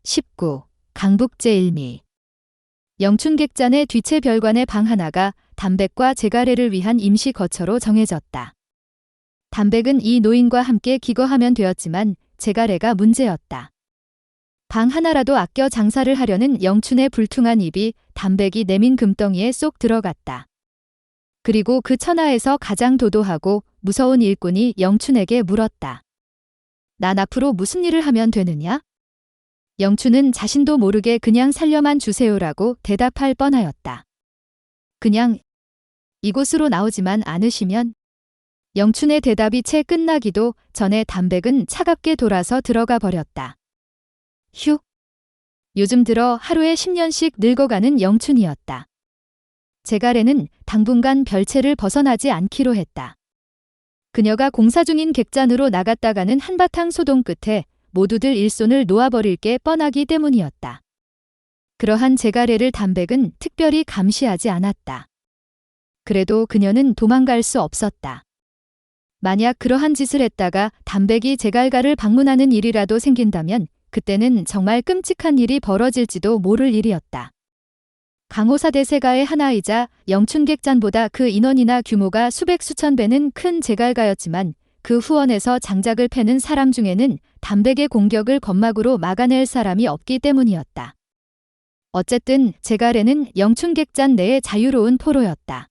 19. 강북 제1미. 영춘객잔의 뒤채 별관의 방 하나가 담백과 제가래를 위한 임시 거처로 정해졌다. 담백은 이 노인과 함께 기거하면 되었지만 제가래가 문제였다. 방 하나라도 아껴 장사를 하려는 영춘의 불퉁한 입이 담백이 내민 금덩이에 쏙 들어갔다. 그리고 그 천하에서 가장 도도하고 무서운 일꾼이 영춘에게 물었다. 난 앞으로 무슨 일을 하면 되느냐? 영춘은 자신도 모르게 그냥 살려만 주세요라고 대답할 뻔하였다. 그냥 이곳으로 나오지만 않으시면. 영춘의 대답이 채 끝나기도 전에 담백은 차갑게 돌아서 들어가 버렸다. 휴. 요즘 들어 하루에 10년씩 늙어가는 영춘이었다. 제가래는 당분간 별채를 벗어나지 않기로 했다. 그녀가 공사 중인 객잔으로 나갔다가는 한바탕 소동 끝에 모두들 일손을 놓아버릴 게 뻔하기 때문이었다. 그러한 제가래를 담백은 특별히 감시하지 않았다. 그래도 그녀는 도망갈 수 없었다. 만약 그러한 짓을 했다가 담백이 제갈가를 방문하는 일이라도 생긴다면 그때는 정말 끔찍한 일이 벌어질지도 모를 일이었다. 강호사 대세가의 하나이자 영춘객잔보다 그 인원이나 규모가 수백 수천 배는 큰 제갈가였지만 그 후원에서 장작을 패는 사람 중에는 담백의 공격을 건막으로 막아낼 사람이 없기 때문이었다. 어쨌든 제가래는 영춘객잔 내의 자유로운 포로였다.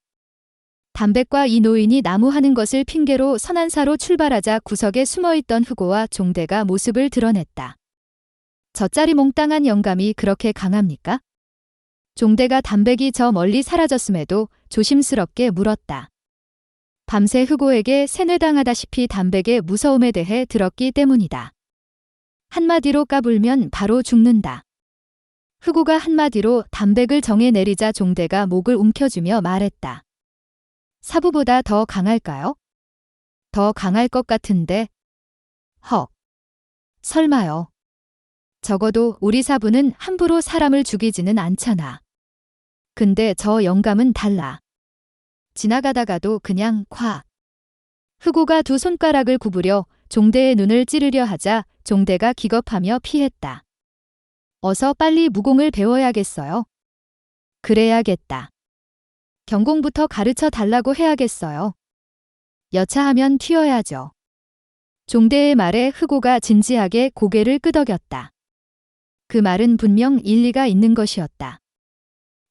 담백과 이 노인이 나무하는 것을 핑계로 선안사로 출발하자 구석에 숨어있던 후고와 종대가 모습을 드러냈다. 저짜리 몽땅한 영감이 그렇게 강합니까? 종대가 담백이 저 멀리 사라졌음에도 조심스럽게 물었다. 밤새 후고에게 세뇌당하다시피 담백의 무서움에 대해 들었기 때문이다. 한마디로 까불면 바로 죽는다. 후고가 한마디로 담백을 정해 내리자 종대가 목을 움켜쥐며 말했다. 사부보다 더 강할까요? 더 강할 것 같은데. 헉. 설마요. 적어도 우리 사부는 함부로 사람을 죽이지는 않잖아. 근데 저 영감은 달라. 지나가다가도 그냥 콱. 후고가 두 손가락을 구부려 종대의 눈을 찌르려 하자 종대가 기겁하며 피했다. 어서 빨리 무공을 배워야겠어요. 그래야겠다. 경공부터 가르쳐 달라고 해야겠어요. 여차하면 튀어야죠. 종대의 말에 후고가 진지하게 고개를 끄덕였다. 그 말은 분명 일리가 있는 것이었다.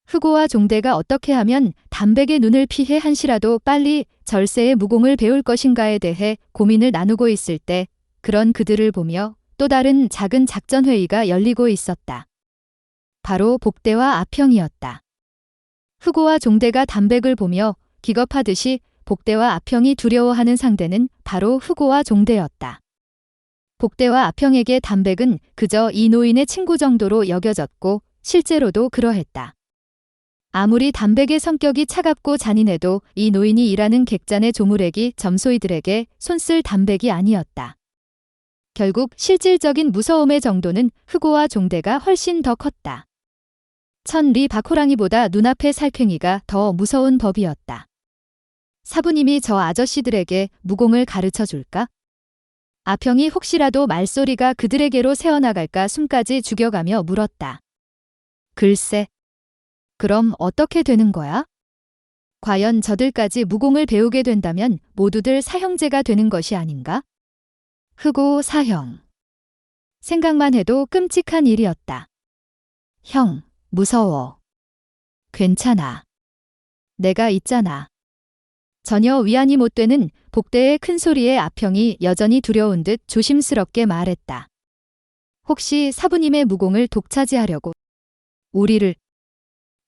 후고와 종대가 어떻게 하면 담백의 눈을 피해 한시라도 빨리 절세의 무공을 배울 것인가에 대해 고민을 나누고 있을 때 그런 그들을 보며 또 다른 작은 작전회의가 열리고 있었다. 바로 복대와 아평이었다. 후고와 종대가 담백을 보며 기겁하듯이 복대와 아평이 두려워하는 상대는 바로 후고와 종대였다. 복대와 아평에게 담백은 그저 이 노인의 친구 정도로 여겨졌고 실제로도 그러했다. 아무리 담백의 성격이 차갑고 잔인해도 이 노인이 일하는 객잔의 조무래기 점소이들에게 손쓸 담백이 아니었다. 결국 실질적인 무서움의 정도는 후고와 종대가 훨씬 더 컸다. 천리 박호랑이보다 눈앞의 살쾡이가 더 무서운 법이었다. 사부님이 저 아저씨들에게 무공을 가르쳐 줄까? 아평이 혹시라도 말소리가 그들에게로 새어나갈까 숨까지 죽여가며 물었다. 글쎄. 그럼 어떻게 되는 거야? 과연 저들까지 무공을 배우게 된다면 모두들 사형제가 되는 것이 아닌가? 후고 사형. 생각만 해도 끔찍한 일이었다. 형, 무서워. 괜찮아. 내가 있잖아. 전혀 위안이 못 되는 복대의 큰 소리에 아평이 여전히 두려운 듯 조심스럽게 말했다. 혹시 사부님의 무공을 독차지하려고 우리를.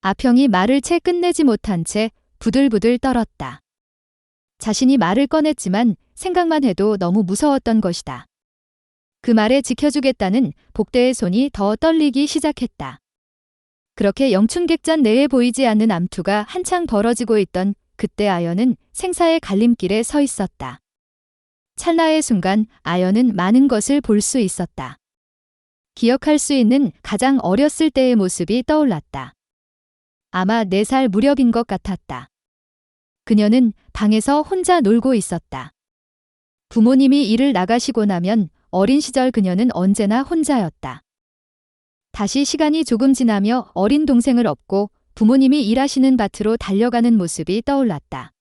아평이 말을 채 끝내지 못한 채 부들부들 떨었다. 자신이 말을 꺼냈지만 생각만 해도 너무 무서웠던 것이다. 그 말에 지켜주겠다는 복대의 손이 더 떨리기 시작했다. 그렇게 영춘객잔 내에 보이지 않는 암투가 한창 벌어지고 있던 그때 아연은 생사의 갈림길에 서 있었다. 찰나의 순간 아연은 많은 것을 볼 수 있었다. 기억할 수 있는 가장 어렸을 때의 모습이 떠올랐다. 아마 4살 무렵인 것 같았다. 그녀는 방에서 혼자 놀고 있었다. 부모님이 일을 나가시고 나면 어린 시절 그녀는 언제나 혼자였다. 다시 시간이 조금 지나며 어린 동생을 업고 부모님이 일하시는 밭으로 달려가는 모습이 떠올랐다.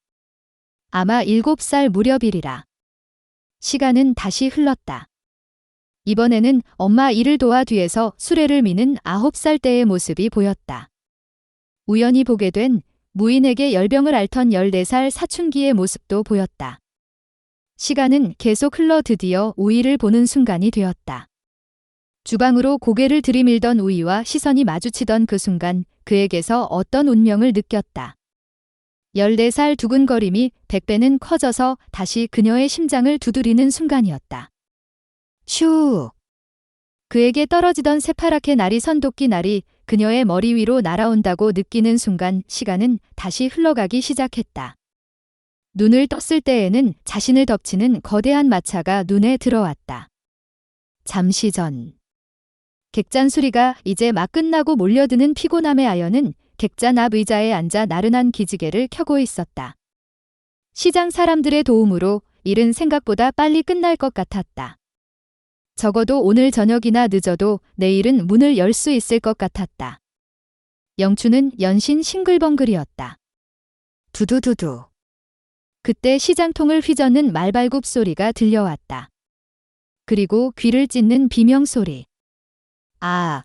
아마 7살 무렵이리라. 시간은 다시 흘렀다. 이번에는 엄마 일을 도와 뒤에서 수레를 미는 9살 때의 모습이 보였다. 우연히 보게 된 무인에게 열병을 앓던 14살 사춘기의 모습도 보였다. 시간은 계속 흘러 드디어 우이를 보는 순간이 되었다. 주방으로 고개를 들이밀던 우이와 시선이 마주치던 그 순간 그에게서 어떤 운명을 느꼈다. 14살 두근거림이 100배는 커져서 다시 그녀의 심장을 두드리는 순간이었다. 슈! 그에게 떨어지던 새파랗게 날이 선도끼 날이 그녀의 머리 위로 날아온다고 느끼는 순간 시간은 다시 흘러가기 시작했다. 눈을 떴을 때에는 자신을 덮치는 거대한 마차가 눈에 들어왔다. 잠시 전. 객잔 수리가 이제 막 끝나고 몰려드는 피곤함의 아연은 객잔 앞 의자에 앉아 나른한 기지개를 켜고 있었다. 시장 사람들의 도움으로 일은 생각보다 빨리 끝날 것 같았다. 적어도 오늘 저녁이나 늦어도 내일은 문을 열 수 있을 것 같았다. 영추는 연신 싱글벙글이었다. 두두두두. 그때 시장통을 휘젓는 말발굽 소리가 들려왔다. 그리고 귀를 찢는 비명 소리. 아.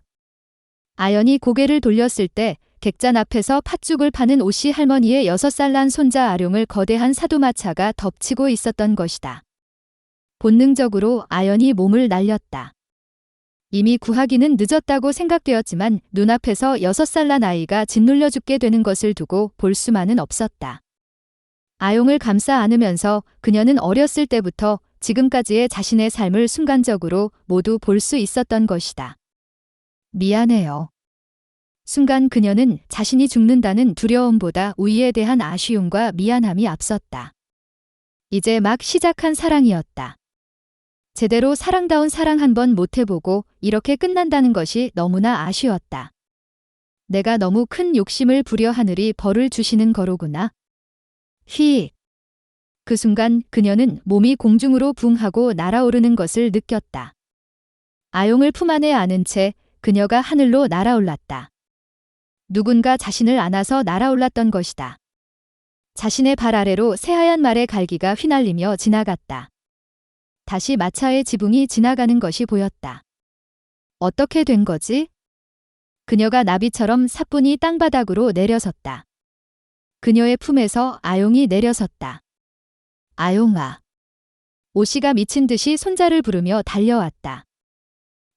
아연이 고개를 돌렸을 때 객잔 앞에서 팥죽을 파는 오씨 할머니의 6살 난 손자 아룡을 거대한 사두마차가 덮치고 있었던 것이다. 본능적으로 아연이 몸을 날렸다. 이미 구하기는 늦었다고 생각되었지만 눈앞에서 6살 난 아이가 짓눌려 죽게 되는 것을 두고 볼 수만은 없었다. 아용을 감싸 안으면서 그녀는 어렸을 때부터 지금까지의 자신의 삶을 순간적으로 모두 볼 수 있었던 것이다. 미안해요. 순간 그녀는 자신이 죽는다는 두려움보다 우이에 대한 아쉬움과 미안함이 앞섰다. 이제 막 시작한 사랑이었다. 제대로 사랑다운 사랑 한 번 못 해보고 이렇게 끝난다는 것이 너무나 아쉬웠다. 내가 너무 큰 욕심을 부려 하늘이 벌을 주시는 거로구나. 휘. 그 순간 그녀는 몸이 공중으로 붕 하고 날아오르는 것을 느꼈다. 아용을 품 안에 안은 채 그녀가 하늘로 날아올랐다. 누군가 자신을 안아서 날아올랐던 것이다. 자신의 발 아래로 새하얀 말의 갈기가 휘날리며 지나갔다. 다시 마차의 지붕이 지나가는 것이 보였다. 어떻게 된 거지? 그녀가 나비처럼 사뿐히 땅바닥으로 내려섰다. 그녀의 품에서 아용이 내려섰다. 아용아. 오씨가 미친 듯이 손자를 부르며 달려왔다.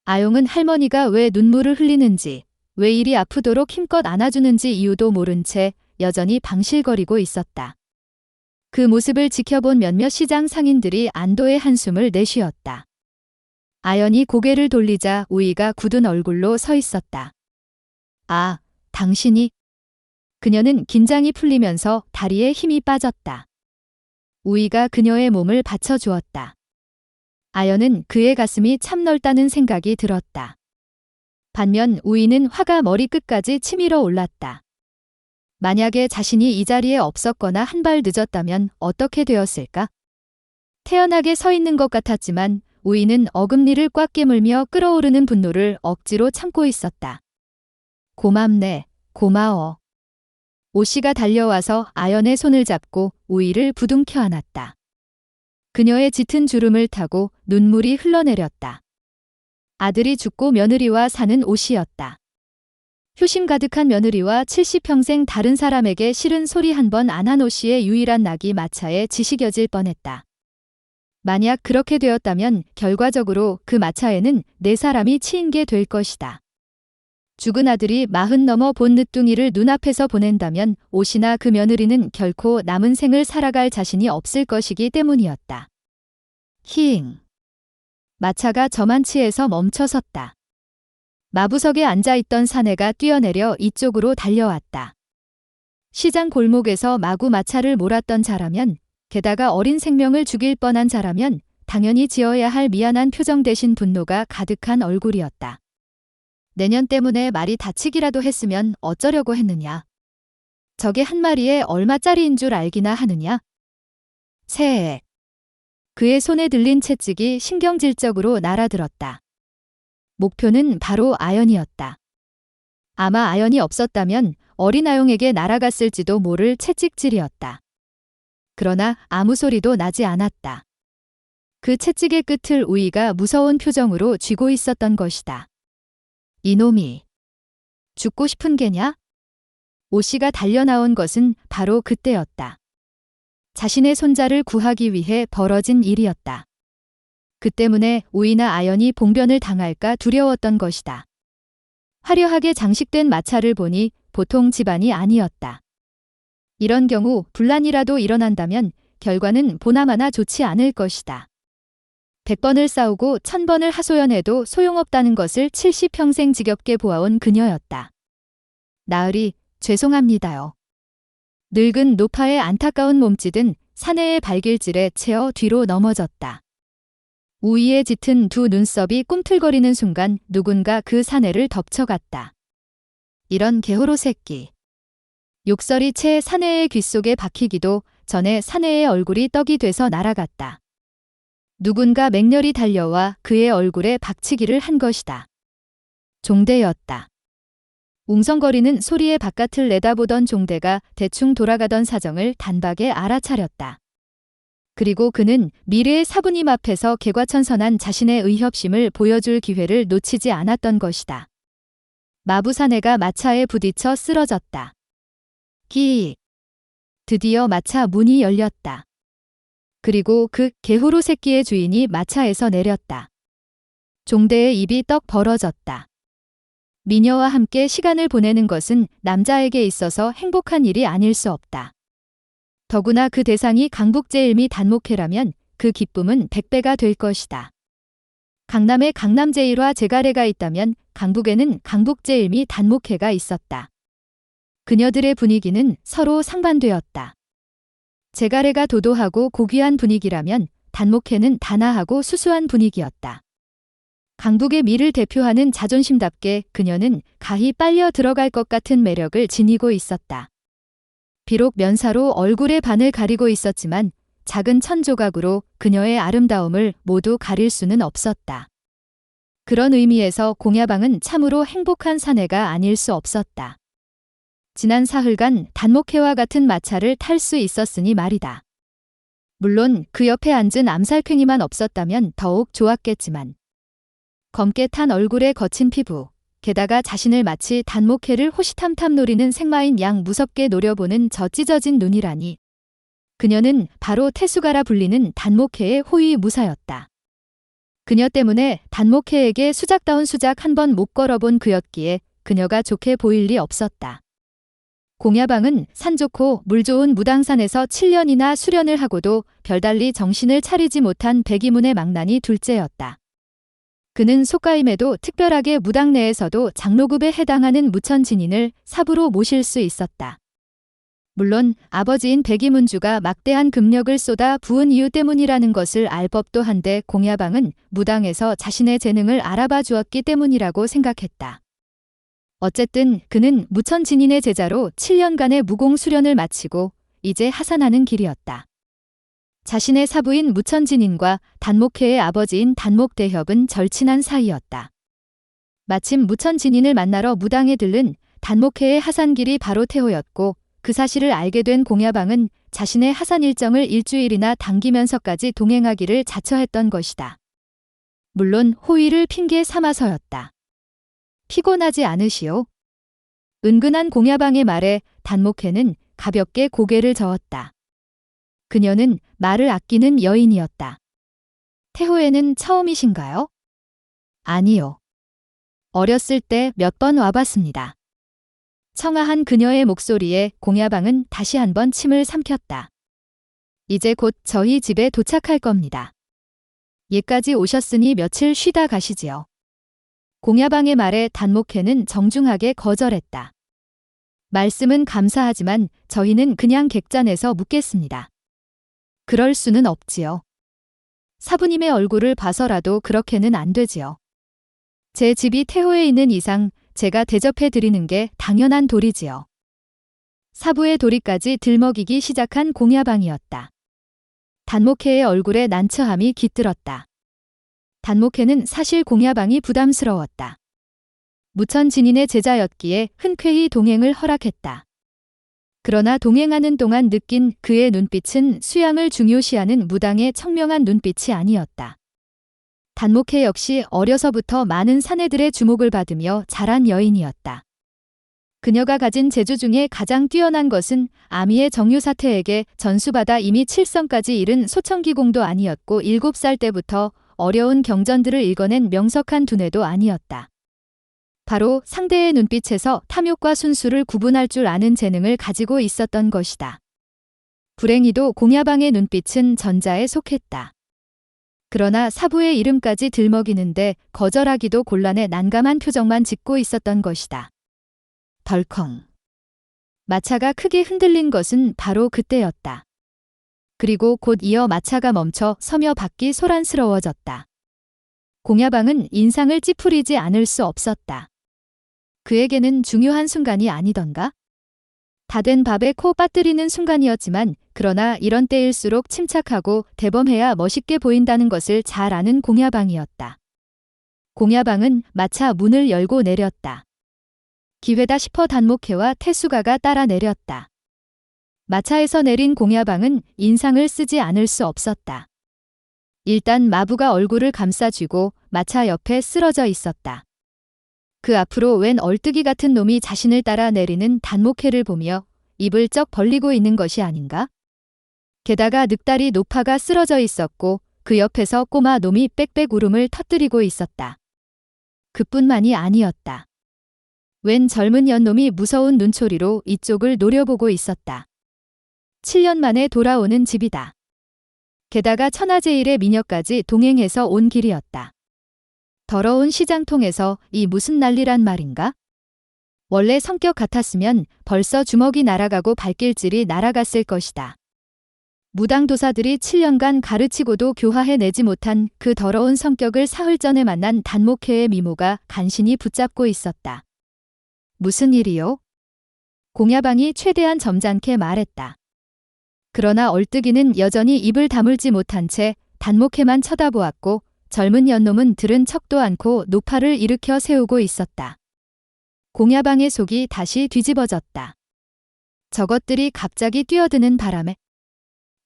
아용은 할머니가 왜 눈물을 흘리는지, 왜 이리 아프도록 힘껏 안아주는지 이유도 모른 채 여전히 방실거리고 있었다. 그 모습을 지켜본 몇몇 시장 상인들이 안도의 한숨을 내쉬었다. 아연이 고개를 돌리자 우이가 굳은 얼굴로 서 있었다. 아, 당신이... 그녀는 긴장이 풀리면서 다리에 힘이 빠졌다. 우이가 그녀의 몸을 받쳐주었다. 아연은 그의 가슴이 참 넓다는 생각이 들었다. 반면 우이는 화가 머리끝까지 치밀어 올랐다. 만약에 자신이 이 자리에 없었거나 한 발 늦었다면 어떻게 되었을까? 태연하게 서 있는 것 같았지만 우이는 어금니를 꽉 깨물며 끓어오르는 분노를 억지로 참고 있었다. 고맙네, 고마워. 오씨가 달려와서 아연의 손을 잡고 우이를 부둥켜 안았다. 그녀의 짙은 주름을 타고 눈물이 흘러내렸다. 아들이 죽고 며느리와 사는 오씨였다. 효심 가득한 며느리와 70평생 다른 사람에게 싫은 소리 한 번 안 한 오씨의 유일한 낙이 마차에 지식여질 뻔했다. 만약 그렇게 되었다면 결과적으로 그 마차에는 4사람이 치인 게 될 것이다. 죽은 아들이 40 넘어 본 늦둥이를 눈앞에서 보낸다면 오씨나 그 며느리는 결코 남은 생을 살아갈 자신이 없을 것이기 때문이었다. 히잉. 마차가 저만치에서 멈춰섰다. 마부석에 앉아있던 사내가 뛰어내려 이쪽으로 달려왔다. 시장 골목에서 마구 마차를 몰았던 자라면, 게다가 어린 생명을 죽일 뻔한 자라면 당연히 지어야 할 미안한 표정 대신 분노가 가득한 얼굴이었다. 내년 때문에 말이 다치기라도 했으면 어쩌려고 했느냐. 저게 한 마리에 얼마짜리인 줄 알기나 하느냐. 새액. 그의 손에 들린 채찍이 신경질적으로 날아들었다. 목표는 바로 아연이었다. 아마 아연이 없었다면 어린 아용에게 날아갔을지도 모를 채찍질이었다. 그러나 아무 소리도 나지 않았다. 그 채찍의 끝을 우이가 무서운 표정으로 쥐고 있었던 것이다. 이놈이 죽고 싶은 개냐? 오씨가 달려나온 것은 바로 그때였다. 자신의 손자를 구하기 위해 벌어진 일이었다. 그 때문에 우이나 아연이 봉변을 당할까 두려웠던 것이다. 화려하게 장식된 마차를 보니 보통 집안이 아니었다. 이런 경우 분란이라도 일어난다면 결과는 보나마나 좋지 않을 것이다. 100번을 싸우고 1000번을 하소연해도 소용없다는 것을 70평생 지겹게 보아온 그녀였다. 나으리, 죄송합니다요. 늙은 노파의 안타까운 몸짓은 사내의 발길질에 채어 뒤로 넘어졌다. 우이에 짙은 두 눈썹이 꿈틀거리는 순간 누군가 그 사내를 덮쳐갔다. 이런 개호로 새끼. 욕설이 채 사내의 귓속에 박히기도 전에 사내의 얼굴이 떡이 돼서 날아갔다. 누군가 맹렬히 달려와 그의 얼굴에 박치기를 한 것이다. 종대였다. 웅성거리는 소리의 바깥을 내다보던 종대가 대충 돌아가던 사정을 단박에 알아차렸다. 그리고 그는 미래의 사부님 앞에서 개과천선한 자신의 의협심을 보여줄 기회를 놓치지 않았던 것이다. 마부사내가 마차에 부딪혀 쓰러졌다. 기익. 드디어 마차 문이 열렸다. 그리고 그 개호로 새끼의 주인이 마차에서 내렸다. 종대의 입이 떡 벌어졌다. 미녀와 함께 시간을 보내는 것은 남자에게 있어서 행복한 일이 아닐 수 없다. 더구나 그 대상이 강북제일미 단목회라면 그 기쁨은 100배가 될 것이다. 강남에 강남제일화 제가래가 있다면 강북에는 강북제일미 단목회가 있었다. 그녀들의 분위기는 서로 상반되었다. 제가래가 도도하고 고귀한 분위기라면 단목회는 단아하고 수수한 분위기였다. 강북의 미를 대표하는 자존심답게 그녀는 가히 빨려 들어갈 것 같은 매력을 지니고 있었다. 비록 면사로 얼굴의 반을 가리고 있었지만 작은 천조각으로 그녀의 아름다움을 모두 가릴 수는 없었다. 그런 의미에서 공야방은 참으로 행복한 사내가 아닐 수 없었다. 지난 사흘간 단목회와 같은 마차를 탈 수 있었으니 말이다. 물론 그 옆에 앉은 암살퀭이만 없었다면 더욱 좋았겠지만 검게 탄 얼굴에 거친 피부, 게다가 자신을 마치 단목회를 호시탐탐 노리는 생마인 양 무섭게 노려보는 저 찢어진 눈이라니. 그녀는 바로 태수가라 불리는 단목회의 호위 무사였다. 그녀 때문에 단목회에게 수작다운 수작 한 번 못 걸어본 그였기에 그녀가 좋게 보일 리 없었다. 공야방은 산 좋고 물 좋은 무당산에서 7년이나 수련을 하고도 별달리 정신을 차리지 못한 백이문의 망난이 둘째였다. 그는 속가임에도 특별하게 무당 내에서도 장로급에 해당하는 무천진인을 사부로 모실 수 있었다. 물론 아버지인 백이문주가 막대한 금력을 쏟아 부은 이유 때문이라는 것을 알 법도 한데 공야방은 무당에서 자신의 재능을 알아봐 주었기 때문이라고 생각했다. 어쨌든 그는 무천진인의 제자로 7년간의 무공 수련을 마치고 이제 하산하는 길이었다. 자신의 사부인 무천진인과 단목회의 아버지인 단목대협은 절친한 사이였다. 마침 무천진인을 만나러 무당에 들른 단목회의 하산길이 바로 태호였고 그 사실을 알게 된 공야방은 자신의 하산 일정을 일주일이나 당기면서까지 동행하기를 자처했던 것이다. 물론 호의를 핑계 삼아서였다. 피곤하지 않으시오? 은근한 공야방의 말에 단목회는 가볍게 고개를 저었다. 그녀는 말을 아끼는 여인이었다. 태호에는 처음이신가요? 아니요. 어렸을 때 몇 번 와봤습니다. 청아한 그녀의 목소리에 공야방은 다시 한번 침을 삼켰다. 이제 곧 저희 집에 도착할 겁니다. 예까지 오셨으니 며칠 쉬다 가시지요. 공야방의 말에 단목회는 정중하게 거절했다. 말씀은 감사하지만 저희는 그냥 객잔에서 묵겠습니다. 그럴 수는 없지요. 사부님의 얼굴을 봐서라도 그렇게는 안 되지요. 제 집이 태호에 있는 이상 제가 대접해 드리는 게 당연한 도리지요. 사부의 도리까지 들먹이기 시작한 공야방이었다. 단목회의 얼굴에 난처함이 깃들었다. 단목회는 사실 공야방이 부담스러웠다. 무천 진인의 제자였기에 흔쾌히 동행을 허락했다. 그러나 동행하는 동안 느낀 그의 눈빛은 수양을 중요시하는 무당의 청명한 눈빛이 아니었다. 단목회 역시 어려서부터 많은 사내들의 주목을 받으며 자란 여인이었다. 그녀가 가진 재주 중에 가장 뛰어난 것은 아미의 정유사태에게 전수받아 이미 칠성까지 이른 소청기공도 아니었고 7살 때부터 어려운 경전들을 읽어낸 명석한 두뇌도 아니었다. 바로 상대의 눈빛에서 탐욕과 순수를 구분할 줄 아는 재능을 가지고 있었던 것이다. 불행히도 공야방의 눈빛은 전자에 속했다. 그러나 사부의 이름까지 들먹이는데 거절하기도 곤란해 난감한 표정만 짓고 있었던 것이다. 덜컹. 마차가 크게 흔들린 것은 바로 그때였다. 그리고 곧 이어 마차가 멈춰 서며 밖이 소란스러워졌다. 공야방은 인상을 찌푸리지 않을 수 없었다. 그에게는 중요한 순간이 아니던가? 다 된 밥에 코 빠뜨리는 순간이었지만 그러나 이런 때일수록 침착하고 대범해야 멋있게 보인다는 것을 잘 아는 공야방이었다. 공야방은 마차 문을 열고 내렸다. 기회다 싶어 단목회와 태수가가 따라 내렸다. 마차에서 내린 공야방은 인상을 쓰지 않을 수 없었다. 일단 마부가 얼굴을 감싸쥐고 마차 옆에 쓰러져 있었다. 그 앞으로 웬 얼뜨기 같은 놈이 자신을 따라 내리는 단목회를 보며 입을 쩍 벌리고 있는 것이 아닌가? 게다가 늑다리 노파가 쓰러져 있었고 그 옆에서 꼬마 놈이 빽빽 울음을 터뜨리고 있었다. 그뿐만이 아니었다. 웬 젊은 연놈이 무서운 눈초리로 이쪽을 노려보고 있었다. 7년 만에 돌아오는 집이다. 게다가 천하제일의 미녀까지 동행해서 온 길이었다. 더러운 시장통에서 이 무슨 난리란 말인가? 원래 성격 같았으면 벌써 주먹이 날아가고 발길질이 날아갔을 것이다. 무당도사들이 7년간 가르치고도 교화해내지 못한 그 더러운 성격을 사흘 전에 만난 단목회의 미모가 간신히 붙잡고 있었다. 무슨 일이요? 공야방이 최대한 점잖게 말했다. 그러나 얼뜨기는 여전히 입을 다물지 못한 채 단목회만 쳐다보았고 젊은 연놈은 들은 척도 않고 노파를 일으켜 세우고 있었다. 공야방의 속이 다시 뒤집어졌다. 저것들이 갑자기 뛰어드는 바람에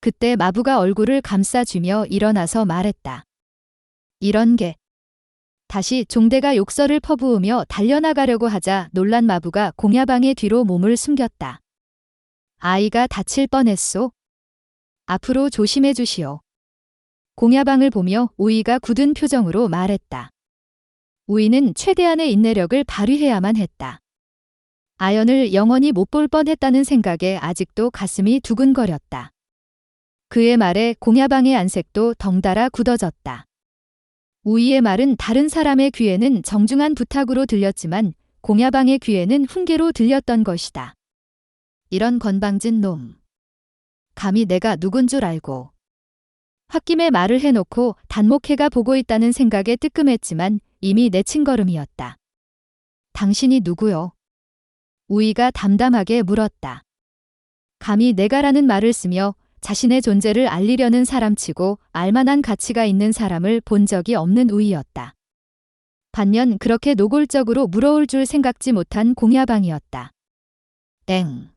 그때 마부가 얼굴을 감싸쥐며 일어나서 말했다. 이런 게. 다시 종대가 욕설을 퍼부으며 달려나가려고 하자 놀란 마부가 공야방의 뒤로 몸을 숨겼다. 아이가 다칠 뻔했소. 앞으로 조심해 주시오. 공야방을 보며 우이가 굳은 표정으로 말했다. 우이는 최대한의 인내력을 발휘해야만 했다. 아연을 영원히 못 볼 뻔했다는 생각에 아직도 가슴이 두근거렸다. 그의 말에 공야방의 안색도 덩달아 굳어졌다. 우이의 말은 다른 사람의 귀에는 정중한 부탁으로 들렸지만 공야방의 귀에는 훈계로 들렸던 것이다. 이런 건방진 놈. 감히 내가 누군 줄 알고. 홧김에 말을 해놓고 단목회가 보고 있다는 생각에 뜨끔했지만 이미 내친 걸음이었다. 당신이 누구요? 우이가 담담하게 물었다. 감히 내가라는 말을 쓰며 자신의 존재를 알리려는 사람치고 알만한 가치가 있는 사람을 본 적이 없는 우이였다. 반면 그렇게 노골적으로 물어올 줄 생각지 못한 공야방이었다. 땡.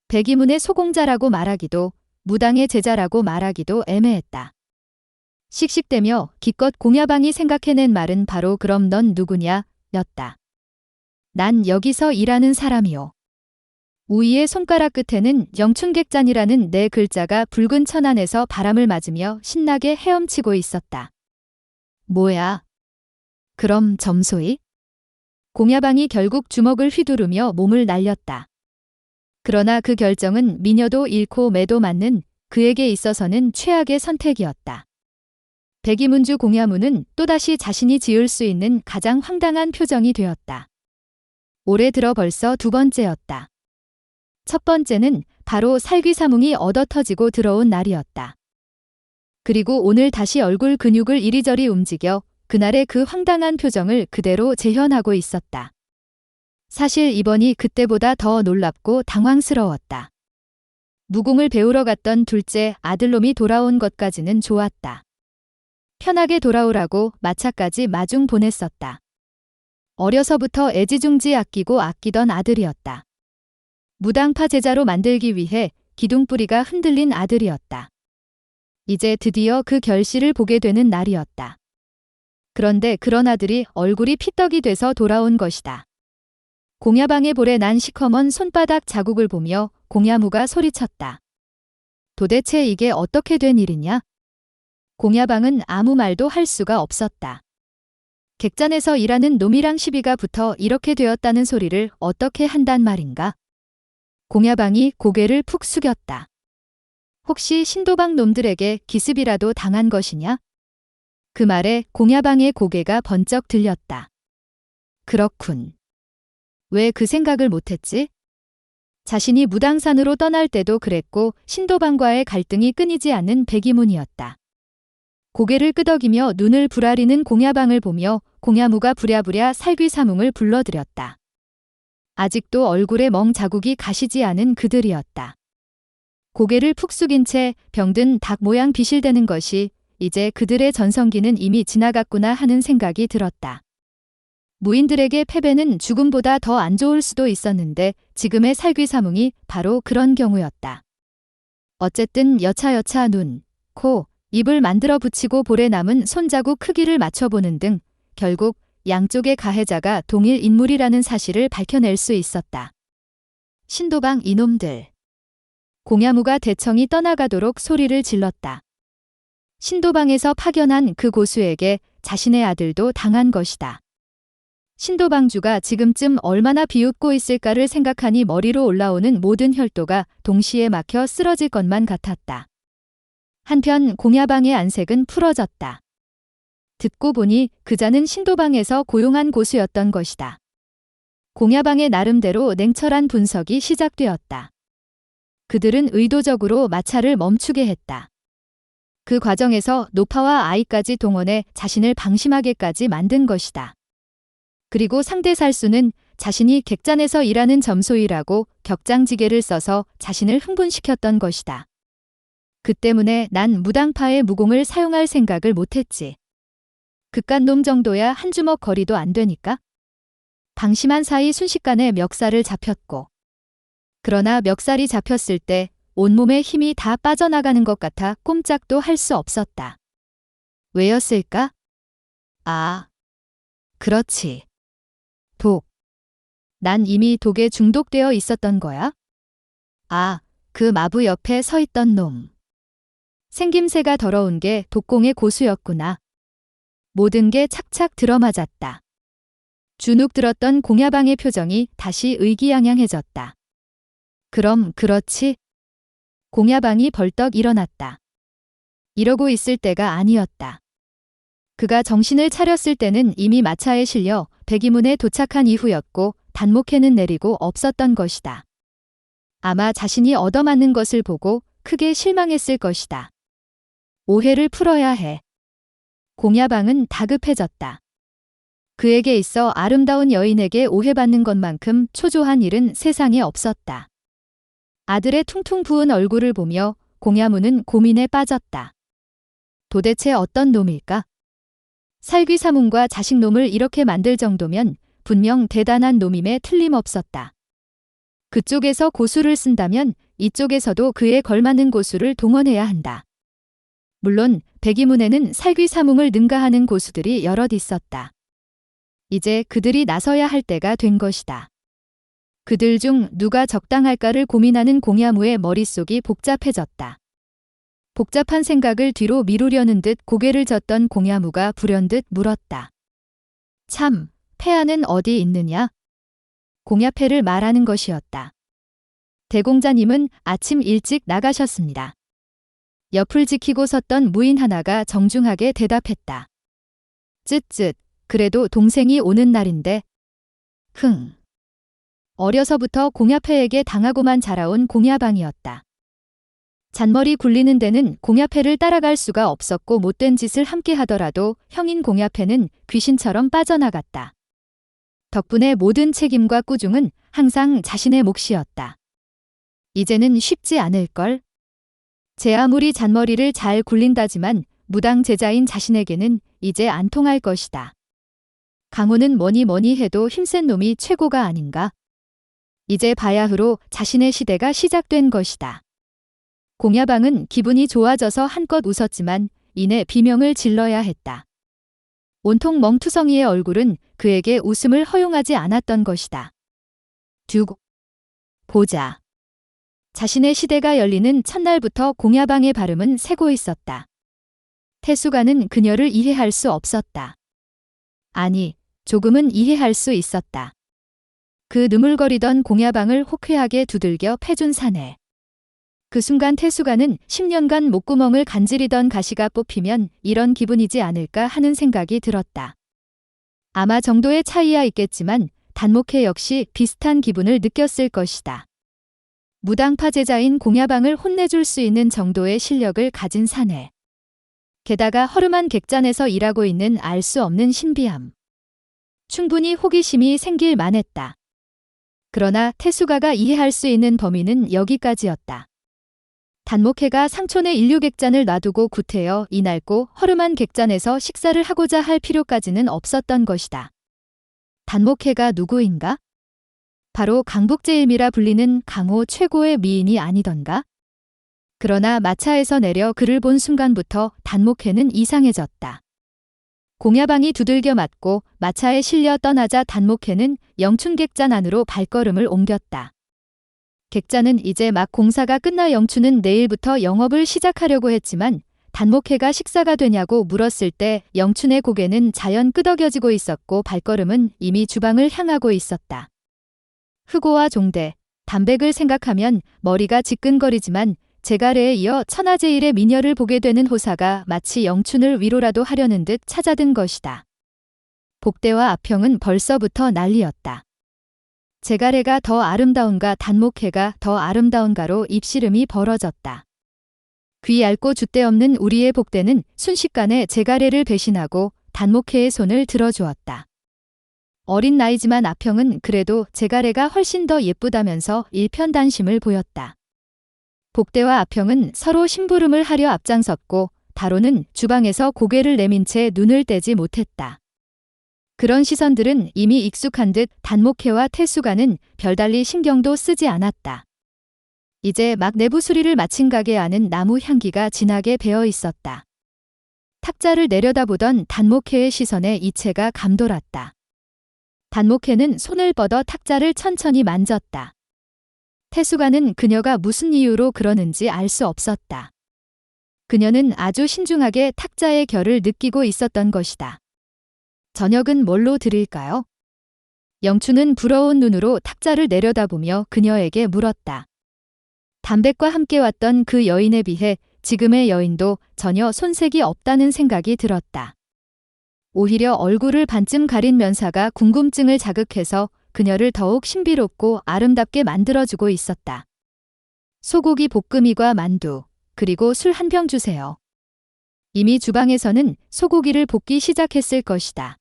백이문의 소공자라고 말하기도 무당의 제자라고 말하기도 애매했다. 씩씩대며 기껏 공야방이 생각해낸 말은 바로 그럼 넌 누구냐? 였다. 난 여기서 일하는 사람이요. 우이의 손가락 끝에는 영춘객잔이라는 네 글자가 붉은 천안에서 바람을 맞으며 신나게 헤엄치고 있었다. 뭐야? 그럼 점소이? 공야방이 결국 주먹을 휘두르며 몸을 날렸다. 그러나 그 결정은 미녀도 잃고 매도 맞는 그에게 있어서는 최악의 선택이었다. 백이문주 공야문은 또다시 자신이 지을 수 있는 가장 황당한 표정이 되었다. 올해 들어 벌써 두 번째였다. 첫 번째는 바로 살귀사뭉이 얻어터지고 들어온 날이었다. 그리고 오늘 다시 얼굴 근육을 이리저리 움직여 그날의 그 황당한 표정을 그대로 재현하고 있었다. 사실 이번이 그때보다 더 놀랍고 당황스러웠다. 무공을 배우러 갔던 둘째 아들놈이 돌아온 것까지는 좋았다. 편하게 돌아오라고 마차까지 마중 보냈었다. 어려서부터 애지중지 아끼고 아끼던 아들이었다. 무당파 제자로 만들기 위해 기둥뿌리가 흔들린 아들이었다. 이제 드디어 그 결실을 보게 되는 날이었다. 그런데 그런 아들이 얼굴이 피떡이 돼서 돌아온 것이다. 공야방의 볼에 난 시커먼 손바닥 자국을 보며 공야무가 소리쳤다. 도대체 이게 어떻게 된 일이냐? 공야방은 아무 말도 할 수가 없었다. 객잔에서 일하는 놈이랑 시비가 붙어 이렇게 되었다는 소리를 어떻게 한단 말인가? 공야방이 고개를 푹 숙였다. 혹시 신도방 놈들에게 기습이라도 당한 것이냐? 그 말에 공야방의 고개가 번쩍 들렸다. 그렇군. 왜 그 생각을 못했지? 자신이 무당산으로 떠날 때도 그랬고 신도방과의 갈등이 끊이지 않는 백이문이었다. 고개를 끄덕이며 눈을 부라리는 공야방을 보며 공야무가 부랴부랴 살귀사뭉을 불러들였다. 아직도 얼굴에 멍 자국이 가시지 않은 그들이었다. 고개를 푹 숙인 채 병든 닭 모양 비실대는 것이 이제 그들의 전성기는 이미 지나갔구나 하는 생각이 들었다. 무인들에게 패배는 죽음보다 더 안 좋을 수도 있었는데 지금의 살귀사뭉이 바로 그런 경우였다. 어쨌든 여차여차 눈, 코, 입을 만들어 붙이고 볼에 남은 손자국 크기를 맞춰보는 등 결국 양쪽의 가해자가 동일 인물이라는 사실을 밝혀낼 수 있었다. 신도방 이놈들. 공야무가 대청이 떠나가도록 소리를 질렀다. 신도방에서 파견한 그 고수에게 자신의 아들도 당한 것이다. 신도방주가 지금쯤 얼마나 비웃고 있을까를 생각하니 머리로 올라오는 모든 혈도가 동시에 막혀 쓰러질 것만 같았다. 한편 공야방의 안색은 풀어졌다. 듣고 보니 그자는 신도방에서 고용한 고수였던 것이다. 공야방의 나름대로 냉철한 분석이 시작되었다. 그들은 의도적으로 마차를 멈추게 했다. 그 과정에서 노파와 아이까지 동원해 자신을 방심하게까지 만든 것이다. 그리고 상대 살수는 자신이 객잔에서 일하는 점소이라고 격장지게를 써서 자신을 흥분시켰던 것이다. 그 때문에 난 무당파의 무공을 사용할 생각을 못했지. 그깟 놈 정도야 한 주먹 거리도 안 되니까. 방심한 사이 순식간에 멱살을 잡혔고. 그러나 멱살이 잡혔을 때 온몸에 힘이 다 빠져나가는 것 같아 꼼짝도 할 수 없었다. 왜였을까? 아, 그렇지. 독. 난 이미 독에 중독되어 있었던 거야? 아, 그 마부 옆에 서 있던 놈. 생김새가 더러운 게 독공의 고수였구나. 모든 게 착착 들어맞았다. 주눅 들었던 공야방의 표정이 다시 의기양양해졌다. 그럼 그렇지? 공야방이 벌떡 일어났다. 이러고 있을 때가 아니었다. 그가 정신을 차렸을 때는 이미 마차에 실려 백이문에 도착한 이후였고 단목해는 내리고 없었던 것이다. 아마 자신이 얻어맞는 것을 보고 크게 실망했을 것이다. 오해를 풀어야 해. 공야방은 다급해졌다. 그에게 있어 아름다운 여인에게 오해받는 것만큼 초조한 일은 세상에 없었다. 아들의 퉁퉁 부은 얼굴을 보며 공야무는 고민에 빠졌다. 도대체 어떤 놈일까? 살귀사문과 자식놈을 이렇게 만들 정도면 분명 대단한 놈임에 틀림없었다. 그쪽에서 고수를 쓴다면 이쪽에서도 그에 걸맞는 고수를 동원해야 한다. 물론 백이문에는 살귀사뭉을 능가하는 고수들이 여럿 있었다. 이제 그들이 나서야 할 때가 된 것이다. 그들 중 누가 적당할까를 고민하는 공야무의 머릿속이 복잡해졌다. 복잡한 생각을 뒤로 미루려는 듯 고개를 젓던 공야무가 불현듯 물었다. 참, 폐하는 어디 있느냐? 공야패를 말하는 것이었다. 대공자님은 아침 일찍 나가셨습니다. 옆을 지키고 섰던 무인 하나가 정중하게 대답했다. 쯧쯧, 그래도 동생이 오는 날인데. 흥. 어려서부터 공야패에게 당하고만 자라온 공야방이었다. 잔머리 굴리는 데는 공야패를 따라갈 수가 없었고 못된 짓을 함께 하더라도 형인 공야패는 귀신처럼 빠져나갔다. 덕분에 모든 책임과 꾸중은 항상 자신의 몫이었다. 이제는 쉽지 않을걸? 제 아무리 잔머리를 잘 굴린다지만 무당 제자인 자신에게는 이제 안 통할 것이다. 강호는 뭐니 해도 힘센 놈이 최고가 아닌가? 이제 바야흐로 자신의 시대가 시작된 것이다. 공야방은 기분이 좋아져서 한껏 웃었지만 이내 비명을 질러야 했다. 온통 멍투성이의 얼굴은 그에게 웃음을 허용하지 않았던 것이다. 두고 보자. 자신의 시대가 열리는 첫날부터 공야방의 발음은 새고 있었다. 태수가는 그녀를 이해할 수 없었다. 아니, 조금은 이해할 수 있었다. 그 느물거리던 공야방을 호쾌하게 두들겨 패준 사내. 그 순간 태수가는 10년간 목구멍을 간지리던 가시가 뽑히면 이런 기분이지 않을까 하는 생각이 들었다. 아마 정도의 차이야 있겠지만 단목회 역시 비슷한 기분을 느꼈을 것이다. 무당파 제자인 공야방을 혼내줄 수 있는 정도의 실력을 가진 사내. 게다가 허름한 객잔에서 일하고 있는 알 수 없는 신비함. 충분히 호기심이 생길 만했다. 그러나 태수가가 이해할 수 있는 범위는 여기까지였다. 단목회가 상촌의 인류객잔을 놔두고 구태여 이 낡고 허름한 객잔에서 식사를 하고자 할 필요까지는 없었던 것이다. 단목회가 누구인가? 바로 강북제일미라 불리는 강호 최고의 미인이 아니던가? 그러나 마차에서 내려 그를 본 순간부터 단목회는 이상해졌다. 공야방이 두들겨 맞고 마차에 실려 떠나자 단목회는 영춘객잔 안으로 발걸음을 옮겼다. 객잔은 이제 막 공사가 끝나 영춘은 내일부터 영업을 시작하려고 했지만 단목회가 식사가 되냐고 물었을 때 영춘의 고개는 자연 끄덕여지고 있었고 발걸음은 이미 주방을 향하고 있었다. 흑오와 종대, 담백을 생각하면 머리가 지끈거리지만 제가래에 이어 천하제일의 미녀를 보게 되는 호사가 마치 영춘을 위로라도 하려는 듯 찾아든 것이다. 복대와 아평은 벌써부터 난리였다. 제가래가 더 아름다운가 단목회가 더 아름다운가로 입씨름이 벌어졌다. 귀 얇고 줏대 없는 우리의 복대는 순식간에 제가래를 배신하고 단목회의 손을 들어주었다. 어린 나이지만 아평은 그래도 제가래가 훨씬 더 예쁘다면서 일편단심을 보였다. 복대와 아평은 서로 심부름을 하려 앞장섰고 바로는 주방에서 고개를 내민 채 눈을 떼지 못했다. 그런 시선들은 이미 익숙한 듯 단목회와 태수가는 별달리 신경도 쓰지 않았다. 이제 막 내부 수리를 마친 가게 안은 나무 향기가 진하게 배어 있었다. 탁자를 내려다보던 단목회의 시선에 이체가 감돌았다. 단목회는 손을 뻗어 탁자를 천천히 만졌다. 태수가는 그녀가 무슨 이유로 그러는지 알 수 없었다. 그녀는 아주 신중하게 탁자의 결을 느끼고 있었던 것이다. 저녁은 뭘로 드릴까요? 영춘은 부러운 눈으로 탁자를 내려다보며 그녀에게 물었다. 담백과 함께 왔던 그 여인에 비해 지금의 여인도 전혀 손색이 없다는 생각이 들었다. 오히려 얼굴을 반쯤 가린 면사가 궁금증을 자극해서 그녀를 더욱 신비롭고 아름답게 만들어주고 있었다. 소고기 볶음이과 만두, 그리고 술 한 병 주세요. 이미 주방에서는 소고기를 볶기 시작했을 것이다.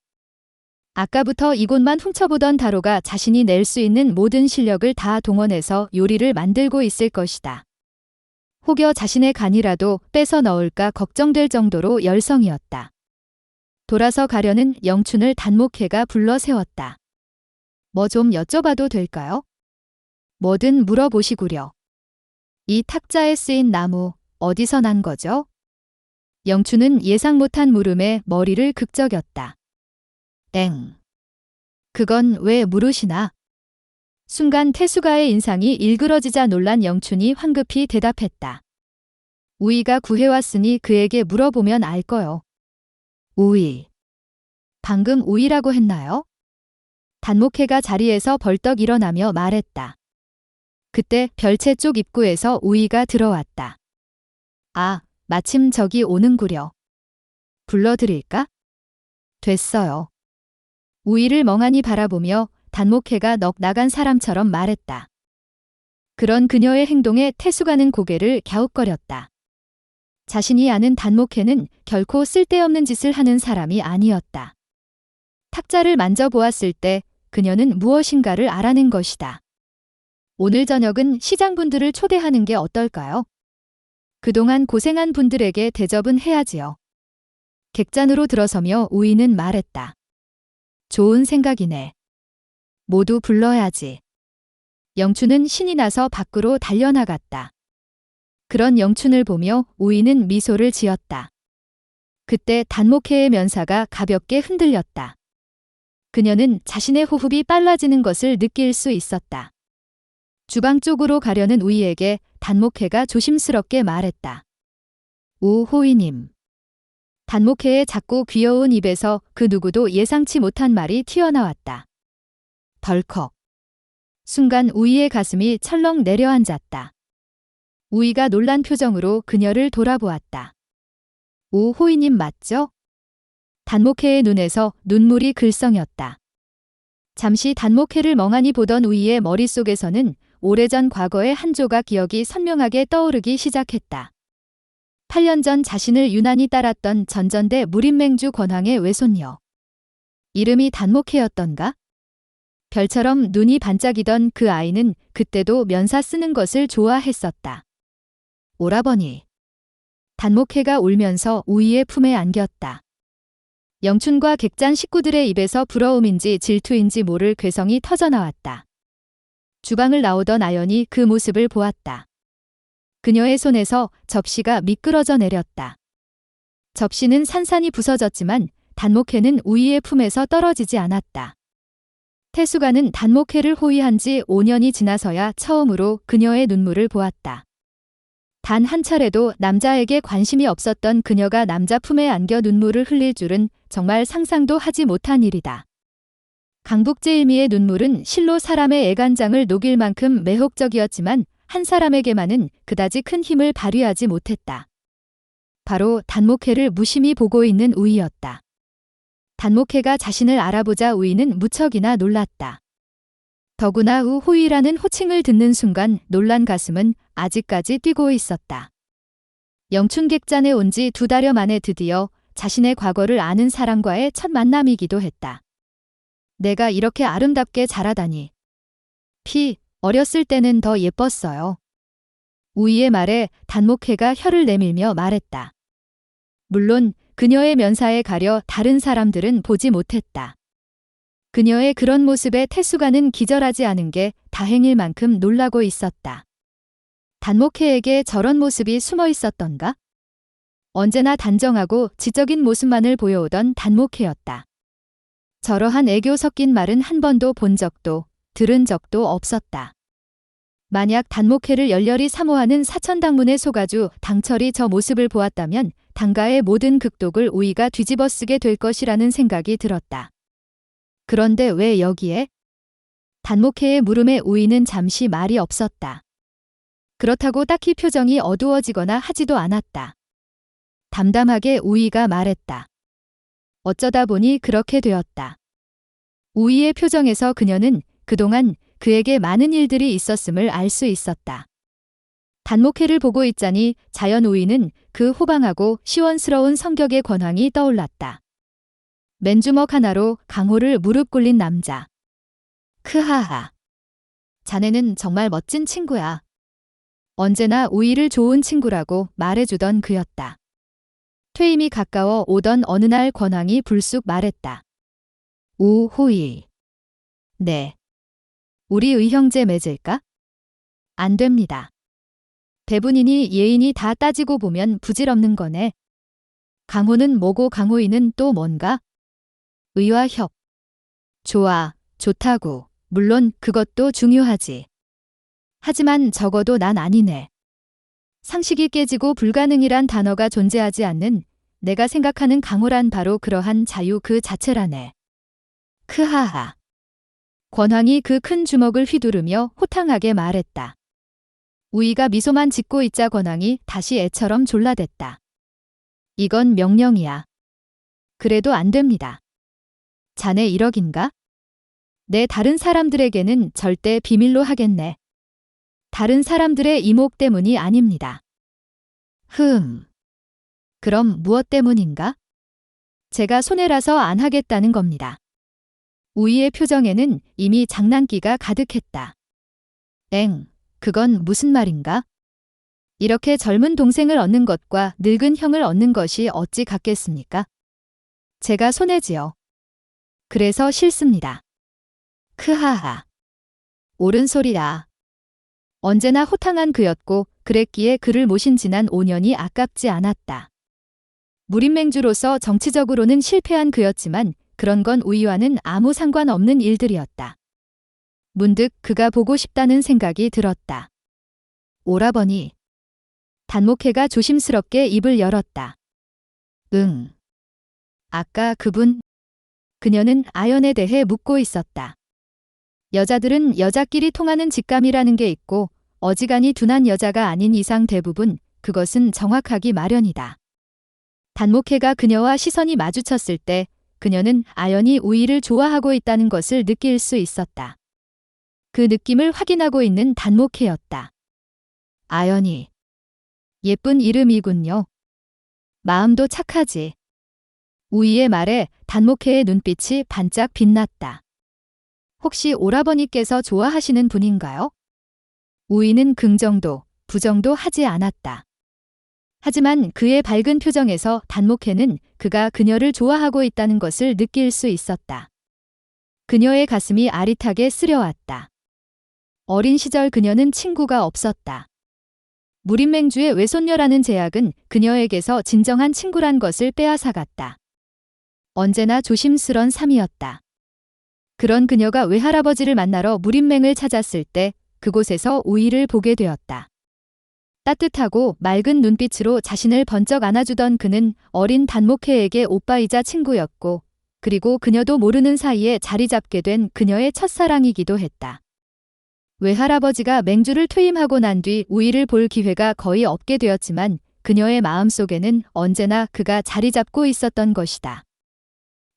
아까부터 이곳만 훔쳐보던 다로가 자신이 낼 수 있는 모든 실력을 다 동원해서 요리를 만들고 있을 것이다. 혹여 자신의 간이라도 뺏어 넣을까 걱정될 정도로 열성이었다. 돌아서 가려는 영춘을 단목회가 불러 세웠다. 뭐 좀 여쭤봐도 될까요? 뭐든 물어보시구려. 이 탁자에 쓰인 나무 어디서 난 거죠? 영춘은 예상 못한 물음에 머리를 극적였다. 엥. 그건 왜 물으시나? 순간 태수가의 인상이 일그러지자 놀란 영춘이 황급히 대답했다. 우이가 구해왔으니 그에게 물어보면 알 거요. 우이. 방금 우이라고 했나요? 단목회가 자리에서 벌떡 일어나며 말했다. 그때 별채 쪽 입구에서 우이가 들어왔다. 아, 마침 저기 오는구려. 불러드릴까? 됐어요. 우이를 멍하니 바라보며 단목회가 넋 나간 사람처럼 말했다. 그런 그녀의 행동에 태수가는 고개를 갸웃거렸다. 자신이 아는 단목회는 결코 쓸데없는 짓을 하는 사람이 아니었다. 탁자를 만져보았을 때 그녀는 무엇인가를 알아낸 것이다. 오늘 저녁은 시장분들을 초대하는 게 어떨까요? 그동안 고생한 분들에게 대접은 해야지요. 객잔으로 들어서며 우이는 말했다. 좋은 생각이네. 모두 불러야지. 영춘은 신이 나서 밖으로 달려나갔다. 그런 영춘을 보며 우이는 미소를 지었다. 그때 단목회의 면사가 가볍게 흔들렸다. 그녀는 자신의 호흡이 빨라지는 것을 느낄 수 있었다. 주방 쪽으로 가려는 우이에게 단목회가 조심스럽게 말했다. 우호이님. 단목회의 작고 귀여운 입에서 그 누구도 예상치 못한 말이 튀어나왔다. 덜컥. 순간 우이의 가슴이 철렁 내려앉았다. 우이가 놀란 표정으로 그녀를 돌아보았다. 우호이님 맞죠? 단목회의 눈에서 눈물이 글썽였다. 잠시 단목회를 멍하니 보던 우이의 머릿속에서는 오래전 과거의 한 조각 기억이 선명하게 떠오르기 시작했다. 8년 전 자신을 유난히 따랐던 전전대 무림맹주 권황의 외손녀. 이름이 단목회였던가? 별처럼 눈이 반짝이던 그 아이는 그때도 면사 쓰는 것을 좋아했었다. 오라버니. 단목회가 울면서 우이의 품에 안겼다. 영춘과 객잔 식구들의 입에서 부러움인지 질투인지 모를 괴성이 터져나왔다. 주방을 나오던 아연이 그 모습을 보았다. 그녀의 손에서 접시가 미끄러져 내렸다. 접시는 산산이 부서졌지만 단목회는 우이의 품에서 떨어지지 않았다. 태수가는 단목회를 호위한 지 5년이 지나서야 처음으로 그녀의 눈물을 보았다. 단 한 차례도 남자에게 관심이 없었던 그녀가 남자 품에 안겨 눈물을 흘릴 줄은 정말 상상도 하지 못한 일이다. 강북제일미의 눈물은 실로 사람의 애간장을 녹일 만큼 매혹적이었지만 한 사람에게만은 그다지 큰 힘을 발휘하지 못했다. 바로 단목회를 무심히 보고 있는 우이였다. 단목회가 자신을 알아보자 우이는 무척이나 놀랐다. 더구나 우호이라는 호칭을 듣는 순간 놀란 가슴은 아직까지 뛰고 있었다. 영춘객잔에 온 지 2달여 만에 드디어 자신의 과거를 아는 사람과의 첫 만남이기도 했다. 내가 이렇게 아름답게 자라다니. 어렸을 때는 더 예뻤어요. 우이의 말에 단목회가 혀를 내밀며 말했다. 물론 그녀의 면사에 가려 다른 사람들은 보지 못했다. 그녀의 그런 모습에 태수가는 기절하지 않은 게 다행일 만큼 놀라고 있었다. 단목회에게 저런 모습이 숨어 있었던가? 언제나 단정하고 지적인 모습만을 보여오던 단목회였다. 저러한 애교 섞인 말은 한 번도 본 적도 들은 적도 없었다. 만약 단목회를 열렬히 사모하는 사천당문의 소가주 당철이 저 모습을 보았다면 당가의 모든 극독을 우이가 뒤집어쓰게 될 것이라는 생각이 들었다. 그런데 왜 여기에? 단목회의 물음에 우이는 잠시 말이 없었다. 그렇다고 딱히 표정이 어두워지거나 하지도 않았다. 담담하게 우이가 말했다. 어쩌다 보니 그렇게 되었다. 우이의 표정에서 그녀는 그동안 그에게 많은 일들이 있었음을 알 수 있었다. 단목회를 보고 있자니 자연 우이는 그 호방하고 시원스러운 성격의 권황이 떠올랐다. 맨주먹 하나로 강호를 무릎 꿇린 남자. 크하하. 자네는 정말 멋진 친구야. 언제나 우이를 좋은 친구라고 말해주던 그였다. 퇴임이 가까워 오던 어느 날 권황이 불쑥 말했다. 우호이. 네. 우리 의형제 맺을까? 안 됩니다. 배분이니 예인이 다 따지고 보면 부질없는 거네. 강호는 뭐고 강호이는 또 뭔가? 의와 협. 좋아, 좋다고. 물론 그것도 중요하지. 하지만 적어도 난 아니네. 상식이 깨지고 불가능이란 단어가 존재하지 않는 내가 생각하는 강호란 바로 그러한 자유 그 자체라네. 크하하. 권황이 그 큰 주먹을 휘두르며 호탕하게 말했다. 우이가 미소만 짓고 있자 권황이 다시 애처럼 졸라댔다. 이건 명령이야. 그래도 안 됩니다. 자네 1억인가? 내 다른 사람들에게는 절대 비밀로 하겠네. 다른 사람들의 이목 때문이 아닙니다. 그럼 무엇 때문인가? 제가 손해라서 안 하겠다는 겁니다. 우이의 표정에는 이미 장난기가 가득했다. 그건 무슨 말인가? 이렇게 젊은 동생을 얻는 것과 늙은 형을 얻는 것이 어찌 같겠습니까? 제가 손해지요. 그래서 싫습니다. 크하하. 옳은 소리야. 언제나 호탕한 그였고 그랬기에 그를 모신 지난 5년이 아깝지 않았다. 무림맹주로서 정치적으로는 실패한 그였지만 그런 건 우리와는 아무 상관없는 일들이었다. 문득 그가 보고 싶다는 생각이 들었다. 오라버니. 단목회가 조심스럽게 입을 열었다. 응. 아까 그분? 그녀는 아연에 대해 묻고 있었다. 여자들은 여자끼리 통하는 직감이라는 게 있고 어지간히 둔한 여자가 아닌 이상 대부분 그것은 정확하기 마련이다. 단목회가 그녀와 시선이 마주쳤을 때 그녀는 아연이 우이를 좋아하고 있다는 것을 느낄 수 있었다. 그 느낌을 확인하고 있는 단목회였다. 아연이. 예쁜 이름이군요. 마음도 착하지. 우이의 말에 단목회의 눈빛이 반짝 빛났다. 혹시 오라버니께서 좋아하시는 분인가요? 우이는 긍정도, 부정도 하지 않았다. 하지만 그의 밝은 표정에서 단목회는 그가 그녀를 좋아하고 있다는 것을 느낄 수 있었다. 그녀의 가슴이 아릿하게 쓰려왔다. 어린 시절 그녀는 친구가 없었다. 무림맹주의 외손녀라는 제약은 그녀에게서 진정한 친구란 것을 빼앗아갔다. 언제나 조심스런 삶이었다. 그런 그녀가 외할아버지를 만나러 무림맹을 찾았을 때 그곳에서 우이를 보게 되었다. 따뜻하고 맑은 눈빛으로 자신을 번쩍 안아주던 그는 어린 단목회에게 오빠이자 친구였고 그리고 그녀도 모르는 사이에 자리 잡게 된 그녀의 첫사랑이기도 했다. 외할아버지가 맹주를 퇴임하고 난 뒤 우이를 볼 기회가 거의 없게 되었지만 그녀의 마음속에는 언제나 그가 자리 잡고 있었던 것이다.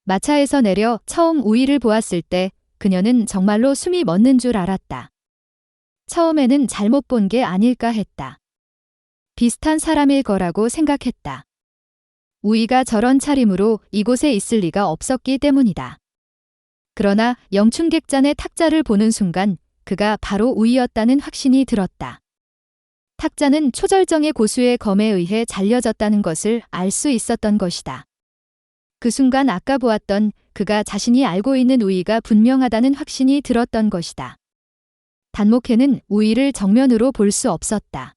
마차에서 내려 처음 우이를 보았을 때 그녀는 정말로 숨이 멎는 줄 알았다. 처음에는 잘못 본 게 아닐까 했다. 비슷한 사람일 거라고 생각했다. 우이가 저런 차림으로 이곳에 있을 리가 없었기 때문이다. 그러나 영춘객잔의 탁자를 보는 순간 그가 바로 우이였다는 확신이 들었다. 탁자는 초절정의 고수의 검에 의해 잘려졌다는 것을 알 수 있었던 것이다. 그 순간 아까 보았던 그가 자신이 알고 있는 우이가 분명하다는 확신이 들었던 것이다. 단목회는 우이를 정면으로 볼 수 없었다.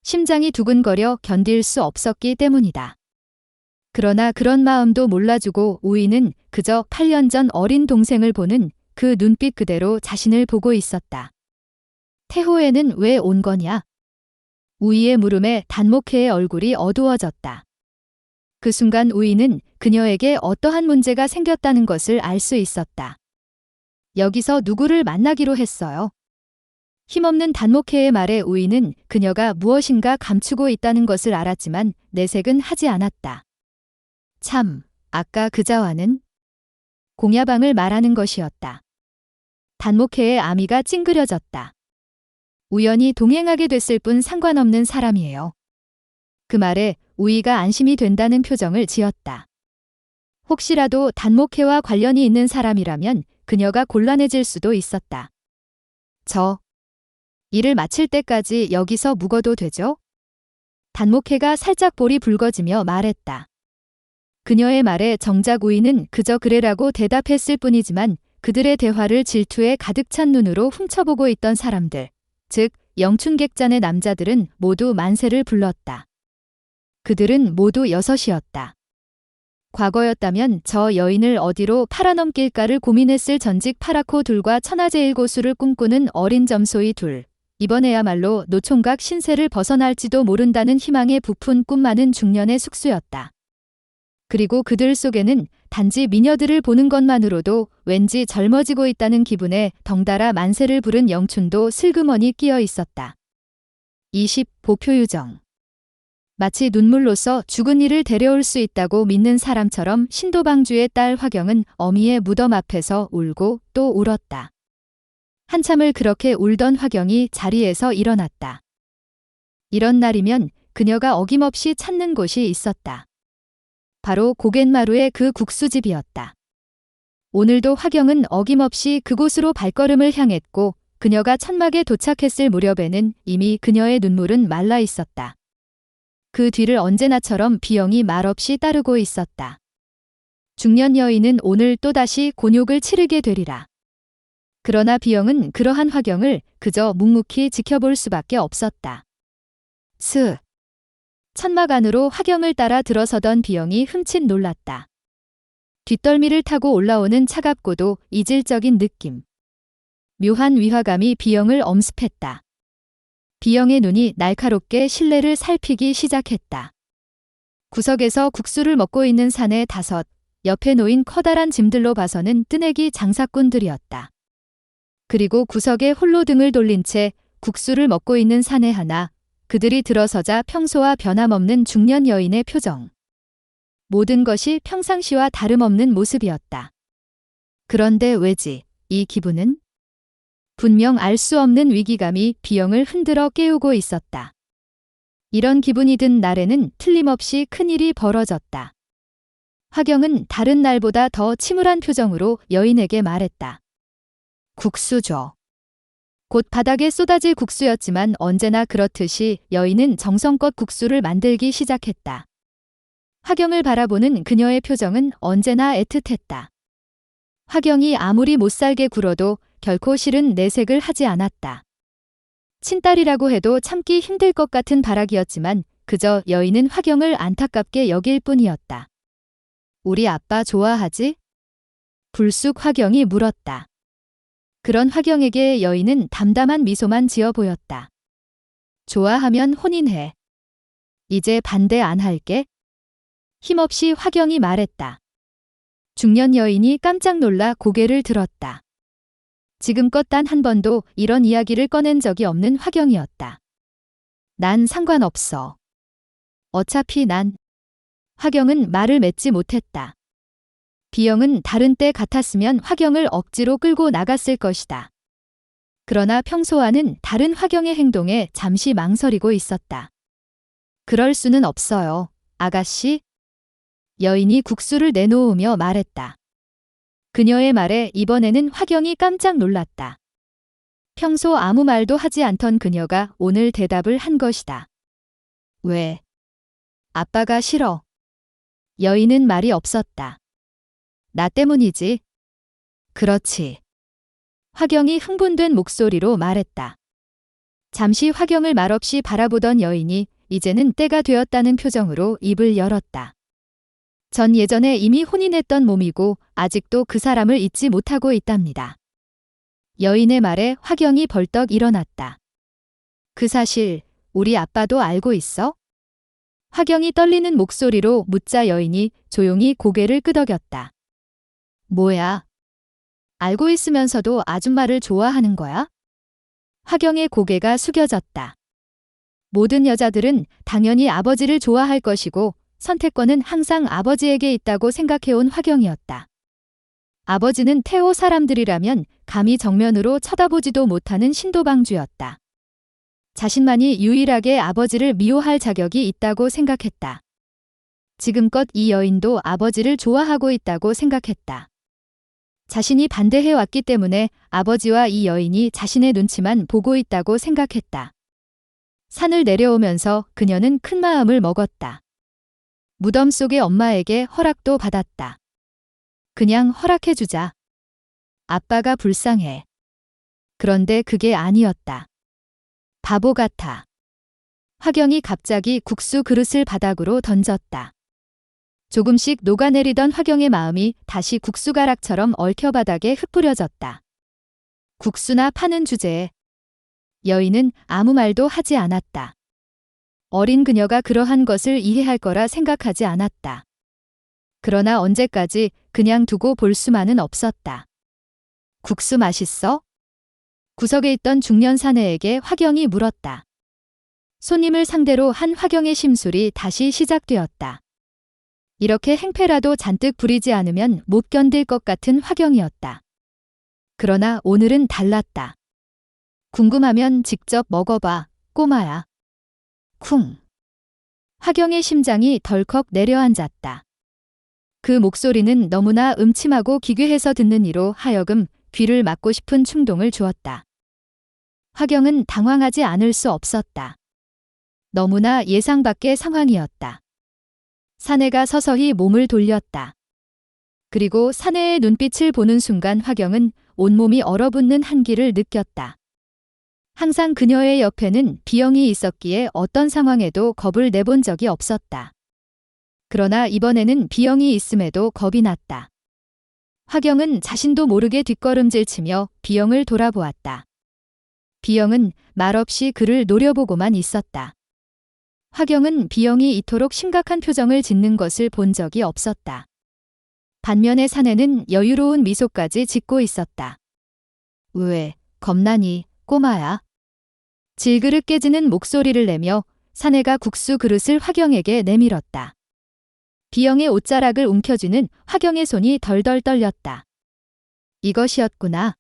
심장이 두근거려 견딜 수 없었기 때문이다. 그러나 그런 마음도 몰라주고 우이는 그저 8년 전 어린 동생을 보는 그 눈빛 그대로 자신을 보고 있었다. 태호에는 왜 온 거냐? 우이의 물음에 단목회의 얼굴이 어두워졌다. 그 순간 우이는 그녀에게 어떠한 문제가 생겼다는 것을 알 수 있었다. 여기서 누구를 만나기로 했어요? 힘없는 단목회의 말에 우이는 그녀가 무엇인가 감추고 있다는 것을 알았지만 내색은 하지 않았다. 참, 아까 그자와는? 공야방을 말하는 것이었다. 단목회의 아미가 찡그려졌다. 우연히 동행하게 됐을 뿐 상관없는 사람이에요. 그 말에 우이가 안심이 된다는 표정을 지었다. 혹시라도 단목회와 관련이 있는 사람이라면 그녀가 곤란해질 수도 있었다. 일을 마칠 때까지 여기서 묵어도 되죠? 단목회가 살짝 볼이 붉어지며 말했다. 그녀의 말에 정작 우이는 그저 그래라고 대답했을 뿐이지만 그들의 대화를 질투에 가득 찬 눈으로 훔쳐보고 있던 사람들, 즉 영춘객잔의 남자들은 모두 만세를 불렀다. 그들은 모두 6이었다. 과거였다면 저 여인을 어디로 팔아넘길까를 고민했을 전직 파라코 둘과 천하제일고수를 꿈꾸는 어린 점소이 둘, 이번에야말로 노총각 신세를 벗어날지도 모른다는 희망에 부푼 꿈 많은 중년의 숙수였다. 그리고 그들 속에는 단지 미녀들을 보는 것만으로도 왠지 젊어지고 있다는 기분에 덩달아 만세를 부른 영춘도 슬그머니 끼어 있었다. 20. 보표유정. 마치 눈물로써 죽은 이를 데려올 수 있다고 믿는 사람처럼 신도방주의 딸 화경은 어미의 무덤 앞에서 울고 또 울었다. 한참을 그렇게 울던 화경이 자리에서 일어났다. 이런 날이면 그녀가 어김없이 찾는 곳이 있었다. 바로 고갯마루의 그 국수집이었다. 오늘도 화경은 어김없이 그곳으로 발걸음을 향했고 그녀가 천막에 도착했을 무렵에는 이미 그녀의 눈물은 말라 있었다. 그 뒤를 언제나처럼 비영이 말없이 따르고 있었다. 중년 여인은 오늘 또다시 곤욕을 치르게 되리라. 그러나 비영은 그러한 화경을 그저 묵묵히 지켜볼 수밖에 없었다. 천막 안으로 화경을 따라 들어서던 비영이 흠칫 놀랐다. 뒷덜미를 타고 올라오는 차갑고도 이질적인 느낌. 묘한 위화감이 비영을 엄습했다. 비영의 눈이 날카롭게 실내를 살피기 시작했다. 구석에서 국수를 먹고 있는 사내 5, 옆에 놓인 커다란 짐들로 봐서는 뜨내기 장사꾼들이었다. 그리고 구석에 홀로 등을 돌린 채 국수를 먹고 있는 사내 하나, 그들이 들어서자 평소와 변함없는 중년 여인의 표정. 모든 것이 평상시와 다름없는 모습이었다. 그런데 왜지, 이 기분은? 분명 알 수 없는 위기감이 비영을 흔들어 깨우고 있었다. 이런 기분이 든 날에는 틀림없이 큰일이 벌어졌다. 화경은 다른 날보다 더 침울한 표정으로 여인에게 말했다. 국수 줘. 곧 바닥에 쏟아질 국수였지만 언제나 그렇듯이 여인은 정성껏 국수를 만들기 시작했다. 화경을 바라보는 그녀의 표정은 언제나 애틋했다. 화경이 아무리 못살게 굴어도 결코 싫은 내색을 하지 않았다. 친딸이라고 해도 참기 힘들 것 같은 발악이었지만 그저 여인은 화경을 안타깝게 여길 뿐이었다. 우리 아빠 좋아하지? 불쑥 화경이 물었다. 그런 화경에게 여인은 담담한 미소만 지어 보였다. 좋아하면 혼인해. 이제 반대 안 할게. 힘없이 화경이 말했다. 중년 여인이 깜짝 놀라 고개를 들었다. 지금껏 단 한 번도 이런 이야기를 꺼낸 적이 없는 화경이었다. 난 상관없어. 어차피 난. 화경은 말을 맺지 못했다. 비영은 다른 때 같았으면 화경을 억지로 끌고 나갔을 것이다. 그러나 평소와는 다른 화경의 행동에 잠시 망설이고 있었다. 그럴 수는 없어요, 아가씨. 여인이 국수를 내놓으며 말했다. 그녀의 말에 이번에는 화경이 깜짝 놀랐다. 평소 아무 말도 하지 않던 그녀가 오늘 대답을 한 것이다. 왜? 아빠가 싫어. 여인은 말이 없었다. 나 때문이지. 그렇지. 화경이 흥분된 목소리로 말했다. 잠시 화경을 말없이 바라보던 여인이 이제는 때가 되었다는 표정으로 입을 열었다. 전 예전에 이미 혼인했던 몸이고 아직도 그 사람을 잊지 못하고 있답니다. 여인의 말에 화경이 벌떡 일어났다. 그 사실 우리 아빠도 알고 있어? 화경이 떨리는 목소리로 묻자 여인이 조용히 고개를 끄덕였다. 뭐야? 알고 있으면서도 아줌마를 좋아하는 거야? 화경의 고개가 숙여졌다. 모든 여자들은 당연히 아버지를 좋아할 것이고 선택권은 항상 아버지에게 있다고 생각해온 화경이었다. 아버지는 태호 사람들이라면 감히 정면으로 쳐다보지도 못하는 신도방주였다. 자신만이 유일하게 아버지를 미워할 자격이 있다고 생각했다. 지금껏 이 여인도 아버지를 좋아하고 있다고 생각했다. 자신이 반대해왔기 때문에 아버지와 이 여인이 자신의 눈치만 보고 있다고 생각했다. 산을 내려오면서 그녀는 큰 마음을 먹었다. 무덤 속의 엄마에게 허락도 받았다. 그냥 허락해주자. 아빠가 불쌍해. 그런데 그게 아니었다. 바보 같아. 화경이 갑자기 국수 그릇을 바닥으로 던졌다. 조금씩 녹아내리던 화경의 마음이 다시 국수가락처럼 얽혀 바닥에 흩뿌려졌다. 국수나 파는 주제에 여인은 아무 말도 하지 않았다. 어린 그녀가 그러한 것을 이해할 거라 생각하지 않았다. 그러나 언제까지 그냥 두고 볼 수만은 없었다. 국수 맛있어? 구석에 있던 중년 사내에게 화경이 물었다. 손님을 상대로 한 화경의 심술이 다시 시작되었다. 이렇게 행패라도 잔뜩 부리지 않으면 못 견딜 것 같은 화경이었다. 그러나 오늘은 달랐다. 궁금하면 직접 먹어봐, 꼬마야. 쿵. 화경의 심장이 덜컥 내려앉았다. 그 목소리는 너무나 음침하고 기괴해서 듣는 이로 하여금 귀를 막고 싶은 충동을 주었다. 화경은 당황하지 않을 수 없었다. 너무나 예상 밖의 상황이었다. 사내가 서서히 몸을 돌렸다. 그리고 사내의 눈빛을 보는 순간 화경은 온몸이 얼어붙는 한기를 느꼈다. 항상 그녀의 옆에는 비영이 있었기에 어떤 상황에도 겁을 내본 적이 없었다. 그러나 이번에는 비영이 있음에도 겁이 났다. 화경은 자신도 모르게 뒷걸음질 치며 비영을 돌아보았다. 비영은 말없이 그를 노려보고만 있었다. 화경은 비영이 이토록 심각한 표정을 짓는 것을 본 적이 없었다. 반면에 사내는 여유로운 미소까지 짓고 있었다. 왜, 겁나니, 꼬마야? 질그릇 깨지는 목소리를 내며 사내가 국수 그릇을 화경에게 내밀었다. 비영의 옷자락을 움켜쥐는 화경의 손이 덜덜 떨렸다. 이것이었구나.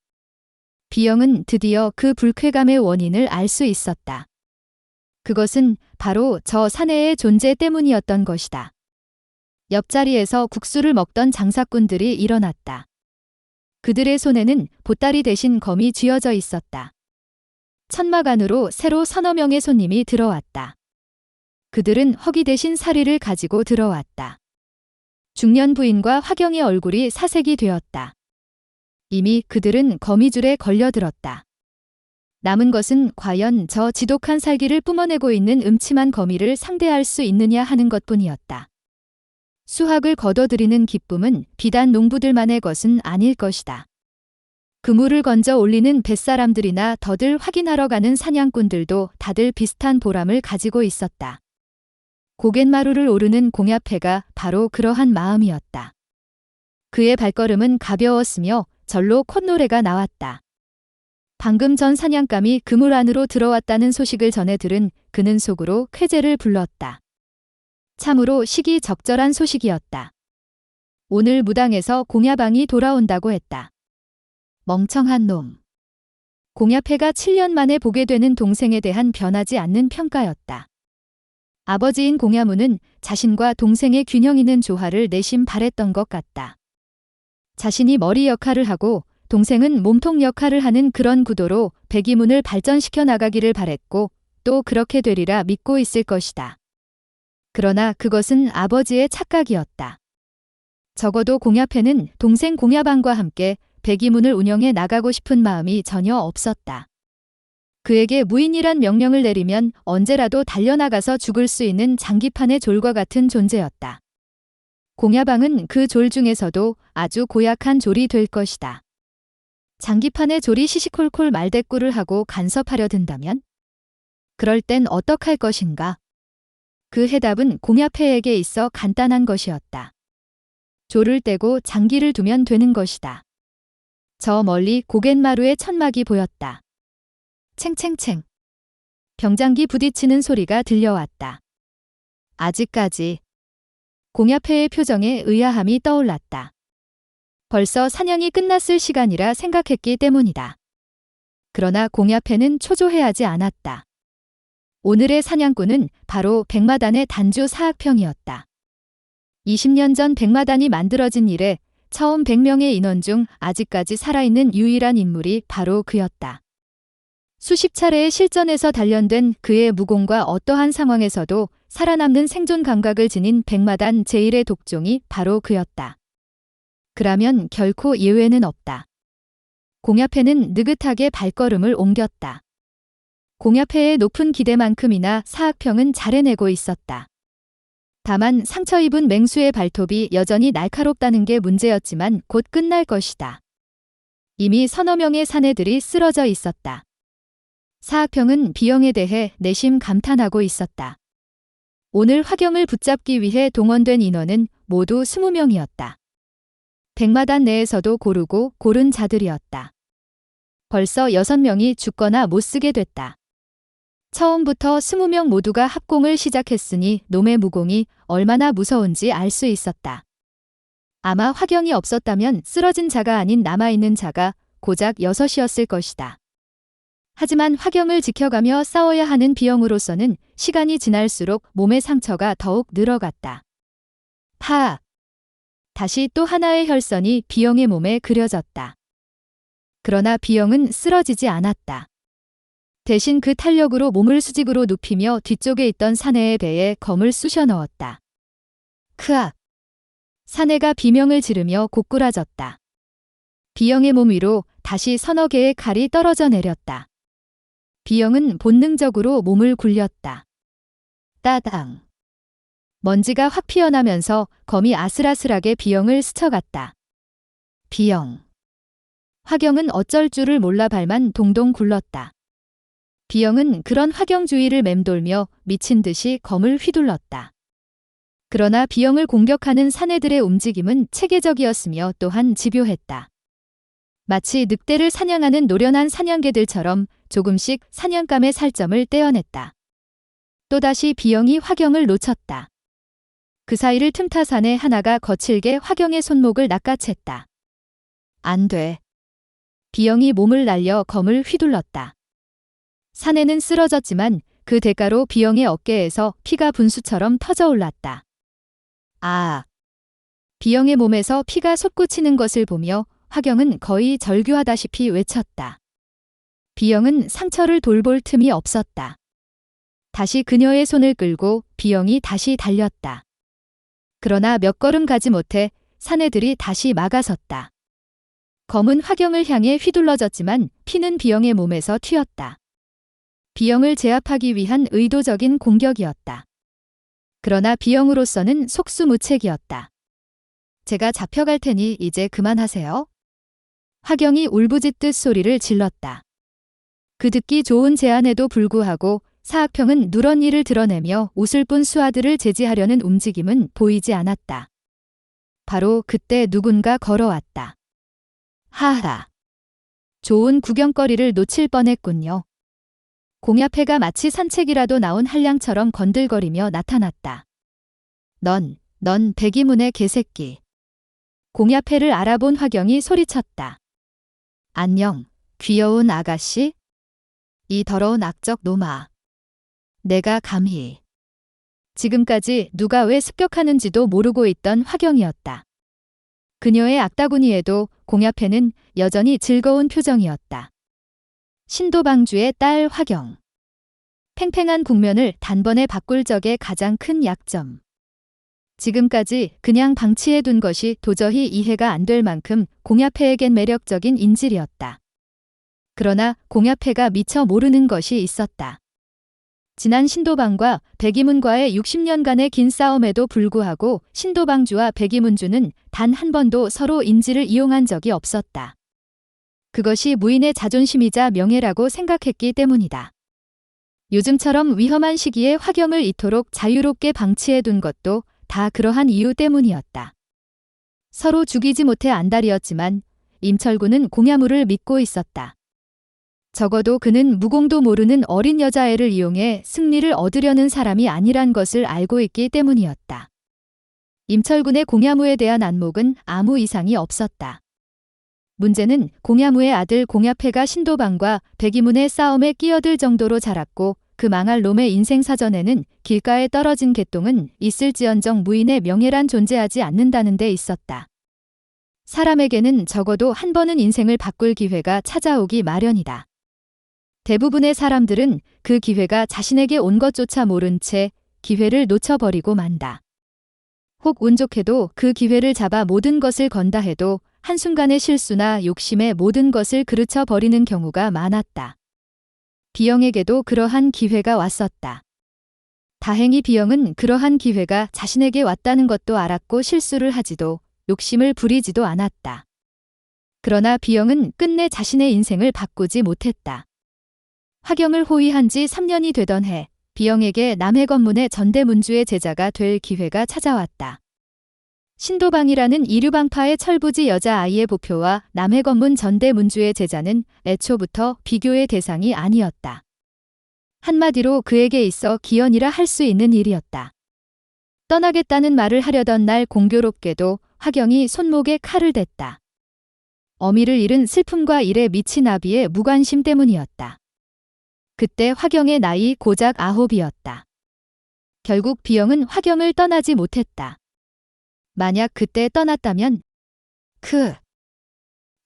비영은 드디어 그 불쾌감의 원인을 알 수 있었다. 그것은 바로 저 사내의 존재 때문이었던 것이다. 옆자리에서 국수를 먹던 장사꾼들이 일어났다. 그들의 손에는 보따리 대신 검이 쥐어져 있었다. 천막 안으로 새로 서너 명의 손님이 들어왔다. 그들은 허기 대신 사리를 가지고 들어왔다. 중년 부인과 화경의 얼굴이 사색이 되었다. 이미 그들은 거미줄에 걸려들었다. 남은 것은 과연 저 지독한 살기를 뿜어내고 있는 음침한 거미를 상대할 수 있느냐 하는 것뿐이었다. 수확을 거둬들이는 기쁨은 비단 농부들만의 것은 아닐 것이다. 그물을 건져 올리는 뱃사람들이나 덫을 확인하러 가는 사냥꾼들도 다들 비슷한 보람을 가지고 있었다. 고갯마루를 오르는 공야패가 바로 그러한 마음이었다. 그의 발걸음은 가벼웠으며 절로 콧노래가 나왔다. 방금 전 사냥감이 그물 안으로 들어왔다는 소식을 전해 들은 그는 속으로 쾌재를 불렀다. 참으로 시기적절한 소식이었다. 오늘 무당에서 공야방이 돌아온다고 했다. 멍청한 놈. 공야패가 7년 만에 보게 되는 동생에 대한 변하지 않는 평가였다. 아버지인 공야무는 자신과 동생의 균형 있는 조화를 내심 바랬던 것 같다. 자신이 머리 역할을 하고 동생은 몸통 역할을 하는 그런 구도로 백이문을 발전시켜 나가기를 바랬고 또 그렇게 되리라 믿고 있을 것이다. 그러나 그것은 아버지의 착각이었다. 적어도 공야패는 동생 공야방과 함께 백이문을 운영해 나가고 싶은 마음이 전혀 없었다. 그에게 무인이란 명령을 내리면 언제라도 달려나가서 죽을 수 있는 장기판의 졸과 같은 존재였다. 공야방은 그 졸 중에서도 아주 고약한 졸이 될 것이다. 장기판의 졸이 시시콜콜 말대꾸를 하고 간섭하려 든다면? 그럴 땐 어떡할 것인가? 그 해답은 공야패에게 있어 간단한 것이었다. 졸을 떼고 장기를 두면 되는 것이다. 저 멀리 고갯마루의 천막이 보였다. 챙챙챙. 병장기 부딪히는 소리가 들려왔다. 아직까지. 공야패의 표정에 의아함이 떠올랐다. 벌써 사냥이 끝났을 시간이라 생각했기 때문이다. 그러나 공야패는 초조해하지 않았다. 오늘의 사냥꾼은 바로 백마단의 단주 사학평이었다. 20년 전 백마단이 만들어진 이래 처음 100명의 인원 중 아직까지 살아있는 유일한 인물이 바로 그였다. 수십 차례의 실전에서 단련된 그의 무공과 어떠한 상황에서도 살아남는 생존 감각을 지닌 백마단 제1의 독종이 바로 그였다. 그라면 결코 예외는 없다. 공야패는 느긋하게 발걸음을 옮겼다. 공야패의 높은 기대만큼이나 사학평은 잘해내고 있었다. 다만 상처 입은 맹수의 발톱이 여전히 날카롭다는 게 문제였지만 곧 끝날 것이다. 이미 서너 명의 사내들이 쓰러져 있었다. 사학평은 비영에 대해 내심 감탄하고 있었다. 오늘 화경을 붙잡기 위해 동원된 인원은 모두 20명이었다. 백마단 내에서도 고르고 고른 자들이었다. 벌써 6명이 죽거나 못쓰게 됐다. 처음부터 20명 모두가 합공을 시작했으니 놈의 무공이 얼마나 무서운지 알 수 있었다. 아마 화경이 없었다면 쓰러진 자가 아닌 남아있는 자가 고작 6이었을 것이다. 하지만 화경을 지켜가며 싸워야 하는 비영으로서는 시간이 지날수록 몸의 상처가 더욱 늘어갔다. 파! 다시 또 하나의 혈선이 비영의 몸에 그려졌다. 그러나 비영은 쓰러지지 않았다. 대신 그 탄력으로 몸을 수직으로 눕히며 뒤쪽에 있던 사내의 배에 검을 쑤셔 넣었다. 크악! 사내가 비명을 지르며 고꾸라졌다. 비영의 몸 위로 다시 서너 개의 칼이 떨어져 내렸다. 비영은 본능적으로 몸을 굴렸다. 따당. 먼지가 확 피어나면서 검이 아슬아슬하게 비영을 스쳐갔다. 비영. 화경은 어쩔 줄을 몰라 발만 동동 굴렀다. 비영은 그런 화경 주위를 맴돌며 미친 듯이 검을 휘둘렀다. 그러나 비영을 공격하는 사내들의 움직임은 체계적이었으며 또한 집요했다. 마치 늑대를 사냥하는 노련한 사냥개들처럼 조금씩 사냥감의 살점을 떼어냈다. 또다시 비영이 화경을 놓쳤다. 그 사이를 틈타 사내 하나가 거칠게 화경의 손목을 낚아챘다. 안 돼. 비영이 몸을 날려 검을 휘둘렀다. 사내는 쓰러졌지만 그 대가로 비영의 어깨에서 피가 분수처럼 터져올랐다. 아! 비영의 몸에서 피가 솟구치는 것을 보며 화경은 거의 절규하다시피 외쳤다. 비영은 상처를 돌볼 틈이 없었다. 다시 그녀의 손을 끌고 비영이 다시 달렸다. 그러나 몇 걸음 가지 못해 사내들이 다시 막아섰다. 검은 화경을 향해 휘둘러졌지만 피는 비영의 몸에서 튀었다. 비영을 제압하기 위한 의도적인 공격이었다. 그러나 비영으로서는 속수무책이었다. 제가 잡혀갈 테니 이제 그만하세요. 화경이 울부짖듯 소리를 질렀다. 그 듣기 좋은 제안에도 불구하고 사학평은 누런 이를 드러내며 웃을 뿐 수아들을 제지하려는 움직임은 보이지 않았다. 바로 그때 누군가 걸어왔다. 하하. 좋은 구경거리를 놓칠 뻔했군요. 공야패가 마치 산책이라도 나온 한량처럼 건들거리며 나타났다. 넌 백이문의 개새끼. 공야패를 알아본 화경이 소리쳤다. 안녕, 귀여운 아가씨? 이 더러운 악적 놈아. 내가 감히. 지금까지 누가 왜 습격하는지도 모르고 있던 화경이었다. 그녀의 악다구니에도 공야패는 여전히 즐거운 표정이었다. 신도방주의 딸 화경. 팽팽한 국면을 단번에 바꿀 적의 가장 큰 약점. 지금까지 그냥 방치해둔 것이 도저히 이해가 안 될 만큼 공야패에겐 매력적인 인질이었다. 그러나 공야패가 미처 모르는 것이 있었다. 지난 신도방과 백이문과의 60년간의 긴 싸움에도 불구하고 신도방주와 백이문주는 단 한 번도 서로 인질을 이용한 적이 없었다. 그것이 무인의 자존심이자 명예라고 생각했기 때문이다. 요즘처럼 위험한 시기에 화경을 이토록 자유롭게 방치해둔 것도 다 그러한 이유 때문이었다. 서로 죽이지 못해 안달이었지만 임철구는 공야무를 믿고 있었다. 적어도 그는 무공도 모르는 어린 여자애를 이용해 승리를 얻으려는 사람이 아니란 것을 알고 있기 때문이었다. 임철군의 공야무에 대한 안목은 아무 이상이 없었다. 문제는 공야무의 아들 공야패가 신도방과 백이문의 싸움에 끼어들 정도로 자랐고 그 망할 놈의 인생사전에는 길가에 떨어진 개똥은 있을지언정 무인의 명예란 존재하지 않는다는 데 있었다. 사람에게는 적어도 한 번은 인생을 바꿀 기회가 찾아오기 마련이다. 대부분의 사람들은 그 기회가 자신에게 온 것조차 모른 채 기회를 놓쳐버리고 만다. 혹 운 좋게도 그 기회를 잡아 모든 것을 건다 해도 한순간의 실수나 욕심에 모든 것을 그르쳐 버리는 경우가 많았다. 비영에게도 그러한 기회가 왔었다. 다행히 비영은 그러한 기회가 자신에게 왔다는 것도 알았고 실수를 하지도 욕심을 부리지도 않았다. 그러나 비영은 끝내 자신의 인생을 바꾸지 못했다. 화경을 호위한 지 3년이 되던 해 비영에게 남해건문의 전대문주의 제자가 될 기회가 찾아왔다. 신도방이라는 이류방파의 철부지 여자아이의 보표와 남해건문 전대문주의 제자는 애초부터 비교의 대상이 아니었다. 한마디로 그에게 있어 기연이라 할 수 있는 일이었다. 떠나겠다는 말을 하려던 날 공교롭게도 화경이 손목에 칼을 댔다. 어미를 잃은 슬픔과 일에 미친 아비의 무관심 때문이었다. 그때 화경의 나이 고작 9이었다. 결국 비영은 화경을 떠나지 못했다. 만약 그때 떠났다면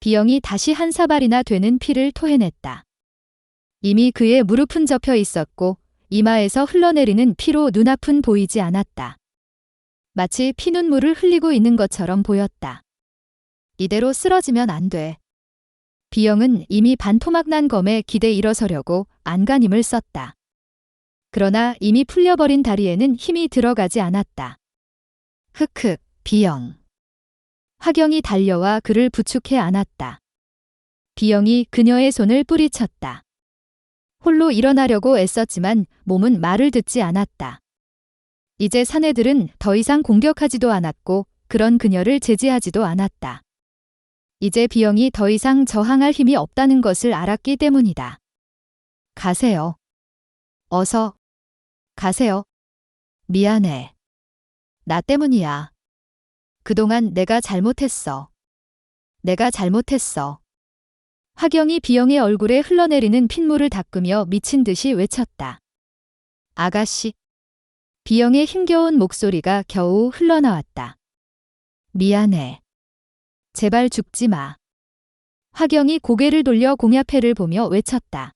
비영이 다시 한 사발이나 되는 피를 토해냈다. 이미 그의 무릎은 접혀 있었고 이마에서 흘러내리는 피로 눈앞은 보이지 않았다. 마치 피눈물을 흘리고 있는 것처럼 보였다. 이대로 쓰러지면 안 돼. 비영은 이미 반토막 난 검에 기대 일어서려고 안간힘을 썼다. 그러나 이미 풀려버린 다리에는 힘이 들어가지 않았다. 흑흑, 비영. 화경이 달려와 그를 부축해 안았다. 비영이 그녀의 손을 뿌리쳤다. 홀로 일어나려고 애썼지만 몸은 말을 듣지 않았다. 이제 사내들은 더 이상 공격하지도 않았고 그런 그녀를 제지하지도 않았다. 이제 비영이 더 이상 저항할 힘이 없다는 것을 알았기 때문이다. 가세요. 어서 가세요. 미안해. 나 때문이야. 그동안 내가 잘못했어. 내가 잘못했어. 화경이 비영의 얼굴에 흘러내리는 핏물을 닦으며 미친 듯이 외쳤다. 아가씨. 비영의 힘겨운 목소리가 겨우 흘러나왔다. 미안해. 제발 죽지 마. 화경이 고개를 돌려 공야패를 보며 외쳤다.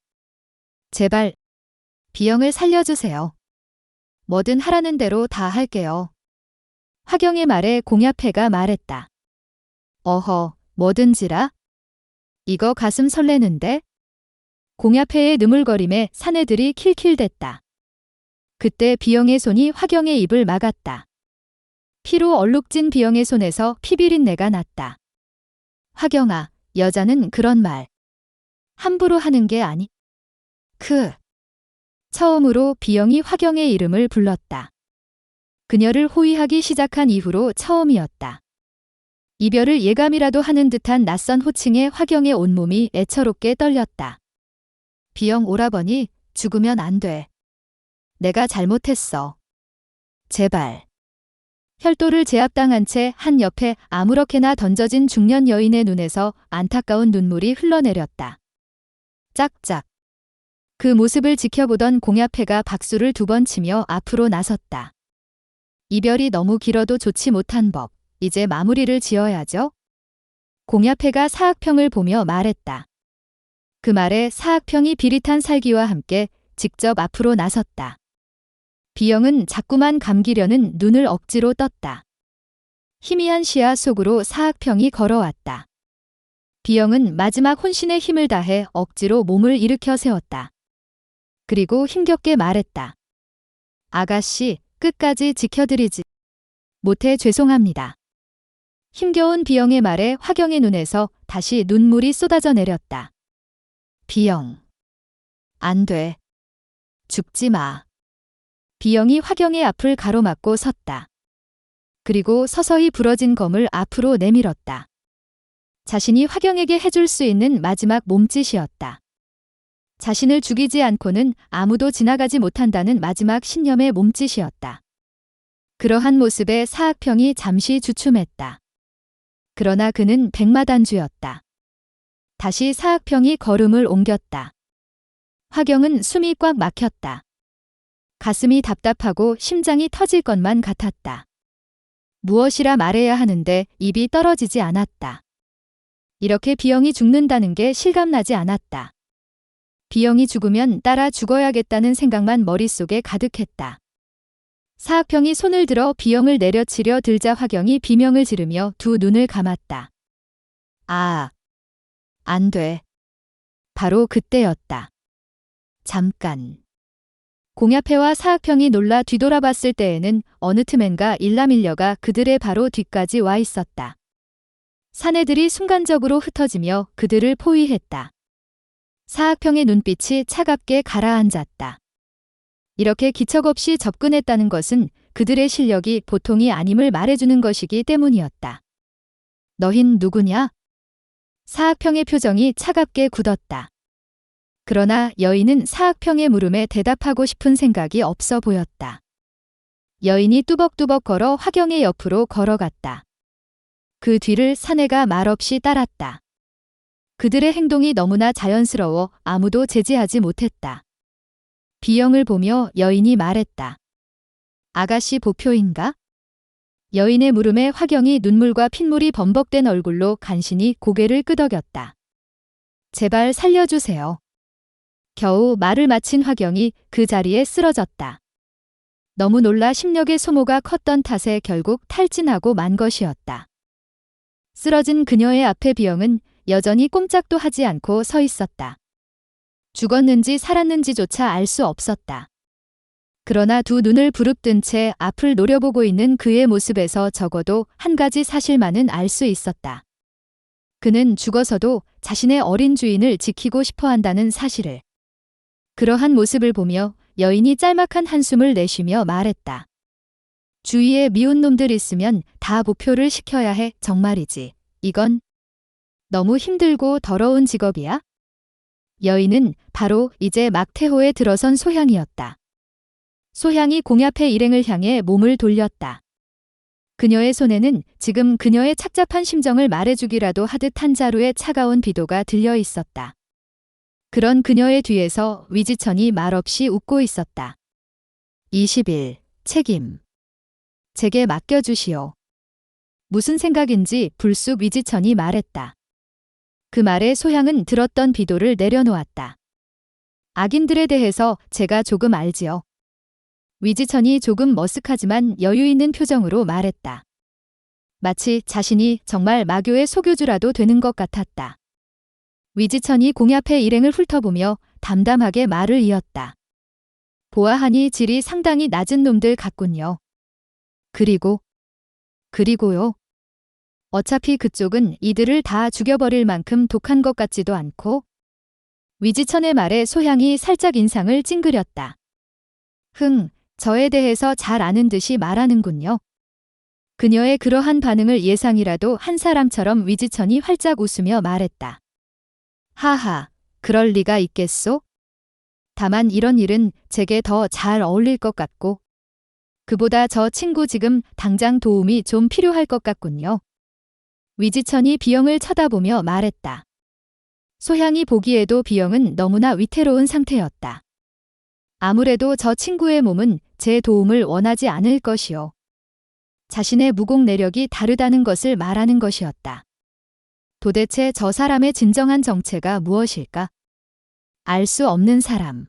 제발, 비영을 살려주세요. 뭐든 하라는 대로 다 할게요. 화경의 말에 공야패가 말했다. 어허, 뭐든지라? 이거 가슴 설레는데? 공야패의 느물거림에 사내들이 킬킬댔다. 그때 비영의 손이 화경의 입을 막았다. 피로 얼룩진 비영의 손에서 피비린내가 났다. 화경아, 여자는 그런 말 함부로 하는 게 아니. 처음으로 비영이 화경의 이름을 불렀다. 그녀를 호위하기 시작한 이후로 처음이었다. 이별을 예감이라도 하는 듯한 낯선 호칭에 화경의 온몸이 애처롭게 떨렸다. 비영 오라버니, 죽으면 안 돼. 내가 잘못했어. 제발. 혈도를 제압당한 채 한 옆에 아무렇게나 던져진 중년 여인의 눈에서 안타까운 눈물이 흘러내렸다. 짝짝. 그 모습을 지켜보던 공야패가 박수를 2번 치며 앞으로 나섰다. 이별이 너무 길어도 좋지 못한 법, 이제 마무리를 지어야죠. 공야패가 사학평을 보며 말했다. 그 말에 사학평이 비릿한 살기와 함께 직접 앞으로 나섰다. 비영은 자꾸만 감기려는 눈을 억지로 떴다. 희미한 시야 속으로 사학평이 걸어왔다. 비영은 마지막 혼신의 힘을 다해 억지로 몸을 일으켜 세웠다. 그리고 힘겹게 말했다. 아가씨, 끝까지 지켜드리지 못해 죄송합니다. 힘겨운 비영의 말에 화경의 눈에서 다시 눈물이 쏟아져 내렸다. 비영. 안 돼. 죽지 마. 비영이 화경의 앞을 가로막고 섰다. 그리고 서서히 부러진 검을 앞으로 내밀었다. 자신이 화경에게 해줄 수 있는 마지막 몸짓이었다. 자신을 죽이지 않고는 아무도 지나가지 못한다는 마지막 신념의 몸짓이었다. 그러한 모습에 사학평이 잠시 주춤했다. 그러나 그는 백마단주였다. 다시 사학평이 걸음을 옮겼다. 화경은 숨이 꽉 막혔다. 가슴이 답답하고 심장이 터질 것만 같았다. 무엇이라 말해야 하는데 입이 떨어지지 않았다. 이렇게 비영이 죽는다는 게 실감나지 않았다. 비영이 죽으면 따라 죽어야겠다는 생각만 머릿속에 가득했다. 사학평이 손을 들어 비영을 내려치려 들자 화경이 비명을 지르며 2 눈을 감았다. 아, 안 돼. 바로 그때였다. 잠깐. 공야패와 사학평이 놀라 뒤돌아봤을 때에는 어느 틈엔가 일라밀려가 그들의 바로 뒤까지 와 있었다. 사내들이 순간적으로 흩어지며 그들을 포위했다. 사학평의 눈빛이 차갑게 가라앉았다. 이렇게 기척 없이 접근했다는 것은 그들의 실력이 보통이 아님을 말해주는 것이기 때문이었다. 너흰 누구냐? 사학평의 표정이 차갑게 굳었다. 그러나 여인은 사학평의 물음에 대답하고 싶은 생각이 없어 보였다. 여인이 뚜벅뚜벅 걸어 화경의 옆으로 걸어갔다. 그 뒤를 사내가 말없이 따랐다. 그들의 행동이 너무나 자연스러워 아무도 제지하지 못했다. 비영을 보며 여인이 말했다. 아가씨 보표인가? 여인의 물음에 화경이 눈물과 핏물이 범벅된 얼굴로 간신히 고개를 끄덕였다. 제발 살려주세요. 겨우 말을 마친 화경이 그 자리에 쓰러졌다. 너무 놀라 심력의 소모가 컸던 탓에 결국 탈진하고 만 것이었다. 쓰러진 그녀의 앞에 비영은 여전히 꼼짝도 하지 않고 서 있었다. 죽었는지 살았는지조차 알 수 없었다. 그러나 두 눈을 부릅뜬 채 앞을 노려보고 있는 그의 모습에서 적어도 한 가지 사실만은 알 수 있었다. 그는 죽어서도 자신의 어린 주인을 지키고 싶어 한다는 사실을. 그러한 모습을 보며 여인이 짤막한 한숨을 내쉬며 말했다. 주위에 미운 놈들 있으면 다 보표를 시켜야 해. 정말이지. 이건 너무 힘들고 더러운 직업이야? 여인은 바로 이제 막태호에 들어선 소향이었다. 소향이 공야패 일행을 향해 몸을 돌렸다. 그녀의 손에는 지금 그녀의 착잡한 심정을 말해주기라도 하듯 한 자루의 차가운 비도가 들려 있었다. 그런 그녀의 뒤에서 위지천이 말없이 웃고 있었다. 20일, 책임. 제게 맡겨주시오. 무슨 생각인지 불쑥 위지천이 말했다. 그 말에 소향은 들었던 비도를 내려놓았다. 악인들에 대해서 제가 조금 알지요. 위지천이 조금 머쓱하지만 여유 있는 표정으로 말했다. 마치 자신이 정말 마교의 소교주라도 되는 것 같았다. 위지천이 공야패 일행을 훑어보며 담담하게 말을 이었다. 보아하니 질이 상당히 낮은 놈들 같군요. 그리고요. 어차피 그쪽은 이들을 다 죽여버릴 만큼 독한 것 같지도 않고. 위지천의 말에 소향이 살짝 인상을 찡그렸다. 저에 대해서 잘 아는 듯이 말하는군요. 그녀의 그러한 반응을 예상이라도 한 사람처럼 위지천이 활짝 웃으며 말했다. 하하, 그럴 리가 있겠소? 다만 이런 일은 제게 더 잘 어울릴 것 같고. 그보다 저 친구 지금 당장 도움이 좀 필요할 것 같군요. 위지천이 비영을 쳐다보며 말했다. 소향이 보기에도 비영은 너무나 위태로운 상태였다. 아무래도 저 친구의 몸은 제 도움을 원하지 않을 것이요. 자신의 무공 내력이 다르다는 것을 말하는 것이었다. 도대체 저 사람의 진정한 정체가 무엇일까? 알 수 없는 사람.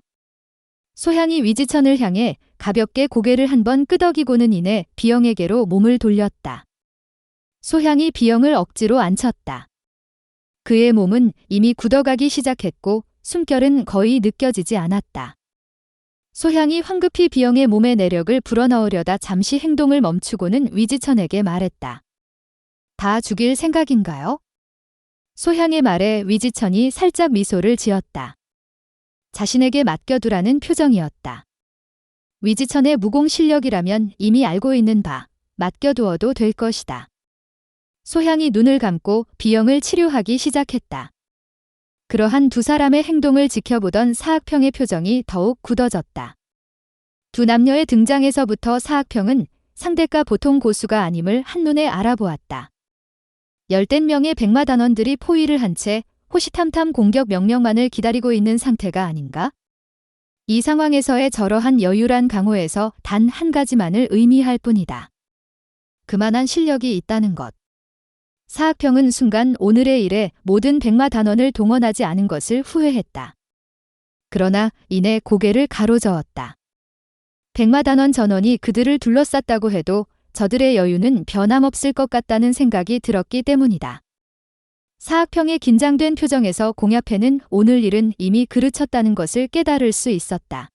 소향이 위지천을 향해 가볍게 고개를 한번 끄덕이고는 이내 비영에게로 몸을 돌렸다. 소향이 비영을 억지로 앉혔다. 그의 몸은 이미 굳어가기 시작했고 숨결은 거의 느껴지지 않았다. 소향이 황급히 비영의 몸에 내력을 불어넣으려다 잠시 행동을 멈추고는 위지천에게 말했다. 다 죽일 생각인가요? 소향의 말에 위지천이 살짝 미소를 지었다. 자신에게 맡겨두라는 표정이었다. 위지천의 무공 실력이라면 이미 알고 있는 바, 맡겨두어도 될 것이다. 소향이 눈을 감고 비영을 치료하기 시작했다. 그러한 두 사람의 행동을 지켜보던 사학평의 표정이 더욱 굳어졌다. 두 남녀의 등장에서부터 사학평은 상대가 보통 고수가 아님을 한눈에 알아보았다. 열댓 명의 백마단원들이 포위를 한 채 호시탐탐 공격 명령만을 기다리고 있는 상태가 아닌가? 이 상황에서의 저러한 여유란 강호에서 단 한 가지만을 의미할 뿐이다. 그만한 실력이 있다는 것. 사학평은 순간 오늘의 일에 모든 백마단원을 동원하지 않은 것을 후회했다. 그러나 이내 고개를 가로저었다. 백마단원 전원이 그들을 둘러쌌다고 해도 저들의 여유는 변함없을 것 같다는 생각이 들었기 때문이다. 사학평의 긴장된 표정에서 공야패는 오늘 일은 이미 그르쳤다는 것을 깨달을 수 있었다.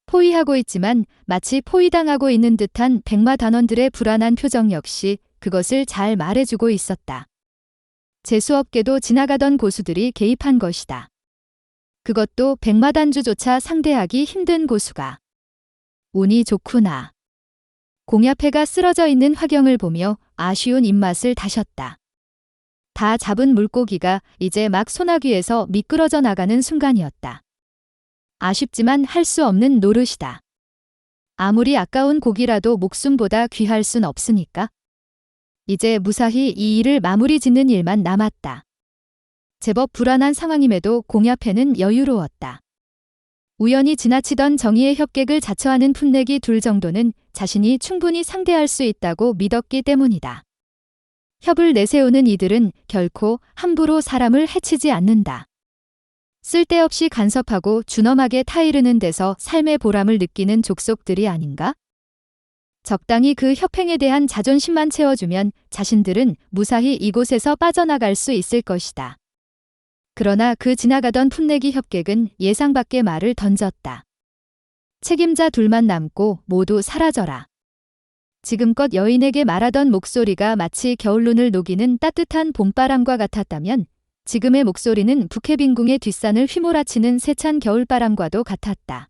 포위하고 있지만 마치 포위당하고 있는 듯한 백마단원들의 불안한 표정 역시 그것을 잘 말해주고 있었다. 재수없게도 지나가던 고수들이 개입한 것이다. 그것도 백마단주조차 상대하기 힘든 고수가. 운이 좋구나. 공야패가 쓰러져 있는 화경을 보며 아쉬운 입맛을 다셨다. 다 잡은 물고기가 이제 막 소나귀에서 미끄러져 나가는 순간이었다. 아쉽지만 할 수 없는 노릇이다. 아무리 아까운 고기라도 목숨보다 귀할 순 없으니까. 이제 무사히 이 일을 마무리 짓는 일만 남았다. 제법 불안한 상황임에도 공야패는 여유로웠다. 우연히 지나치던 정의의 협객을 자처하는 풋내기 둘 정도는 자신이 충분히 상대할 수 있다고 믿었기 때문이다. 협을 내세우는 이들은 결코 함부로 사람을 해치지 않는다. 쓸데없이 간섭하고 준엄하게 타이르는 데서 삶의 보람을 느끼는 족속들이 아닌가? 적당히 그 협행에 대한 자존심만 채워주면 자신들은 무사히 이곳에서 빠져나갈 수 있을 것이다. 그러나 그 지나가던 풋내기 협객은 예상 밖의 말을 던졌다. 책임자 둘만 남고 모두 사라져라. 지금껏 여인에게 말하던 목소리가 마치 겨울눈을 녹이는 따뜻한 봄바람과 같았다면 지금의 목소리는 북해빈궁의 뒷산을 휘몰아치는 세찬 겨울바람과도 같았다.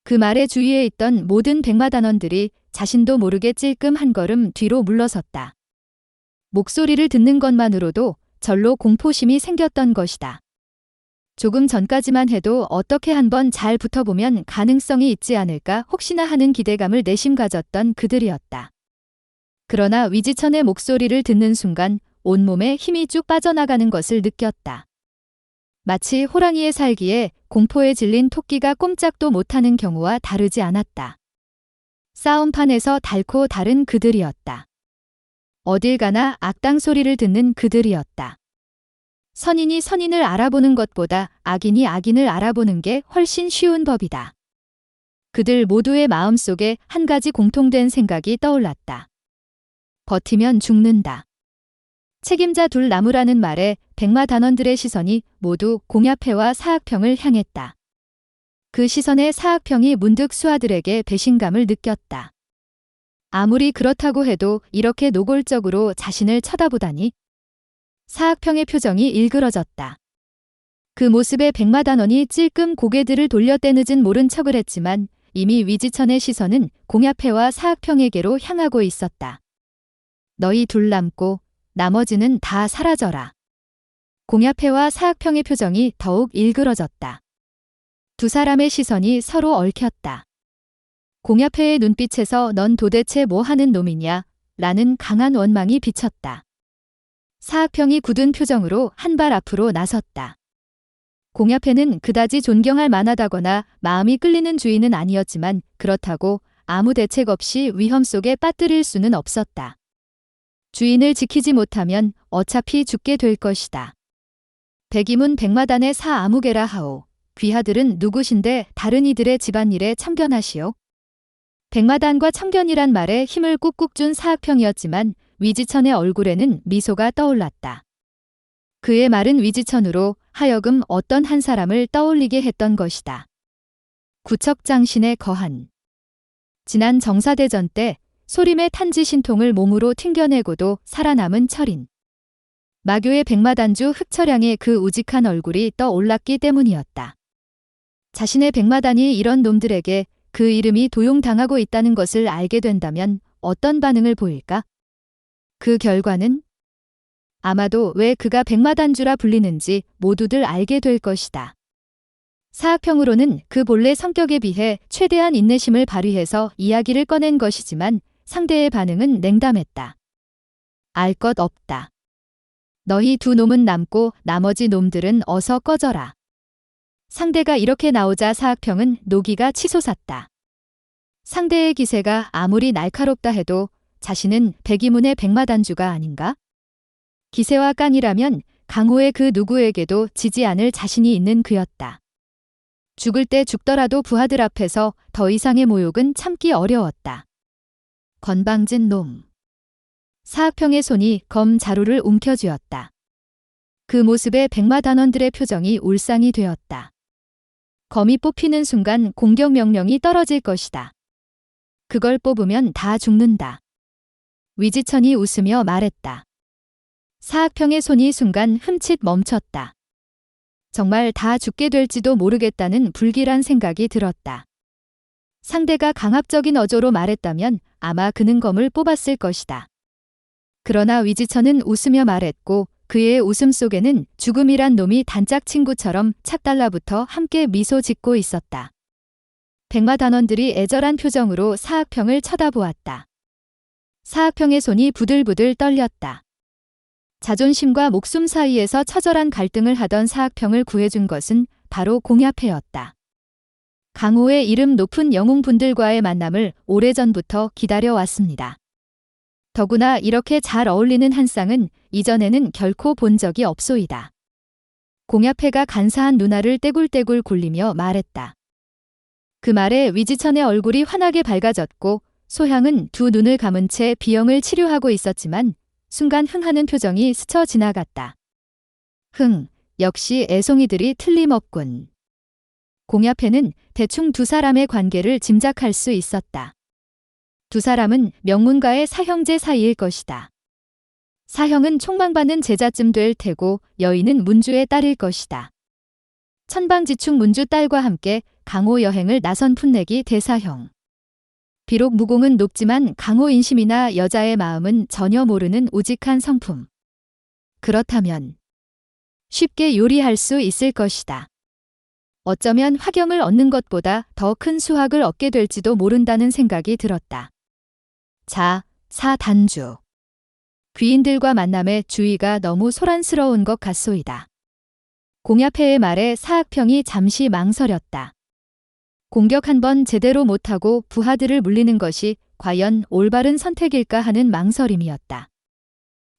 그 말에 주위에 있던 모든 백마단원들이 자신도 모르게 찔끔 한 걸음 뒤로 물러섰다. 목소리를 듣는 것만으로도 절로 공포심이 생겼던 것이다. 조금 전까지만 해도 어떻게 한번 잘 붙어보면 가능성이 있지 않을까 혹시나 하는 기대감을 내심 가졌던 그들이었다. 그러나 위지천의 목소리를 듣는 순간 온몸에 힘이 쭉 빠져나가는 것을 느꼈다. 마치 호랑이의 살기에 공포에 질린 토끼가 꼼짝도 못하는 경우와 다르지 않았다. 싸움판에서 닳고 다른 그들이었다. 어딜 가나 악당 소리를 듣는 그들이었다. 선인이 선인을 알아보는 것보다 악인이 악인을 알아보는 게 훨씬 쉬운 법이다. 그들 모두의 마음속에 한 가지 공통된 생각이 떠올랐다. 버티면 죽는다. 책임자 둘 남으라는 말에 백마단원들의 시선이 모두 공야패와 사학평을 향했다. 그 시선에 사학평이 문득 수하들에게 배신감을 느꼈다. 아무리 그렇다고 해도 이렇게 노골적으로 자신을 쳐다보다니. 사학평의 표정이 일그러졌다. 그 모습에 백마단원이 찔끔 고개들을 돌려 떼늦은 모른 척을 했지만 이미 위지천의 시선은 공야패와 사학평에게로 향하고 있었다. 너희 둘 남고 나머지는 다 사라져라. 공야패와 사학평의 표정이 더욱 일그러졌다. 두 사람의 시선이 서로 얽혔다. 공야패의 눈빛에서 넌 도대체 뭐 하는 놈이냐? 라는 강한 원망이 비쳤다. 사학평이 굳은 표정으로 한 발 앞으로 나섰다. 공야패는 그다지 존경할 만하다거나 마음이 끌리는 주인은 아니었지만 그렇다고 아무 대책 없이 위험 속에 빠뜨릴 수는 없었다. 주인을 지키지 못하면 어차피 죽게 될 것이다. 백이문 백마단의 사아무개라 하오. 귀하들은 누구신데 다른 이들의 집안일에 참견하시오. 백마단과 참견이란 말에 힘을 꾹꾹 준 사학평이었지만 위지천의 얼굴에는 미소가 떠올랐다. 그의 말은 위지천으로 하여금 어떤 한 사람을 떠올리게 했던 것이다. 구척장신의 거한. 지난 정사대전 때 소림의 탄지 신통을 몸으로 튕겨내고도 살아남은 철인. 마교의 백마단주 흑철양의 그 우직한 얼굴이 떠올랐기 때문이었다. 자신의 백마단이 이런 놈들에게 그 이름이 도용당하고 있다는 것을 알게 된다면 어떤 반응을 보일까? 그 결과는 아마도 왜 그가 백마단주라 불리는지 모두들 알게 될 것이다. 사학평으로는 그 본래 성격에 비해 최대한 인내심을 발휘해서 이야기를 꺼낸 것이지만 상대의 반응은 냉담했다. 알 것 없다. 너희 두 놈은 남고 나머지 놈들은 어서 꺼져라. 상대가 이렇게 나오자 사학평은 노기가 치솟았다. 상대의 기세가 아무리 날카롭다 해도 자신은 백이문의 백마단주가 아닌가? 기세와 깡이라면 강호의 그 누구에게도 지지 않을 자신이 있는 그였다. 죽을 때 죽더라도 부하들 앞에서 더 이상의 모욕은 참기 어려웠다. 건방진 놈. 사학평의 손이 검 자루를 움켜쥐었다. 그 모습에 백마단원들의 표정이 울상이 되었다. 검이 뽑히는 순간 공격 명령이 떨어질 것이다. 그걸 뽑으면 다 죽는다. 위지천이 웃으며 말했다. 사학평의 손이 순간 흠칫 멈췄다. 정말 다 죽게 될지도 모르겠다는 불길한 생각이 들었다. 상대가 강압적인 어조로 말했다면 아마 그는 검을 뽑았을 것이다. 그러나 위지천은 웃으며 말했고 그의 웃음 속에는 죽음이란 놈이 단짝 친구처럼 착 달라붙어 함께 미소 짓고 있었다. 백마단원들이 애절한 표정으로 사학평을 쳐다보았다. 사학평의 손이 부들부들 떨렸다. 자존심과 목숨 사이에서 처절한 갈등을 하던 사학평을 구해준 것은 바로 공야패였다. 강호의 이름 높은 영웅분들과의 만남을 오래전부터 기다려왔습니다. 더구나 이렇게 잘 어울리는 한 쌍은 이전에는 결코 본 적이 없소이다. 공야패가 간사한 누나를 떼굴떼굴 굴리며 말했다. 그 말에 위지천의 얼굴이 환하게 밝아졌고 소향은 두 눈을 감은 채 비영을 치료하고 있었지만 순간 흥하는 표정이 스쳐 지나갔다. 역시 애송이들이 틀림없군. 공야패는 대충 두 사람의 관계를 짐작할 수 있었다. 두 사람은 명문가의 사형제 사이일 것이다. 사형은 총망받는 제자쯤 될 테고 여인은 문주의 딸일 것이다. 천방지축 문주 딸과 함께 강호 여행을 나선 풋내기 대사형. 비록 무공은 높지만 강호 인심이나 여자의 마음은 전혀 모르는 우직한 성품. 그렇다면 쉽게 요리할 수 있을 것이다. 어쩌면 화경을 얻는 것보다 더 큰 수확을 얻게 될지도 모른다는 생각이 들었다. 자, 사단주. 귀인들과 만남에 주의가 너무 소란스러운 것 같소이다. 공야패의 말에 사학평이 잠시 망설였다. 공격 한 번 제대로 못하고 부하들을 물리는 것이 과연 올바른 선택일까 하는 망설임이었다.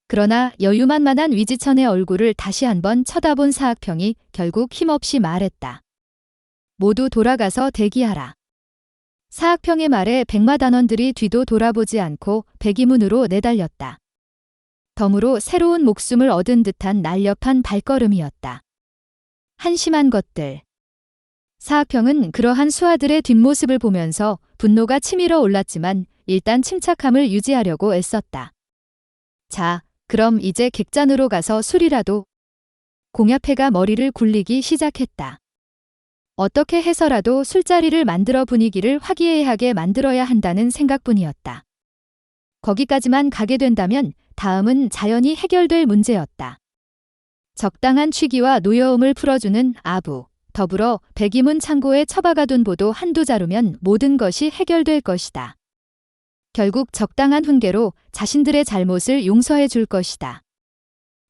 그러나 여유만만한 위지천의 얼굴을 다시 한번 쳐다본 사학평이 결국 힘없이 말했다. 모두 돌아가서 대기하라. 사학평의 말에 백마단원들이 뒤도 돌아보지 않고 백이문으로 내달렸다. 덤으로 새로운 목숨을 얻은 듯한 날렵한 발걸음이었다. 한심한 것들. 사학평은 그러한 수하들의 뒷모습을 보면서 분노가 치밀어 올랐지만 일단 침착함을 유지하려고 애썼다. 자, 그럼 이제 객잔으로 가서 술이라도. 공야패가 머리를 굴리기 시작했다. 어떻게 해서라도 술자리를 만들어 분위기를 화기애애하게 만들어야 한다는 생각뿐이었다. 거기까지만 가게 된다면 다음은 자연히 해결될 문제였다. 적당한 취기와 노여움을 풀어주는 아부, 더불어 백이문 창고에 처박아둔 보도 한두 자루면 모든 것이 해결될 것이다. 결국 적당한 훈계로 자신들의 잘못을 용서해 줄 것이다.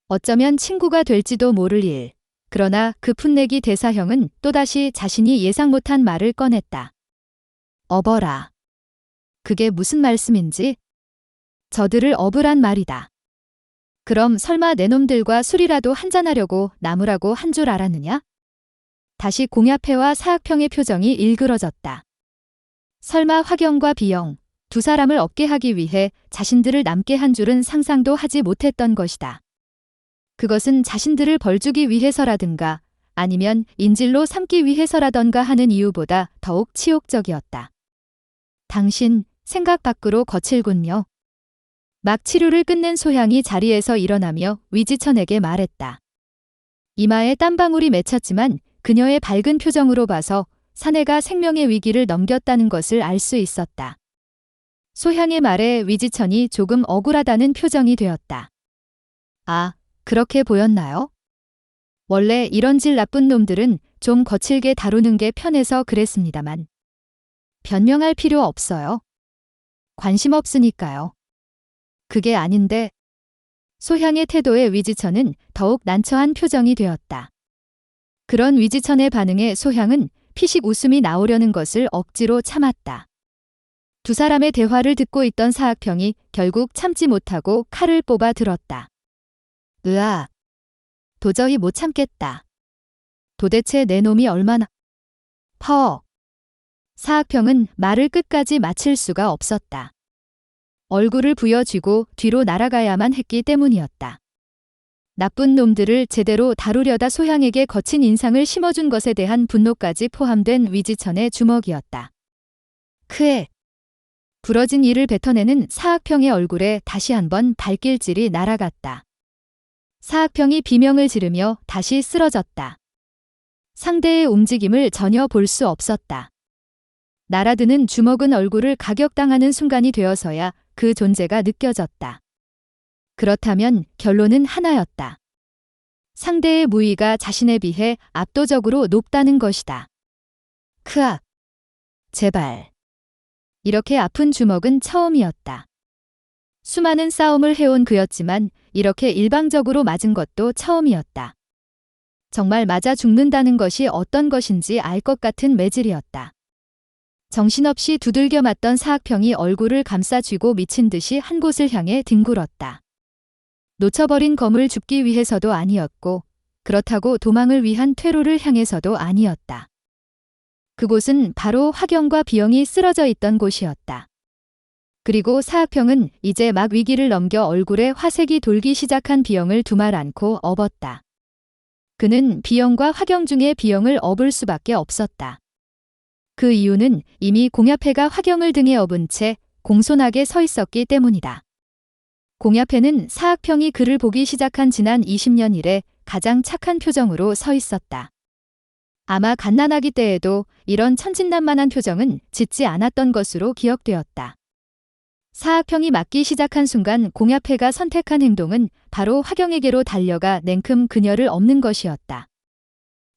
어쩌면 친구가 될지도 모를 일. 그러나 그 풋내기 대사형은 또다시 자신이 예상 못한 말을 꺼냈다. 업어라. 그게 무슨 말씀인지? 저들을 업으란 말이다. 그럼 설마 내 놈들과 술이라도 한잔하려고 나무라고 한 줄 알았느냐? 다시 공야패와 사학평의 표정이 일그러졌다. 설마 화경과 비영, 두 사람을 얻게 하기 위해 자신들을 남게 한 줄은 상상도 하지 못했던 것이다. 그것은 자신들을 벌주기 위해서라든가 아니면 인질로 삼기 위해서라던가 하는 이유보다 더욱 치욕적이었다. 당신 생각 밖으로 거칠군요. 막 치료를 끝낸 소향이 자리에서 일어나며 위지천에게 말했다. 이마에 땀방울이 맺혔지만 그녀의 밝은 표정으로 봐서 사내가 생명의 위기를 넘겼다는 것을 알 수 있었다. 소향의 말에 위지천이 조금 억울하다는 표정이 되었다. 아, 그렇게 보였나요? 원래 이런 질 나쁜 놈들은 좀 거칠게 다루는 게 편해서 그랬습니다만. 변명할 필요 없어요. 관심 없으니까요. 그게 아닌데. 소향의 태도에 위지천은 더욱 난처한 표정이 되었다. 그런 위지천의 반응에 소향은 피식 웃음이 나오려는 것을 억지로 참았다. 두 사람의 대화를 듣고 있던 사학평이 결국 참지 못하고 칼을 뽑아 들었다. 으아. 도저히 못 참겠다. 도대체 내 놈이 얼마나... 사학평은 말을 끝까지 마칠 수가 없었다. 얼굴을 부여쥐고 뒤로 날아가야만 했기 때문이었다. 나쁜 놈들을 제대로 다루려다 소향에게 거친 인상을 심어준 것에 대한 분노까지 포함된 위지천의 주먹이었다. 크에. 부러진 이를 뱉어내는 사학평의 얼굴에 다시 한번 발길질이 날아갔다. 사학평이 비명을 지르며 다시 쓰러졌다. 상대의 움직임을 전혀 볼 수 없었다. 날아드는 주먹은 얼굴을 가격당하는 순간이 되어서야 그 존재가 느껴졌다. 그렇다면 결론은 하나였다. 상대의 무위가 자신에 비해 압도적으로 높다는 것이다. 크악. 제발. 이렇게 아픈 주먹은 처음이었다. 수많은 싸움을 해온 그였지만 이렇게 일방적으로 맞은 것도 처음이었다. 정말 맞아 죽는다는 것이 어떤 것인지 알 것 같은 매질이었다. 정신없이 두들겨 맞던 사학평이 얼굴을 감싸쥐고 미친 듯이 한 곳을 향해 뒹굴었다. 놓쳐버린 검을 줍기 위해서도 아니었고 그렇다고 도망을 위한 퇴로를 향해서도 아니었다. 그곳은 바로 화경과 비영이 쓰러져 있던 곳이었다. 그리고 사학평은 이제 막 위기를 넘겨 얼굴에 화색이 돌기 시작한 비영을 두말 않고 업었다. 그는 비영과 화경 중에 비영을 업을 수밖에 없었다. 그 이유는 이미 공야패가 화경을 등에 업은 채 공손하게 서 있었기 때문이다. 공야패는 사학평이 그를 보기 시작한 지난 20년 이래 가장 착한 표정으로 서 있었다. 아마 갓난아기 때에도 이런 천진난만한 표정은 짓지 않았던 것으로 기억되었다. 사학평이 맞기 시작한 순간 공야패가 선택한 행동은 바로 화경에게로 달려가 냉큼 그녀를 업는 것이었다.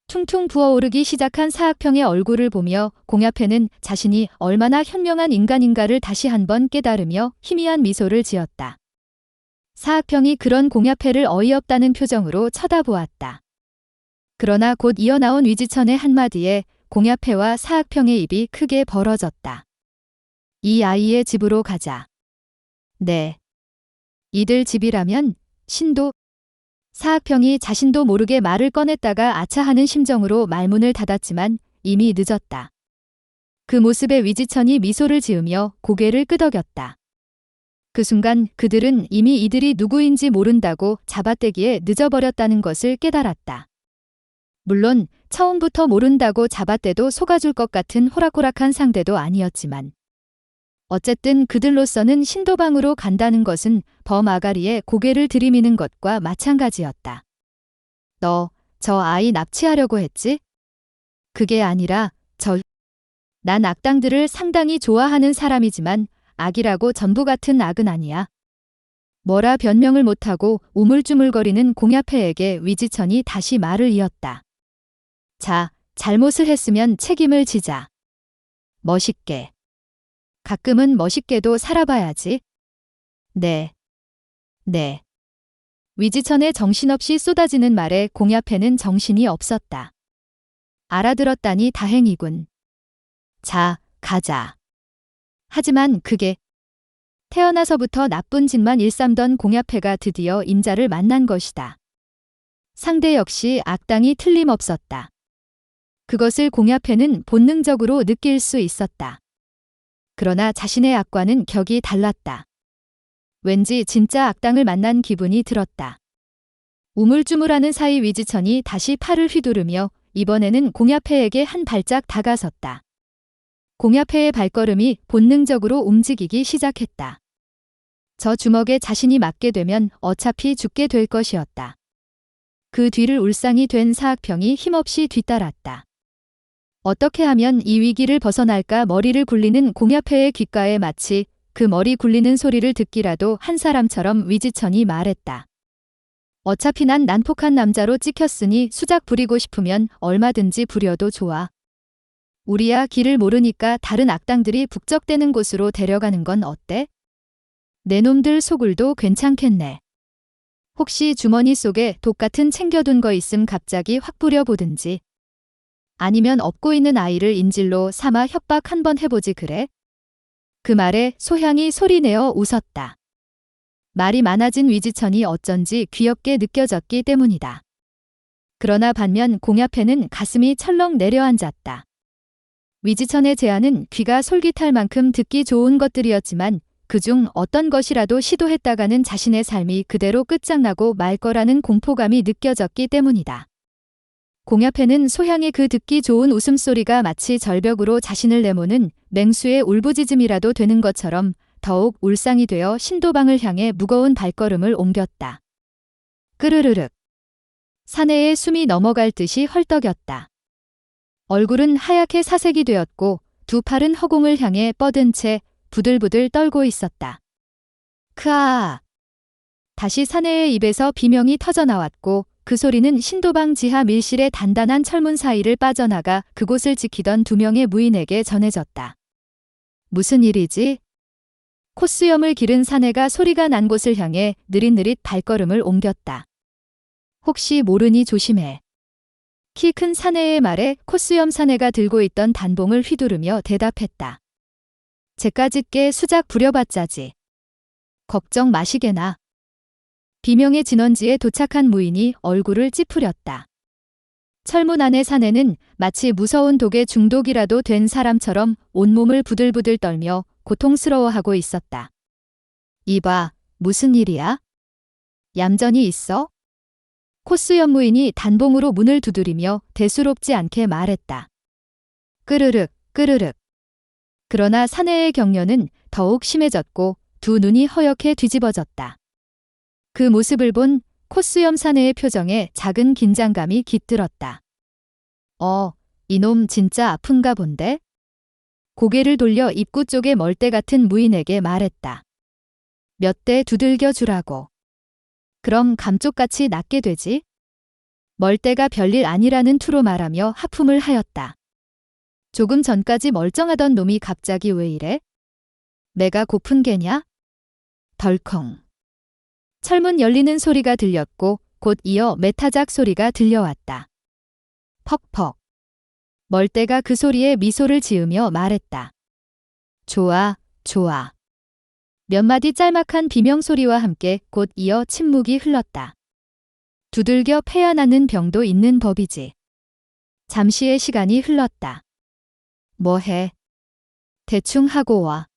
퉁퉁 부어오르기 시작한 사학평의 얼굴을 보며 공야패는 자신이 얼마나 현명한 인간인가를 다시 한번 깨달으며 희미한 미소를 지었다. 사학평이 그런 공야패를 어이없다는 표정으로 쳐다보았다. 그러나 곧 이어나온 위지천의 한마디에 공야패와 사학평의 입이 크게 벌어졌다. 이 아이의 집으로 가자. 네. 이들 집이라면 신도. 사학평이 자신도 모르게 말을 꺼냈다가 아차하는 심정으로 말문을 닫았지만 이미 늦었다. 그 모습에 위지천이 미소를 지으며 고개를 끄덕였다. 그 순간 그들은 이미 이들이 누구인지 모른다고 잡아떼기에 늦어버렸다는 것을 깨달았다. 물론 처음부터 모른다고 잡아떼도 속아줄 것 같은 호락호락한 상대도 아니었지만 어쨌든 그들로서는 신도방으로 간다는 것은 범아가리에 고개를 들이미는 것과 마찬가지였다. 너, 저 아이 납치하려고 했지? 그게 아니라 난 악당들을 상당히 좋아하는 사람이지만 악이라고 전부 같은 악은 아니야. 뭐라 변명을 못하고 우물쭈물거리는 공야패에게 위지천이 다시 말을 이었다. 자, 잘못을 했으면 책임을 지자. 멋있게. 가끔은 멋있게도 살아봐야지. 네. 위지천의 정신없이 쏟아지는 말에 공야패는 정신이 없었다. 알아들었다니 다행이군. 자, 가자. 하지만 그게 태어나서부터 나쁜 짓만 일삼던 공야패가 드디어 인자를 만난 것이다. 상대 역시 악당이 틀림없었다. 그것을 공야패는 본능적으로 느낄 수 있었다. 그러나 자신의 악과는 격이 달랐다. 왠지 진짜 악당을 만난 기분이 들었다. 우물쭈물하는 사이 위지천이 다시 팔을 휘두르며 이번에는 공야패에게 한 발짝 다가섰다. 공야패의 발걸음이 본능적으로 움직이기 시작했다. 저 주먹에 자신이 맞게 되면 어차피 죽게 될 것이었다. 그 뒤를 울상이 된 사학평이 힘없이 뒤따랐다. 어떻게 하면 이 위기를 벗어날까 머리를 굴리는 공야패의 귓가에 마치 그 머리 굴리는 소리를 듣기라도 한 사람처럼 위지천이 말했다. 어차피 난 난폭한 남자로 찍혔으니 수작 부리고 싶으면 얼마든지 부려도 좋아. 우리야 길을 모르니까 다른 악당들이 북적대는 곳으로 데려가는 건 어때? 내 놈들 소굴도 괜찮겠네. 혹시 주머니 속에 독 같은 챙겨둔 거 있음 갑자기 확 부려보든지. 아니면 업고 있는 아이를 인질로 삼아 협박 한번 해보지 그래? 그 말에 소향이 소리내어 웃었다. 말이 많아진 위지천이 어쩐지 귀엽게 느껴졌기 때문이다. 그러나 반면 공야패는 가슴이 철렁 내려앉았다. 위지천의 제안은 귀가 솔깃할 만큼 듣기 좋은 것들이었지만 그중 어떤 것이라도 시도했다가는 자신의 삶이 그대로 끝장나고 말 거라는 공포감이 느껴졌기 때문이다. 공야패는 소향의 그 듣기 좋은 웃음소리가 마치 절벽으로 자신을 내모는 맹수의 울부짖음이라도 되는 것처럼 더욱 울상이 되어 신도방을 향해 무거운 발걸음을 옮겼다. 끄르르륵. 사내의 숨이 넘어갈 듯이 헐떡였다. 얼굴은 하얗게 사색이 되었고 두 팔은 허공을 향해 뻗은 채 부들부들 떨고 있었다. 크아. 다시 사내의 입에서 비명이 터져나왔고 그 소리는 신도방 지하 밀실의 단단한 철문 사이를 빠져나가 그곳을 지키던 두 명의 무인에게 전해졌다. 무슨 일이지? 콧수염을 기른 사내가 소리가 난 곳을 향해 느릿느릿 발걸음을 옮겼다. 혹시 모르니 조심해. 키 큰 사내의 말에 콧수염 사내가 들고 있던 단봉을 휘두르며 대답했다. 쟤까짓게 수작 부려봤자지. 걱정 마시게나. 비명의 진원지에 도착한 무인이 얼굴을 찌푸렸다. 철문 안의 사내는 마치 무서운 독에 중독이라도 된 사람처럼 온몸을 부들부들 떨며 고통스러워하고 있었다. 이봐, 무슨 일이야? 얌전히 있어? 코스 연무인이 단봉으로 문을 두드리며 대수롭지 않게 말했다. 끄르륵, 끄르륵. 그러나 사내의 경련은 더욱 심해졌고 두 눈이 허옇게 뒤집어졌다. 그 모습을 본 코스염 사내의 표정에 작은 긴장감이 깃들었다. 이놈 진짜 아픈가 본데? 고개를 돌려 입구 쪽의 멀대 같은 무인에게 말했다. 몇 대 두들겨 주라고. 그럼 감쪽같이 낫게 되지? 멀대가 별일 아니라는 투로 말하며 하품을 하였다. 조금 전까지 멀쩡하던 놈이 갑자기 왜 이래? 내가 고픈 게냐? 덜컹. 철문 열리는 소리가 들렸고 곧 이어 메타작 소리가 들려왔다. 퍽퍽. 멀대가 그 소리에 미소를 지으며 말했다. 좋아, 좋아. 몇 마디 짤막한 비명소리와 함께 곧 이어 침묵이 흘렀다. 두들겨 패야 나는 병도 있는 법이지. 잠시의 시간이 흘렀다. 뭐해? 대충 하고 와.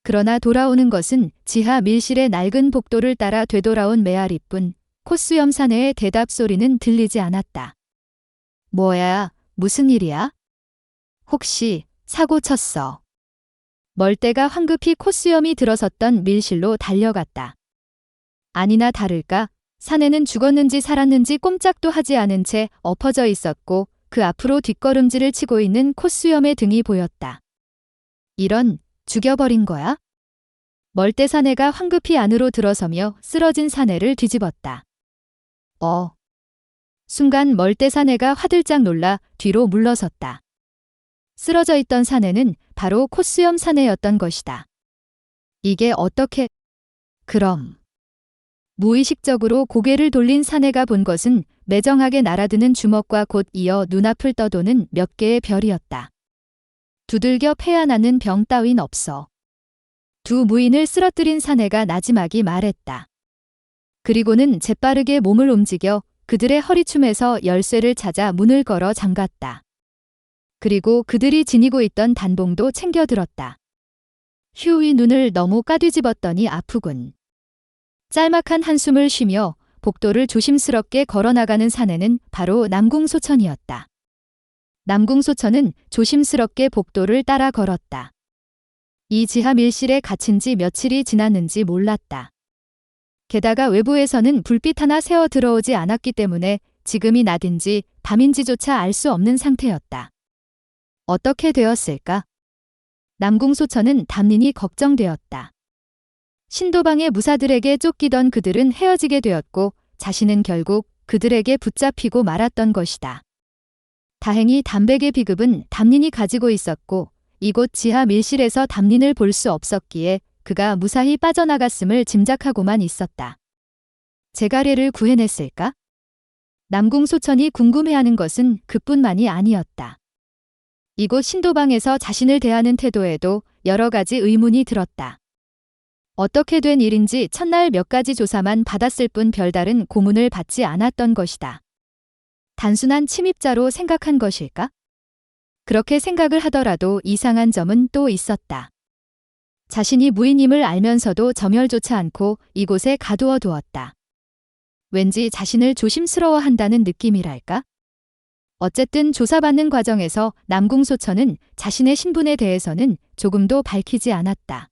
그러나 돌아오는 것은 지하 밀실의 낡은 복도를 따라 되돌아온 메아리뿐 코스염 사내의 대답 소리는 들리지 않았다. 뭐야, 무슨 일이야? 혹시 사고 쳤어? 멀대가 황급히 코스염이 들어섰던 밀실로 달려갔다. 아니나 다를까 사내는 죽었는지 살았는지 꼼짝도 하지 않은 채 엎어져 있었고 그 앞으로 뒷걸음질을 치고 있는 코스염의 등이 보였다. 이런, 죽여버린 거야? 멀대 사내가 황급히 안으로 들어서며 쓰러진 사내를 뒤집었다. 순간 멀대 사내가 화들짝 놀라 뒤로 물러섰다. 쓰러져 있던 사내는 바로 코스염 사내였던 것이다. 이게 어떻게... 그럼... 무의식적으로 고개를 돌린 사내가 본 것은 매정하게 날아드는 주먹과 곧 이어 눈앞을 떠도는 몇 개의 별이었다. 두들겨 패야 나는 병 따윈 없어. 두 무인을 쓰러뜨린 사내가 나지막이 말했다. 그리고는 재빠르게 몸을 움직여 그들의 허리춤에서 열쇠를 찾아 문을 걸어 잠갔다. 그리고 그들이 지니고 있던 단봉도 챙겨들었다. 휴이 눈을 너무 까뒤집었더니 아프군. 짤막한 한숨을 쉬며 복도를 조심스럽게 걸어나가는 사내는 바로 남궁소천이었다. 남궁소천은 조심스럽게 복도를 따라 걸었다. 이 지하 밀실에 갇힌 지 며칠이 지났는지 몰랐다. 게다가 외부에서는 불빛 하나 새어 들어오지 않았기 때문에 지금이 낮인지 밤인지조차 알 수 없는 상태였다. 어떻게 되었을까? 남궁소천은 담닌이 걱정되었다. 신도방의 무사들에게 쫓기던 그들은 헤어지게 되었고 자신은 결국 그들에게 붙잡히고 말았던 것이다. 다행히 담백의 비급은 담닌이 가지고 있었고 이곳 지하 밀실에서 담닌을 볼 수 없었기에 그가 무사히 빠져나갔음을 짐작하고만 있었다. 제가래를 구해냈을까? 남궁소천이 궁금해하는 것은 그뿐만이 아니었다. 이곳 신도방에서 자신을 대하는 태도에도 여러 가지 의문이 들었다. 어떻게 된 일인지 첫날 몇 가지 조사만 받았을 뿐 별다른 고문을 받지 않았던 것이다. 단순한 침입자로 생각한 것일까? 그렇게 생각을 하더라도 이상한 점은 또 있었다. 자신이 무인임을 알면서도 점열조차 않고 이곳에 가두어 두었다. 왠지 자신을 조심스러워한다는 느낌이랄까? 어쨌든 조사받는 과정에서 남궁소천은 자신의 신분에 대해서는 조금도 밝히지 않았다.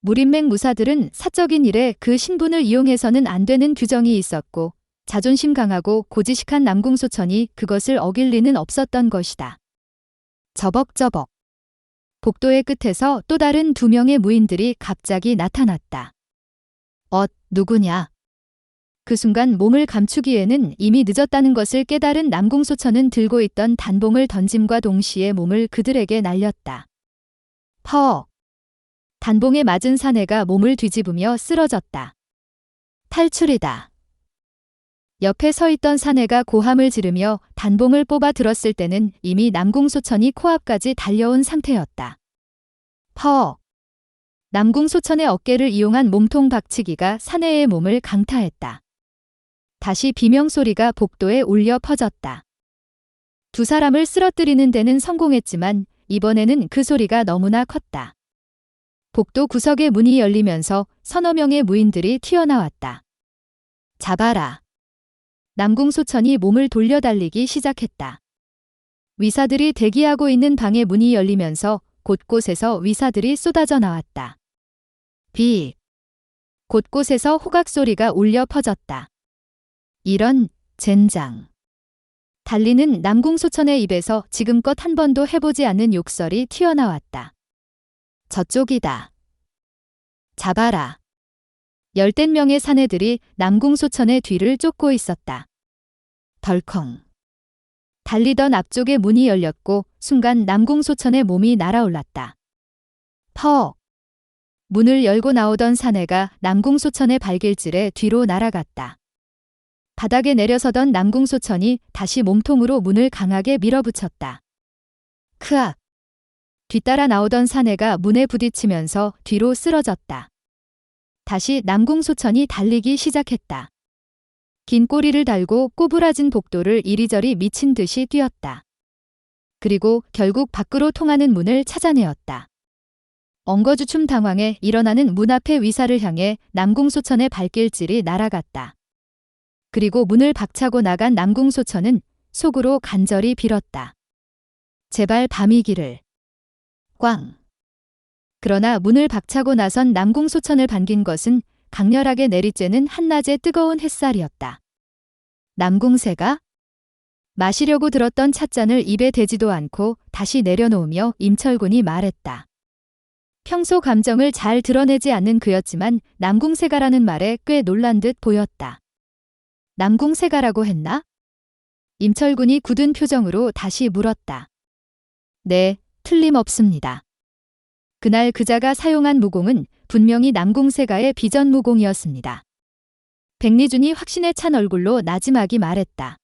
무린맥 무사들은 사적인 일에 그 신분을 이용해서는 안 되는 규정이 있었고 자존심 강하고 고지식한 남궁소천이 그것을 어길 리는 없었던 것이다. 저벅저벅. 복도의 끝에서 또 다른 두 명의 무인들이 갑자기 나타났다. 누구냐? 그 순간 몸을 감추기에는 이미 늦었다는 것을 깨달은 남궁소천은 들고 있던 단봉을 던짐과 동시에 몸을 그들에게 날렸다. 퍼! 단봉에 맞은 사내가 몸을 뒤집으며 쓰러졌다. 탈출이다. 옆에 서 있던 사내가 고함을 지르며 단봉을 뽑아 들었을 때는 이미 남궁소천이 코앞까지 달려온 상태였다. 퍼! 남궁소천의 어깨를 이용한 몸통 박치기가 사내의 몸을 강타했다. 다시 비명소리가 복도에 울려 퍼졌다. 두 사람을 쓰러뜨리는 데는 성공했지만 이번에는 그 소리가 너무나 컸다. 복도 구석의 문이 열리면서 서너 명의 무인들이 튀어나왔다. 잡아라. 남궁소천이 몸을 돌려달리기 시작했다. 위사들이 대기하고 있는 방의 문이 열리면서 곳곳에서 위사들이 쏟아져 나왔다. 비. 곳곳에서 호각 소리가 울려 퍼졌다. 이런 젠장. 달리는 남궁소천의 입에서 지금껏 한 번도 해보지 않는 욕설이 튀어나왔다. 저쪽이다. 잡아라. 열댓 명의 사내들이 남궁소천의 뒤를 쫓고 있었다. 덜컹. 달리던 앞쪽의 문이 열렸고 순간 남궁소천의 몸이 날아올랐다. 퍽. 문을 열고 나오던 사내가 남궁소천의 발길질에 뒤로 날아갔다. 바닥에 내려서던 남궁소천이 다시 몸통으로 문을 강하게 밀어붙였다. 크악. 뒤따라 나오던 사내가 문에 부딪히면서 뒤로 쓰러졌다. 다시 남궁소천이 달리기 시작했다. 긴 꼬리를 달고 꼬부라진 복도를 이리저리 미친 듯이 뛰었다. 그리고 결국 밖으로 통하는 문을 찾아내었다. 엉거주춤 당황해 일어나는 문 앞의 위사를 향해 남궁소천의 발길질이 날아갔다. 그리고 문을 박차고 나간 남궁소천은 속으로 간절히 빌었다. 제발 밤이기를. 꽝. 그러나 문을 박차고 나선 남궁소천을 반긴 것은 강렬하게 내리쬐는 한낮의 뜨거운 햇살이었다. 남궁새가? 마시려고 들었던 찻잔을 입에 대지도 않고 다시 내려놓으며 임철군이 말했다. 평소 감정을 잘 드러내지 않는 그였지만 남궁새가라는 말에 꽤 놀란 듯 보였다. 남궁새가라고 했나? 임철군이 굳은 표정으로 다시 물었다. 네, 틀림없습니다. 그날 그자가 사용한 무공은 분명히 남궁새가의 비전 무공이었습니다. 백리준이 확신에 찬 얼굴로 나지막이 말했다.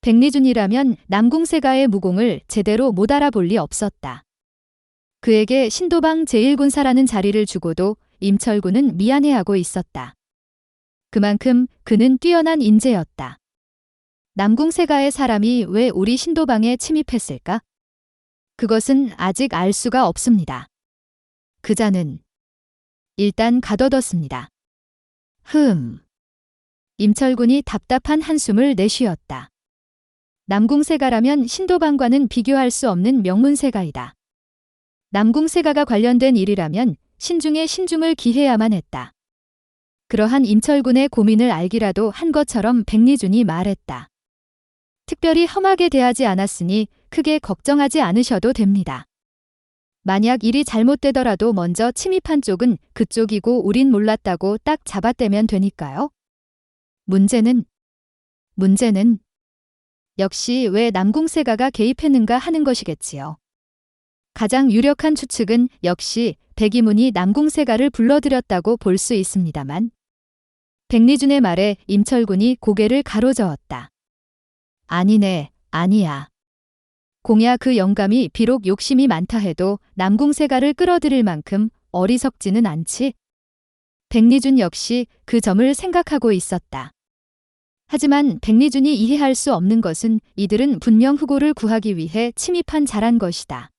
백리준이라면 남궁새가의 무공을 제대로 못 알아볼 리 없었다. 그에게 신도방 제1군사라는 자리를 주고도 임철군은 미안해하고 있었다. 그만큼 그는 뛰어난 인재였다. 남궁새가의 사람이 왜 우리 신도방에 침입했을까? 그것은 아직 알 수가 없습니다. 그자는 일단 가둬뒀습니다. 임철군이 답답한 한숨을 내쉬었다. 남궁새가라면 신도방과는 비교할 수 없는 명문새가이다. 남궁새가가 관련된 일이라면 신중에 신중을 기해야만 했다. 그러한 임철군의 고민을 알기라도 한 것처럼 백리준이 말했다. 특별히 험하게 대하지 않았으니 크게 걱정하지 않으셔도 됩니다. 만약 일이 잘못되더라도 먼저 침입한 쪽은 그쪽이고 우린 몰랐다고 딱 잡아떼면 되니까요. 문제는 역시 왜 남궁새가가 개입했는가 하는 것이겠지요. 가장 유력한 추측은 역시 백이문이 남궁새가를 불러들였다고 볼 수 있습니다만 백리준의 말에 임철군이 고개를 가로저었다. 아니네, 아니야. 공야 그 영감이 비록 욕심이 많다 해도 남궁새가를 끌어들일 만큼 어리석지는 않지. 백리준 역시 그 점을 생각하고 있었다. 하지만 백리준이 이해할 수 없는 것은 이들은 분명 후고를 구하기 위해 침입한 자란 것이다.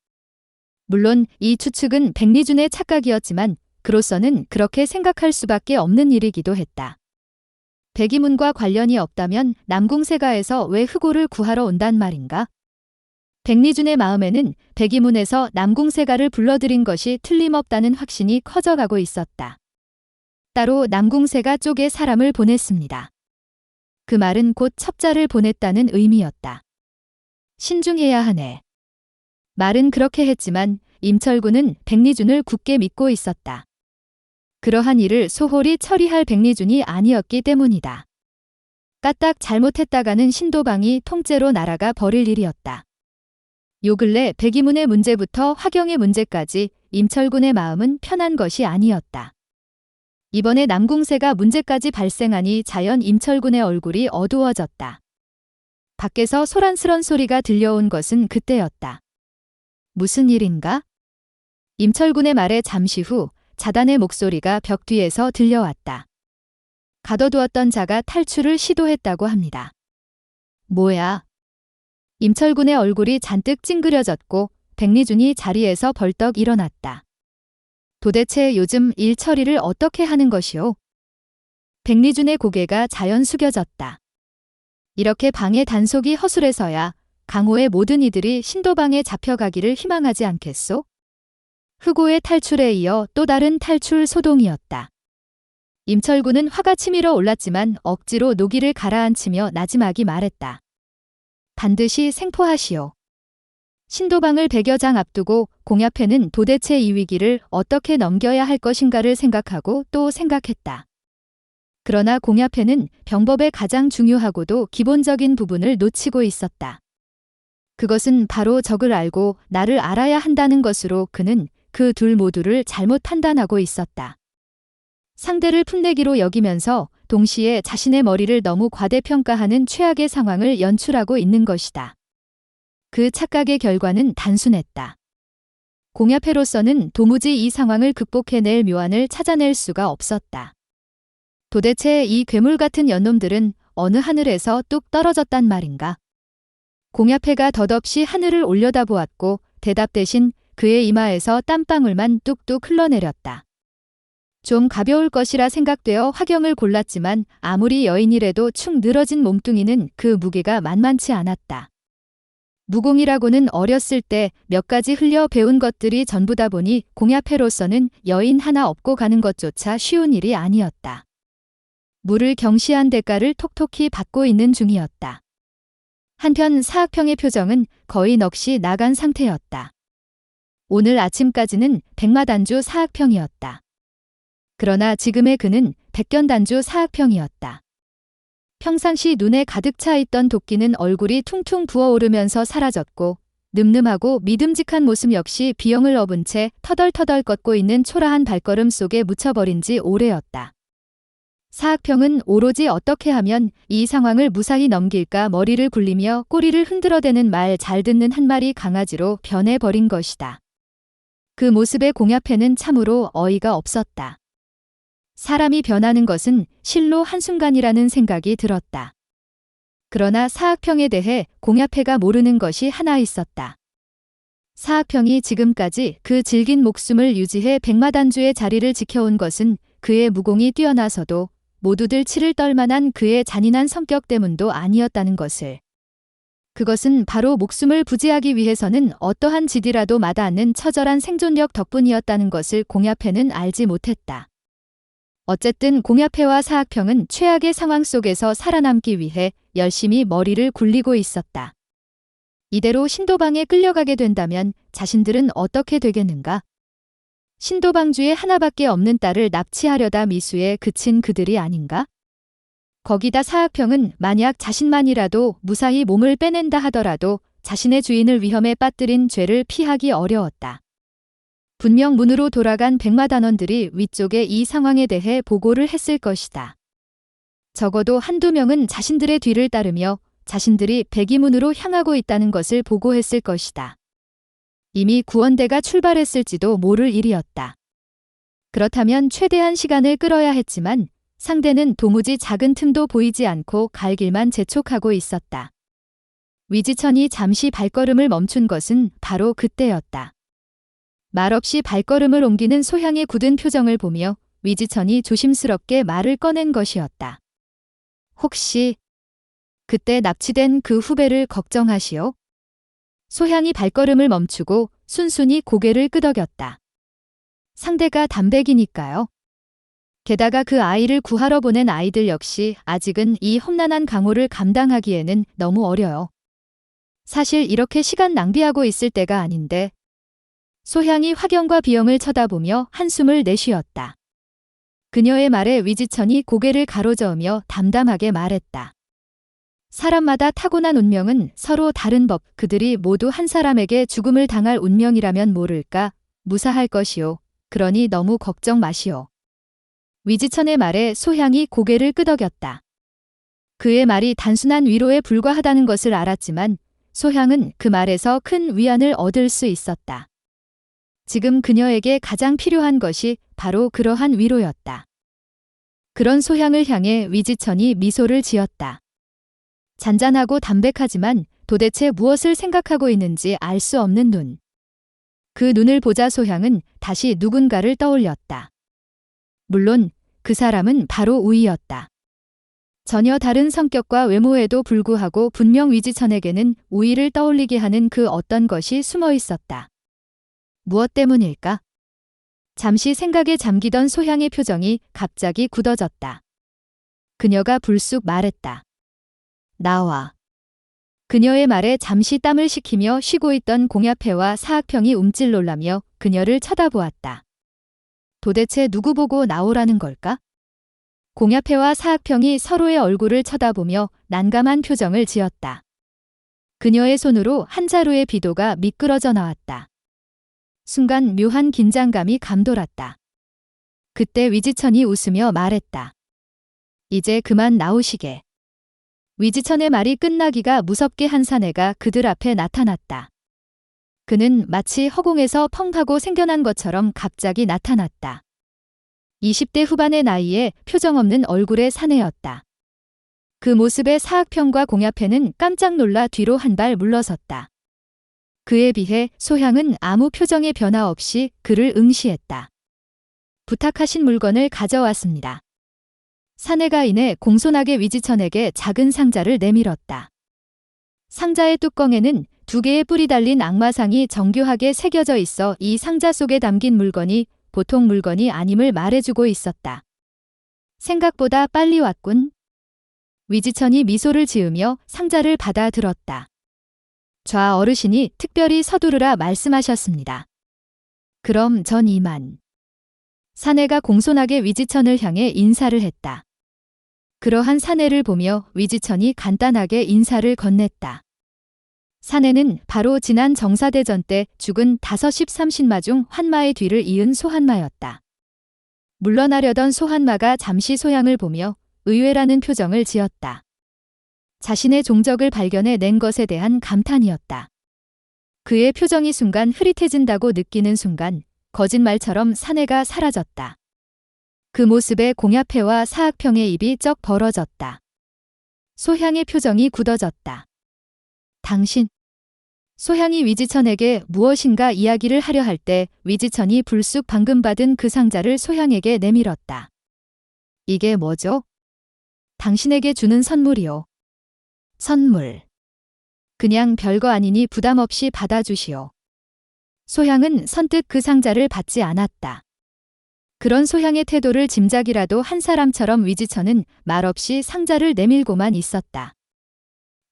물론 이 추측은 백리준의 착각이었지만 그로서는 그렇게 생각할 수밖에 없는 일이기도 했다. 백이문과 관련이 없다면 남궁새가에서 왜 후고를 구하러 온단 말인가? 백리준의 마음에는 백이문에서 남궁새가를 불러들인 것이 틀림없다는 확신이 커져가고 있었다. 따로 남궁새가 쪽에 사람을 보냈습니다. 그 말은 곧 첩자를 보냈다는 의미였다. 신중해야 하네. 말은 그렇게 했지만 임철군은 백리준을 굳게 믿고 있었다. 그러한 일을 소홀히 처리할 백리준이 아니었기 때문이다. 까딱 잘못했다가는 신도방이 통째로 날아가 버릴 일이었다. 요 근래 백이문의 문제부터 화경의 문제까지 임철군의 마음은 편한 것이 아니었다. 이번에 남궁새가 문제까지 발생하니 자연 임철군의 얼굴이 어두워졌다. 밖에서 소란스런 소리가 들려온 것은 그때였다. 무슨 일인가? 임철군의 말에 잠시 후 자단의 목소리가 벽 뒤에서 들려왔다. 가둬두었던 자가 탈출을 시도했다고 합니다. 뭐야? 임철군의 얼굴이 잔뜩 찡그려졌고 백리준이 자리에서 벌떡 일어났다. 도대체 요즘 일 처리를 어떻게 하는 것이오? 백리준의 고개가 자연 숙여졌다. 이렇게 방의 단속이 허술해서야 강호의 모든 이들이 신도방에 잡혀가기를 희망하지 않겠소? 흑오의 탈출에 이어 또 다른 탈출 소동이었다. 임철구는 화가 치밀어 올랐지만 억지로 노기를 가라앉히며 나지막이 말했다. 반드시 생포하시오. 신도방을 100여 장 앞두고 공야패는 도대체 이 위기를 어떻게 넘겨야 할 것인가를 생각하고 또 생각했다. 그러나 공야패는 병법의 가장 중요하고도 기본적인 부분을 놓치고 있었다. 그것은 바로 적을 알고 나를 알아야 한다는 것으로 그는 그 둘 모두를 잘못 판단하고 있었다. 상대를 풋내기로 여기면서 동시에 자신의 머리를 너무 과대평가하는 최악의 상황을 연출하고 있는 것이다. 그 착각의 결과는 단순했다. 공야패로서는 도무지 이 상황을 극복해낼 묘안을 찾아낼 수가 없었다. 도대체 이 괴물 같은 연놈들은 어느 하늘에서 뚝 떨어졌단 말인가? 공야패가 덧없이 하늘을 올려다보았고 대답 대신 그의 이마에서 땀방울만 뚝뚝 흘러내렸다. 좀 가벼울 것이라 생각되어 화경을 골랐지만 아무리 여인이라도 축 늘어진 몸뚱이는 그 무게가 만만치 않았다. 무공이라고는 어렸을 때 몇 가지 흘려 배운 것들이 전부다 보니 공야패로서는 여인 하나 업고 가는 것조차 쉬운 일이 아니었다. 물을 경시한 대가를 톡톡히 받고 있는 중이었다. 한편 사학평의 표정은 거의 넋이 나간 상태였다. 오늘 아침까지는 백마단주 사학평이었다. 그러나 지금의 그는 백견단주 사학평이었다. 평상시 눈에 가득 차 있던 도끼는 얼굴이 퉁퉁 부어오르면서 사라졌고 늠름하고 믿음직한 모습 역시 비영을 업은 채 터덜터덜 걷고 있는 초라한 발걸음 속에 묻혀버린 지 오래였다. 사학평은 오로지 어떻게 하면 이 상황을 무사히 넘길까 머리를 굴리며 꼬리를 흔들어대는 말 잘 듣는 한 마리 강아지로 변해버린 것이다. 그 모습의 공야패는 참으로 어이가 없었다. 사람이 변하는 것은 실로 한순간이라는 생각이 들었다. 그러나 사학평에 대해 공야패가 모르는 것이 하나 있었다. 사학평이 지금까지 그 질긴 목숨을 유지해 백마단주의 자리를 지켜온 것은 그의 무공이 뛰어나서도 모두들 치를 떨만한 그의 잔인한 성격 때문도 아니었다는 것을. 그것은 바로 목숨을 부지하기 위해서는 어떠한 지디라도 마다 않는 처절한 생존력 덕분이었다는 것을 공야패는 알지 못했다. 어쨌든 공야패와 사학평은 최악의 상황 속에서 살아남기 위해 열심히 머리를 굴리고 있었다. 이대로 신도방에 끌려가게 된다면 자신들은 어떻게 되겠는가? 신도방주에 하나밖에 없는 딸을 납치하려다 미수에 그친 그들이 아닌가? 거기다 사학평은 만약 자신만이라도 무사히 몸을 빼낸다 하더라도 자신의 주인을 위험에 빠뜨린 죄를 피하기 어려웠다. 분명 문으로 돌아간 백마단원들이 위쪽에 이 상황에 대해 보고를 했을 것이다. 적어도 한두 명은 자신들의 뒤를 따르며 자신들이 백이문으로 향하고 있다는 것을 보고했을 것이다. 이미 구원대가 출발했을지도 모를 일이었다. 그렇다면 최대한 시간을 끌어야 했지만 상대는 도무지 작은 틈도 보이지 않고 갈 길만 재촉하고 있었다. 위지천이 잠시 발걸음을 멈춘 것은 바로 그때였다. 말없이 발걸음을 옮기는 소향의 굳은 표정을 보며 위지천이 조심스럽게 말을 꺼낸 것이었다. 혹시 그때 납치된 그 후배를 걱정하시오? 소향이 발걸음을 멈추고 순순히 고개를 끄덕였다. 상대가 담백이니까요. 게다가 그 아이를 구하러 보낸 아이들 역시 아직은 이 험난한 강호를 감당하기에는 너무 어려요. 사실 이렇게 시간 낭비하고 있을 때가 아닌데. 소향이 화경과 비영을 쳐다보며 한숨을 내쉬었다. 그녀의 말에 위지천이 고개를 가로저으며 담담하게 말했다. 사람마다 타고난 운명은 서로 다른 법, 그들이 모두 한 사람에게 죽음을 당할 운명이라면 모를까, 무사할 것이오. 그러니 너무 걱정 마시오. 위지천의 말에 소향이 고개를 끄덕였다. 그의 말이 단순한 위로에 불과하다는 것을 알았지만 소향은 그 말에서 큰 위안을 얻을 수 있었다. 지금 그녀에게 가장 필요한 것이 바로 그러한 위로였다. 그런 소향을 향해 위지천이 미소를 지었다. 잔잔하고 담백하지만 도대체 무엇을 생각하고 있는지 알 수 없는 눈. 그 눈을 보자 소향은 다시 누군가를 떠올렸다. 물론 그 사람은 바로 우이였다. 전혀 다른 성격과 외모에도 불구하고 분명 위지천에게는 우이를 떠올리게 하는 그 어떤 것이 숨어 있었다. 무엇 때문일까? 잠시 생각에 잠기던 소향의 표정이 갑자기 굳어졌다. 그녀가 불쑥 말했다. 나와. 그녀의 말에 잠시 땀을 식히며 쉬고 있던 공야패와 사학평이 움찔 놀라며 그녀를 쳐다보았다. 도대체 누구 보고 나오라는 걸까? 공야패와 사학평이 서로의 얼굴을 쳐다보며 난감한 표정을 지었다. 그녀의 손으로 한 자루의 비도가 미끄러져 나왔다. 순간 묘한 긴장감이 감돌았다. 그때 위지천이 웃으며 말했다. 이제 그만 나오시게. 위지천의 말이 끝나기가 무섭게 한 사내가 그들 앞에 나타났다. 그는 마치 허공에서 펑 하고 생겨난 것처럼 갑자기 나타났다. 20대 후반의 나이에 표정 없는 얼굴의 사내였다. 그 모습에 사학평과 공야패는 깜짝 놀라 뒤로 한 발 물러섰다. 그에 비해 소향은 아무 표정의 변화 없이 그를 응시했다. 부탁하신 물건을 가져왔습니다. 사내가 이내 공손하게 위지천에게 작은 상자를 내밀었다. 상자의 뚜껑에는 2개의 뿔이 달린 악마상이 정교하게 새겨져 있어 이 상자 속에 담긴 물건이 보통 물건이 아님을 말해주고 있었다. 생각보다 빨리 왔군. 위지천이 미소를 지으며 상자를 받아 들었다. 좌 어르신이 특별히 서두르라 말씀하셨습니다. 그럼 전 이만. 사내가 공손하게 위지천을 향해 인사를 했다. 그러한 사내를 보며 위지천이 간단하게 인사를 건넸다. 사내는 바로 지난 정사대전 때 죽은 5-13신마 중 환마의 뒤를 이은 소환마였다. 물러나려던 소환마가 잠시 소향을 보며 의외라는 표정을 지었다. 자신의 종적을 발견해 낸 것에 대한 감탄이었다. 그의 표정이 순간 흐릿해진다고 느끼는 순간 거짓말처럼 사내가 사라졌다. 그 모습에 공야패와 사학평의 입이 쩍 벌어졌다. 소향의 표정이 굳어졌다. 당신. 소향이 위지천에게 무엇인가 이야기를 하려 할 때 위지천이 불쑥 방금 받은 그 상자를 소향에게 내밀었다. 이게 뭐죠? 당신에게 주는 선물이요. 선물. 그냥 별거 아니니 부담 없이 받아주시오. 소향은 선뜻 그 상자를 받지 않았다. 그런 소향의 태도를 짐작이라도 한 사람처럼 위지천은 말없이 상자를 내밀고만 있었다.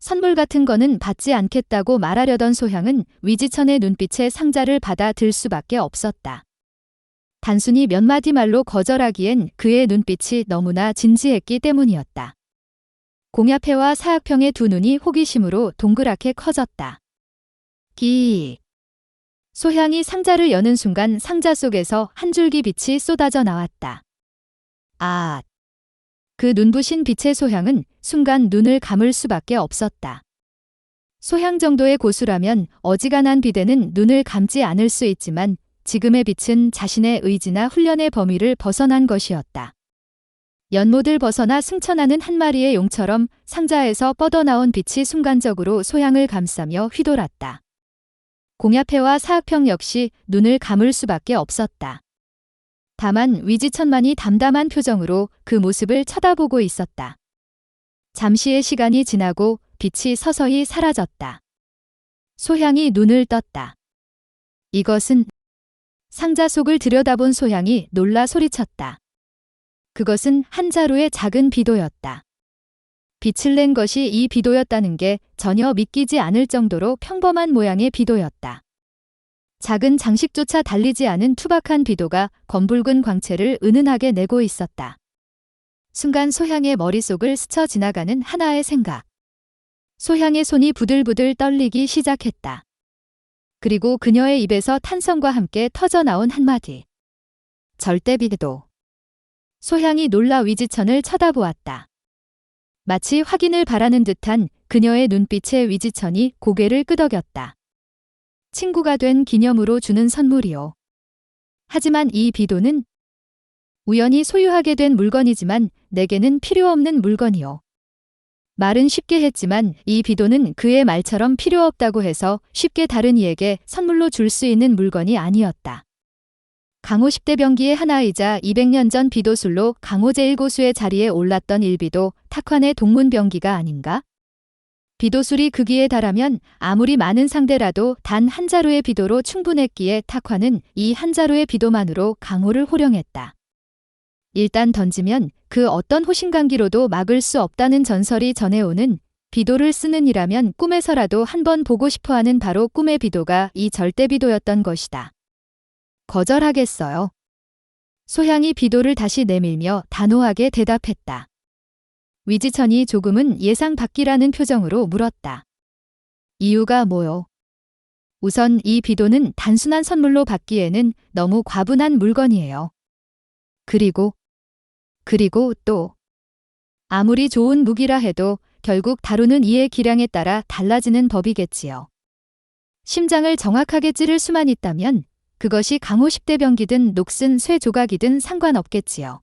선물 같은 거는 받지 않겠다고 말하려던 소향은 위지천의 눈빛에 상자를 받아 들 수밖에 없었다. 단순히 몇 마디 말로 거절하기엔 그의 눈빛이 너무나 진지했기 때문이었다. 공야패와 사학평의 2 눈이 호기심으로 동그랗게 커졌다. 기익. 소향이 상자를 여는 순간 상자 속에서 한 줄기 빛이 쏟아져 나왔다. 아. 그 눈부신 빛의 소향은 순간 눈을 감을 수밖에 없었다. 소향 정도의 고수라면 어지간한 비대는 눈을 감지 않을 수 있지만 지금의 빛은 자신의 의지나 훈련의 범위를 벗어난 것이었다. 연못을 벗어나 승천하는 한 마리의 용처럼 상자에서 뻗어나온 빛이 순간적으로 소향을 감싸며 휘돌았다. 공야패와 사학평 역시 눈을 감을 수밖에 없었다. 다만 위지천만이 담담한 표정으로 그 모습을 쳐다보고 있었다. 잠시의 시간이 지나고 빛이 서서히 사라졌다. 소향이 눈을 떴다. 이것은... 상자 속을 들여다본 소향이 놀라 소리쳤다. 그것은 한 자루의 작은 비도였다. 빛을 낸 것이 이 비도였다는 게 전혀 믿기지 않을 정도로 평범한 모양의 비도였다. 작은 장식조차 달리지 않은 투박한 비도가 검붉은 광채를 은은하게 내고 있었다. 순간 소향의 머릿속을 스쳐 지나가는 하나의 생각. 소향의 손이 부들부들 떨리기 시작했다. 그리고 그녀의 입에서 탄성과 함께 터져나온 한마디. 절대 비도. 소향이 놀라 위지천을 쳐다보았다. 마치 확인을 바라는 듯한 그녀의 눈빛에 위지천이 고개를 끄덕였다. 친구가 된 기념으로 주는 선물이요. 하지만 이 비도는 우연히 소유하게 된 물건이지만 내게는 필요 없는 물건이요. 말은 쉽게 했지만 이 비도는 그의 말처럼 필요 없다고 해서 쉽게 다른 이에게 선물로 줄 수 있는 물건이 아니었다. 강호 10대 병기의 하나이자 200년 전 비도술로 강호 제1고수의 자리에 올랐던 일비도 탁환의 동문 병기가 아닌가? 비도술이 극위에 달하면 아무리 많은 상대라도 단 한 자루의 비도로 충분했기에 탁환은 이 한 자루의 비도만으로 강호를 호령했다. 일단 던지면 그 어떤 호신강기로도 막을 수 없다는 전설이 전해오는 비도를 쓰는 이라면 꿈에서라도 한번 보고 싶어하는 바로 꿈의 비도가 이 절대비도였던 것이다. 거절하겠어요. 소향이 비도를 다시 내밀며 단호하게 대답했다. 위지천이 조금은 예상 밖이라는 표정으로 물었다. 이유가 뭐요? 우선 이 비도는 단순한 선물로 받기에는 너무 과분한 물건이에요. 그리고 또 아무리 좋은 무기라 해도 결국 다루는 이의 기량에 따라 달라지는 법이겠지요. 심장을 정확하게 찌를 수만 있다면 그것이 강호 10대 병기든 녹슨 쇠 조각이든 상관없겠지요.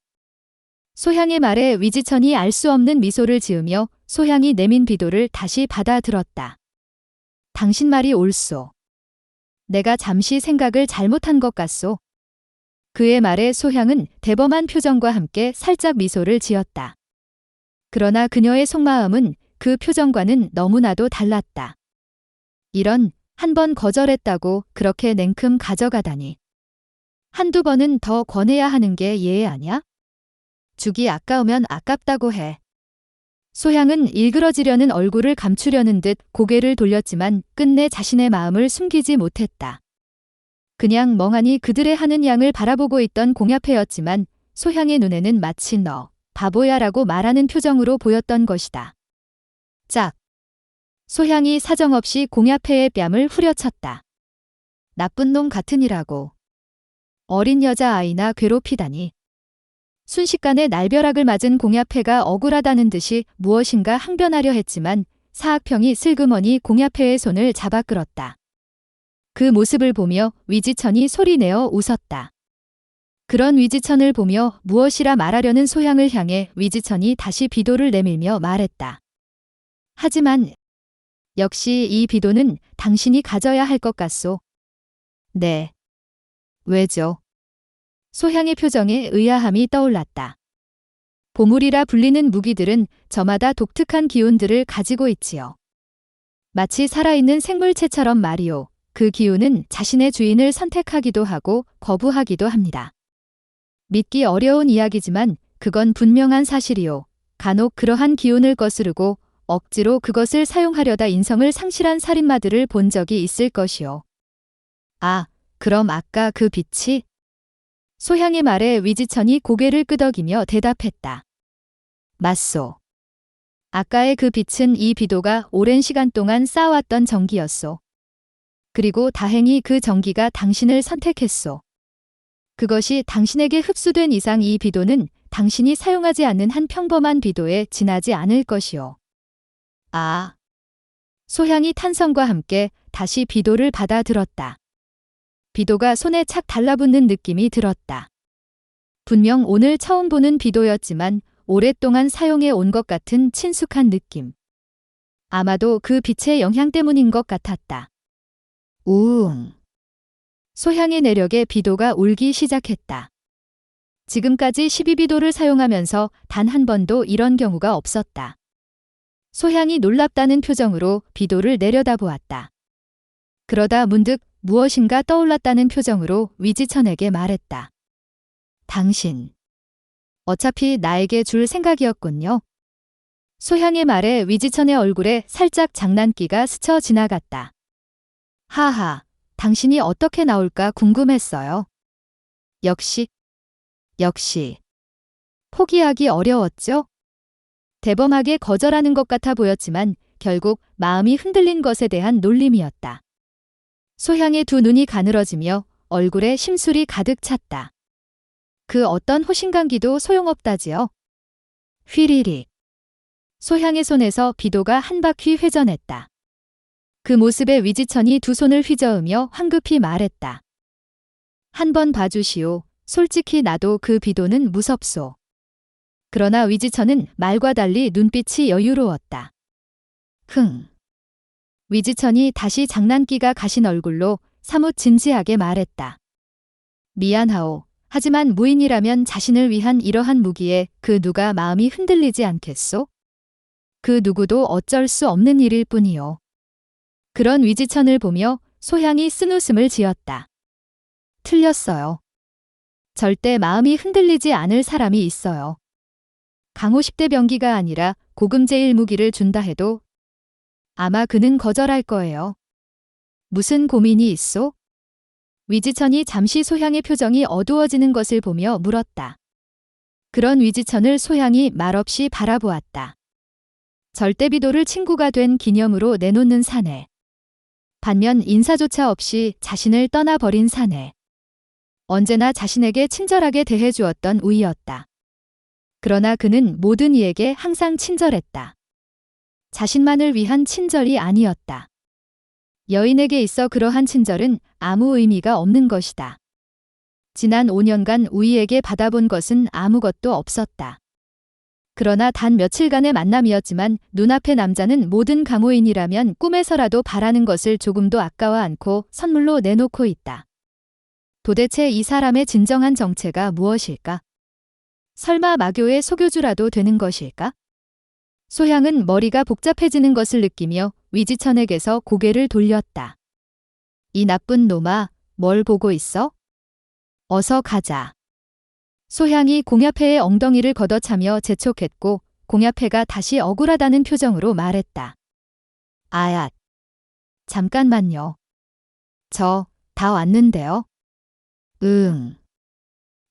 소향의 말에 위지천이 알 수 없는 미소를 지으며 소향이 내민 비도를 다시 받아들었다. 당신 말이 옳소. 내가 잠시 생각을 잘못한 것 같소. 그의 말에 소향은 대범한 표정과 함께 살짝 미소를 지었다. 그러나 그녀의 속마음은 그 표정과는 너무나도 달랐다. 이런, 한 번 거절했다고 그렇게 냉큼 가져가다니. 한두 번은 더 권해야 하는 게 예의 아냐? 죽이 아까우면 아깝다고 해. 소향은 일그러지려는 얼굴을 감추려는 듯 고개를 돌렸지만 끝내 자신의 마음을 숨기지 못했다. 그냥 멍하니 그들의 하는 양을 바라보고 있던 공야패였지만 소향의 눈에는 마치 너, 바보야라고 말하는 표정으로 보였던 것이다. 짝! 소향이 사정없이 공야패의 뺨을 후려쳤다. 나쁜 놈 같으니라고. 어린 여자아이나 괴롭히다니. 순식간에 날벼락을 맞은 공야패가 억울하다는 듯이 무엇인가 항변하려 했지만 사학평이 슬그머니 공야패의 손을 잡아 끌었다. 그 모습을 보며 위지천이 소리내어 웃었다. 그런 위지천을 보며 무엇이라 말하려는 소향을 향해 위지천이 다시 비도를 내밀며 말했다. 하지만 역시 이 비도는 당신이 가져야 할 것 같소. 네. 왜죠? 소향의 표정에 의아함이 떠올랐다. 보물이라 불리는 무기들은 저마다 독특한 기운들을 가지고 있지요. 마치 살아있는 생물체처럼 말이오. 그 기운은 자신의 주인을 선택하기도 하고 거부하기도 합니다. 믿기 어려운 이야기지만 그건 분명한 사실이오. 간혹 그러한 기운을 거스르고 억지로 그것을 사용하려다 인성을 상실한 살인마들을 본 적이 있을 것이오. 아, 그럼 아까 그 빛이? 소향의 말에 위지천이 고개를 끄덕이며 대답했다. 맞소. 아까의 그 빛은 이 비도가 오랜 시간 동안 쌓아왔던 정기였소. 그리고 다행히 그 정기가 당신을 선택했소. 그것이 당신에게 흡수된 이상 이 비도는 당신이 사용하지 않는 한 평범한 비도에 지나지 않을 것이오. 아. 소향이 탄성과 함께 다시 비도를 받아들었다. 비도가 손에 착 달라붙는 느낌이 들었다. 분명 오늘 처음 보는 비도였지만 오랫동안 사용해 온 것 같은 친숙한 느낌. 아마도 그 빛의 영향 때문인 것 같았다. 우웅. 소향의 내력에 비도가 울기 시작했다. 지금까지 12비도를 사용하면서 단 한 번도 이런 경우가 없었다. 소향이 놀랍다는 표정으로 비도를 내려다보았다. 그러다 문득 무엇인가 떠올랐다는 표정으로 위지천에게 말했다. 당신. 어차피 나에게 줄 생각이었군요. 소향의 말에 위지천의 얼굴에 살짝 장난기가 스쳐 지나갔다. 하하, 당신이 어떻게 나올까 궁금했어요. 역시. 포기하기 어려웠죠? 대범하게 거절하는 것 같아 보였지만 결국 마음이 흔들린 것에 대한 놀림이었다. 소향의 두 눈이 가늘어지며 얼굴에 심술이 가득 찼다. 그 어떤 호신강기도 소용없다지요. 휘리릭. 소향의 손에서 비도가 한 바퀴 회전했다. 그 모습에 위지천이 두 손을 휘저으며 황급히 말했다. 한번 봐주시오. 솔직히 나도 그 비도는 무섭소. 그러나 위지천은 말과 달리 눈빛이 여유로웠다. 위지천이 다시 장난기가 가신 얼굴로 사뭇 진지하게 말했다. 미안하오. 하지만 무인이라면 자신을 위한 이러한 무기에 그 누가 마음이 흔들리지 않겠소? 그 누구도 어쩔 수 없는 일일 뿐이요. 그런 위지천을 보며 소향이 쓴웃음을 지었다. 틀렸어요. 절대 마음이 흔들리지 않을 사람이 있어요. 강호 10대 병기가 아니라 고금제일 무기를 준다 해도 아마 그는 거절할 거예요. 무슨 고민이 있소? 위지천이 잠시 소향의 표정이 어두워지는 것을 보며 물었다. 그런 위지천을 소향이 말없이 바라보았다. 절대비도를 친구가 된 기념으로 내놓는 사내. 반면 인사조차 없이 자신을 떠나버린 사내. 언제나 자신에게 친절하게 대해주었던 우이였다. 그러나 그는 모든 이에게 항상 친절했다. 자신만을 위한 친절이 아니었다. 여인에게 있어 그러한 친절은 아무 의미가 없는 것이다. 지난 5년간 우이에게 받아본 것은 아무것도 없었다. 그러나 단 며칠간의 만남이었지만 눈앞의 남자는 모든 강호인이라면 꿈에서라도 바라는 것을 조금도 아까워 않고 선물로 내놓고 있다. 도대체 이 사람의 진정한 정체가 무엇일까? 설마 마교의 소교주라도 되는 것일까? 소향은 머리가 복잡해지는 것을 느끼며 위지천에게서 고개를 돌렸다. 이 나쁜 놈아, 뭘 보고 있어? 어서 가자. 소향이 공야패의 엉덩이를 걷어차며 재촉했고 공야패가 다시 억울하다는 표정으로 말했다. 아얏. 잠깐만요. 저 다 왔는데요. 응.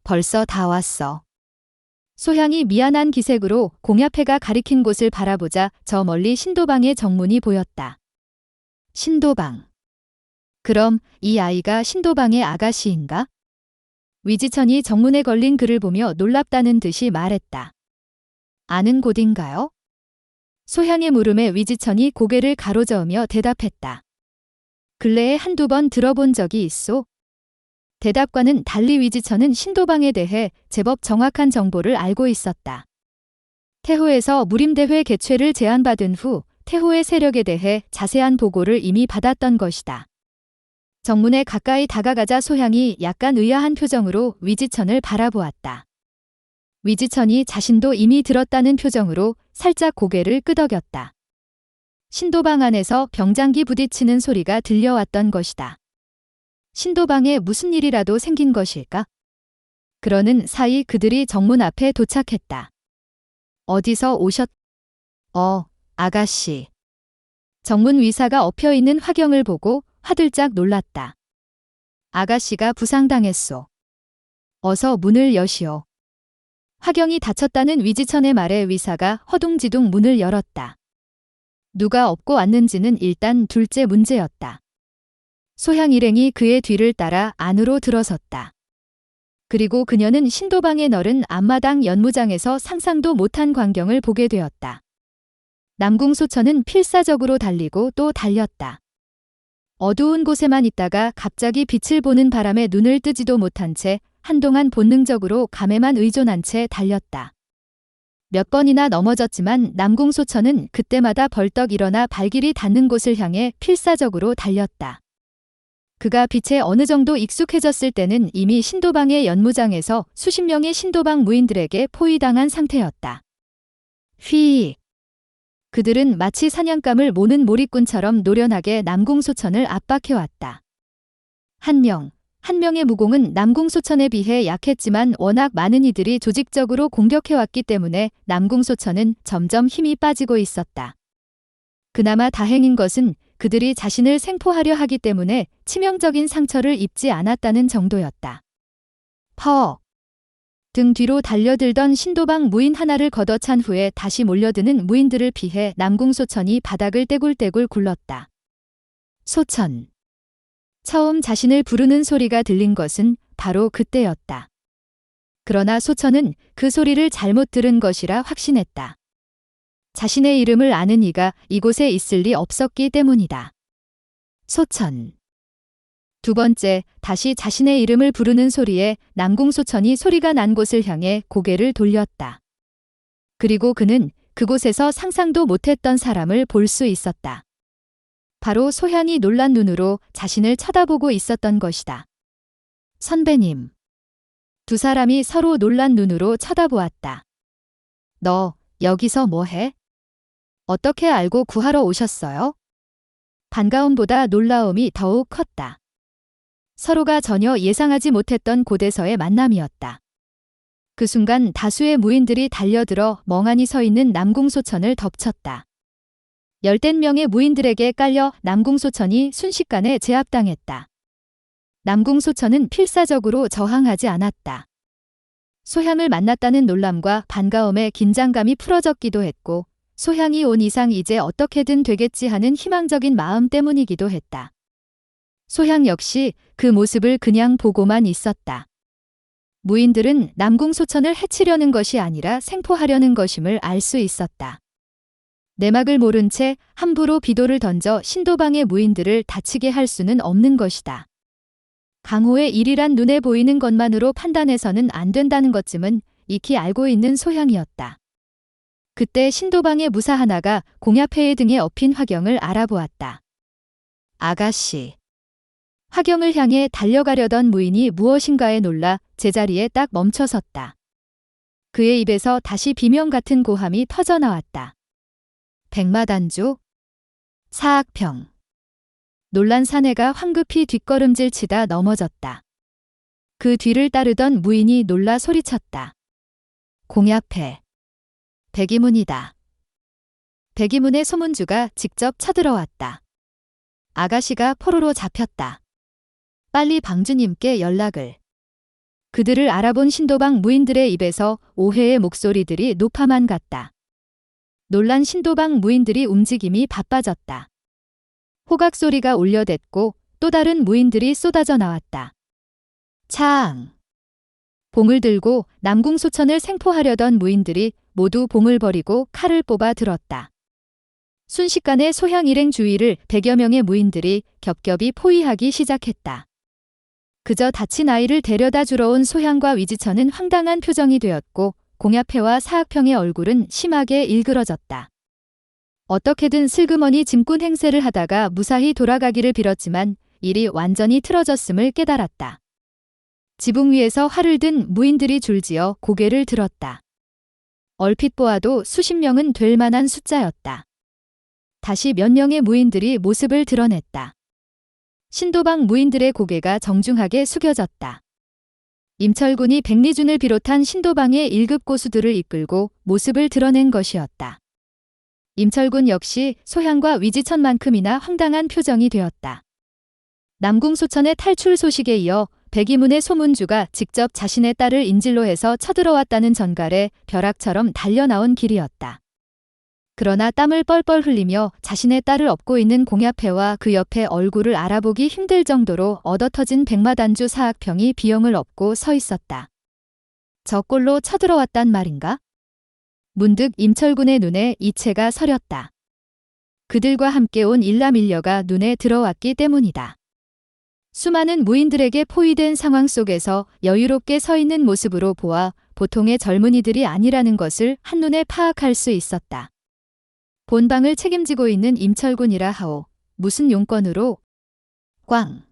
벌써 다 왔어. 소향이 미안한 기색으로 공야패가 가리킨 곳을 바라보자 저 멀리 신도방의 정문이 보였다. 신도방. 그럼 이 아이가 신도방의 아가씨인가? 위지천이 정문에 걸린 글을 보며 놀랍다는 듯이 말했다. 아는 곳인가요? 소향의 물음에 위지천이 고개를 가로저으며 대답했다. 근래에 한두 번 들어본 적이 있소. 대답과는 달리 위지천은 신도방에 대해 제법 정확한 정보를 알고 있었다. 태호에서 무림대회 개최를 제안받은 후 태호의 세력에 대해 자세한 보고를 이미 받았던 것이다. 정문에 가까이 다가가자 소향이 약간 의아한 표정으로 위지천을 바라보았다. 위지천이 자신도 이미 들었다는 표정으로 살짝 고개를 끄덕였다. 신도방 안에서 병장기 부딪히는 소리가 들려왔던 것이다. 신도방에 무슨 일이라도 생긴 것일까? 그러는 사이 그들이 정문 앞에 도착했다. 어디서 아가씨. 정문 위사가 엎혀있는 화경을 보고 화들짝 놀랐다. 아가씨가 부상당했소. 어서 문을 여시오. 화경이 다쳤다는 위지천의 말에 위사가 허둥지둥 문을 열었다. 누가 업고 왔는지는 일단 둘째 문제였다. 소향 일행이 그의 뒤를 따라 안으로 들어섰다. 그리고 그녀는 신도방의 넓은 앞마당 연무장에서 상상도 못한 광경을 보게 되었다. 남궁소천은 필사적으로 달리고 또 달렸다. 어두운 곳에만 있다가 갑자기 빛을 보는 바람에 눈을 뜨지도 못한 채 한동안 본능적으로 감에만 의존한 채 달렸다. 몇 번이나 넘어졌지만 남궁소천은 그때마다 벌떡 일어나 발길이 닿는 곳을 향해 필사적으로 달렸다. 그가 빛에 어느 정도 익숙해졌을 때는 이미 신도방의 연무장에서 수십 명의 신도방 무인들에게 포위당한 상태였다. 휘익. 그들은 마치 사냥감을 모는 몰입꾼처럼 노련하게 남궁소천을 압박해왔다. 한 명의 무공은 남궁소천에 비해 약했지만 워낙 많은 이들이 조직적으로 공격해왔기 때문에 남궁소천은 점점 힘이 빠지고 있었다. 그나마 다행인 것은 그들이 자신을 생포하려 하기 때문에 치명적인 상처를 입지 않았다는 정도였다. 등 뒤로 달려들던 신도방 무인 하나를 걷어찬 후에 다시 몰려드는 무인들을 피해 남궁소천이 바닥을 떼굴떼굴 굴렀다. 소천. 처음 자신을 부르는 소리가 들린 것은 바로 그때였다. 그러나 소천은 그 소리를 잘못 들은 것이라 확신했다. 자신의 이름을 아는 이가 이곳에 있을 리 없었기 때문이다. 소천. 두 번째, 다시 자신의 이름을 부르는 소리에 남궁소천이 소리가 난 곳을 향해 고개를 돌렸다. 그리고 그는 그곳에서 상상도 못했던 사람을 볼 수 있었다. 바로 소향이 놀란 눈으로 자신을 쳐다보고 있었던 것이다. 선배님. 두 사람이 서로 놀란 눈으로 쳐다보았다. 너 여기서 뭐 해? 어떻게 알고 구하러 오셨어요? 반가움보다 놀라움이 더욱 컸다. 서로가 전혀 예상하지 못했던 곳에서의 만남이었다. 그 순간 다수의 무인들이 달려들어 멍하니 서 있는 남궁소천을 덮쳤다. 열댓 명의 무인들에게 깔려 남궁소천이 순식간에 제압당했다. 남궁소천은 필사적으로 저항하지 않았다. 소향을 만났다는 놀람과 반가움에 긴장감이 풀어졌기도 했고 소향이 온 이상 이제 어떻게든 되겠지 하는 희망적인 마음 때문이기도 했다. 소향 역시 그 모습을 그냥 보고만 있었다. 무인들은 남궁소천을 해치려는 것이 아니라 생포하려는 것임을 알 수 있었다. 내막을 모른 채 함부로 비도를 던져 신도방의 무인들을 다치게 할 수는 없는 것이다. 강호의 일이란 눈에 보이는 것만으로 판단해서는 안 된다는 것쯤은 익히 알고 있는 소향이었다. 그때 신도방의 무사 하나가 공야패의 등에 업힌 화경을 알아보았다. 아가씨. 화경을 향해 달려가려던 무인이 무엇인가에 놀라 제자리에 딱 멈춰섰다. 그의 입에서 다시 비명 같은 고함이 터져나왔다. 백마단주? 사악평. 놀란 사내가 황급히 뒷걸음질 치다 넘어졌다. 그 뒤를 따르던 무인이 놀라 소리쳤다. 공야패. 백이문이다. 백이문의 소문주가 직접 쳐들어왔다. 아가씨가 포로로 잡혔다. 빨리 방주님께 연락을. 그들을 알아본 신도방 무인들의 입에서 오해의 목소리들이 높아만 갔다. 놀란 신도방 무인들이 움직임이 바빠졌다. 호각 소리가 울려댔고 또 다른 무인들이 쏟아져 나왔다. 차앙. 봉을 들고 남궁소천을 생포하려던 무인들이 모두 봉을 버리고 칼을 뽑아 들었다. 순식간에 소향 일행 주위를 100여 명의 무인들이 겹겹이 포위하기 시작했다. 그저 다친 아이를 데려다 주러 온 소향과 위지천은 황당한 표정이 되었고 공야패와 사악평의 얼굴은 심하게 일그러졌다. 어떻게든 슬그머니 짐꾼 행세를 하다가 무사히 돌아가기를 빌었지만 일이 완전히 틀어졌음을 깨달았다. 지붕 위에서 활을 든 무인들이 줄지어 고개를 들었다. 얼핏 보아도 수십 명은 될 만한 숫자였다. 다시 몇 명의 무인들이 모습을 드러냈다. 신도방 무인들의 고개가 정중하게 숙여졌다. 임철군이 백리준을 비롯한 신도방의 1급 고수들을 이끌고 모습을 드러낸 것이었다. 임철군 역시 소향과 위지천만큼이나 황당한 표정이 되었다. 남궁소천의 탈출 소식에 이어 백이문의 소문주가 직접 자신의 딸을 인질로 해서 쳐들어왔다는 전갈에 벼락처럼 달려나온 길이었다. 그러나 땀을 뻘뻘 흘리며 자신의 딸을 업고 있는 공야패와 그 옆에 얼굴을 알아보기 힘들 정도로 얻어터진 백마단주 사악평이 비영을 업고 서 있었다. 저 꼴로 쳐들어왔단 말인가? 문득 임철군의 눈에 이체가 서렸다. 그들과 함께 온 일남일녀가 눈에 들어왔기 때문이다. 수많은 무인들에게 포위된 상황 속에서 여유롭게 서 있는 모습으로 보아 보통의 젊은이들이 아니라는 것을 한눈에 파악할 수 있었다. 본방을 책임지고 있는 임철군이라 하오. 무슨 용건으로? 꽝.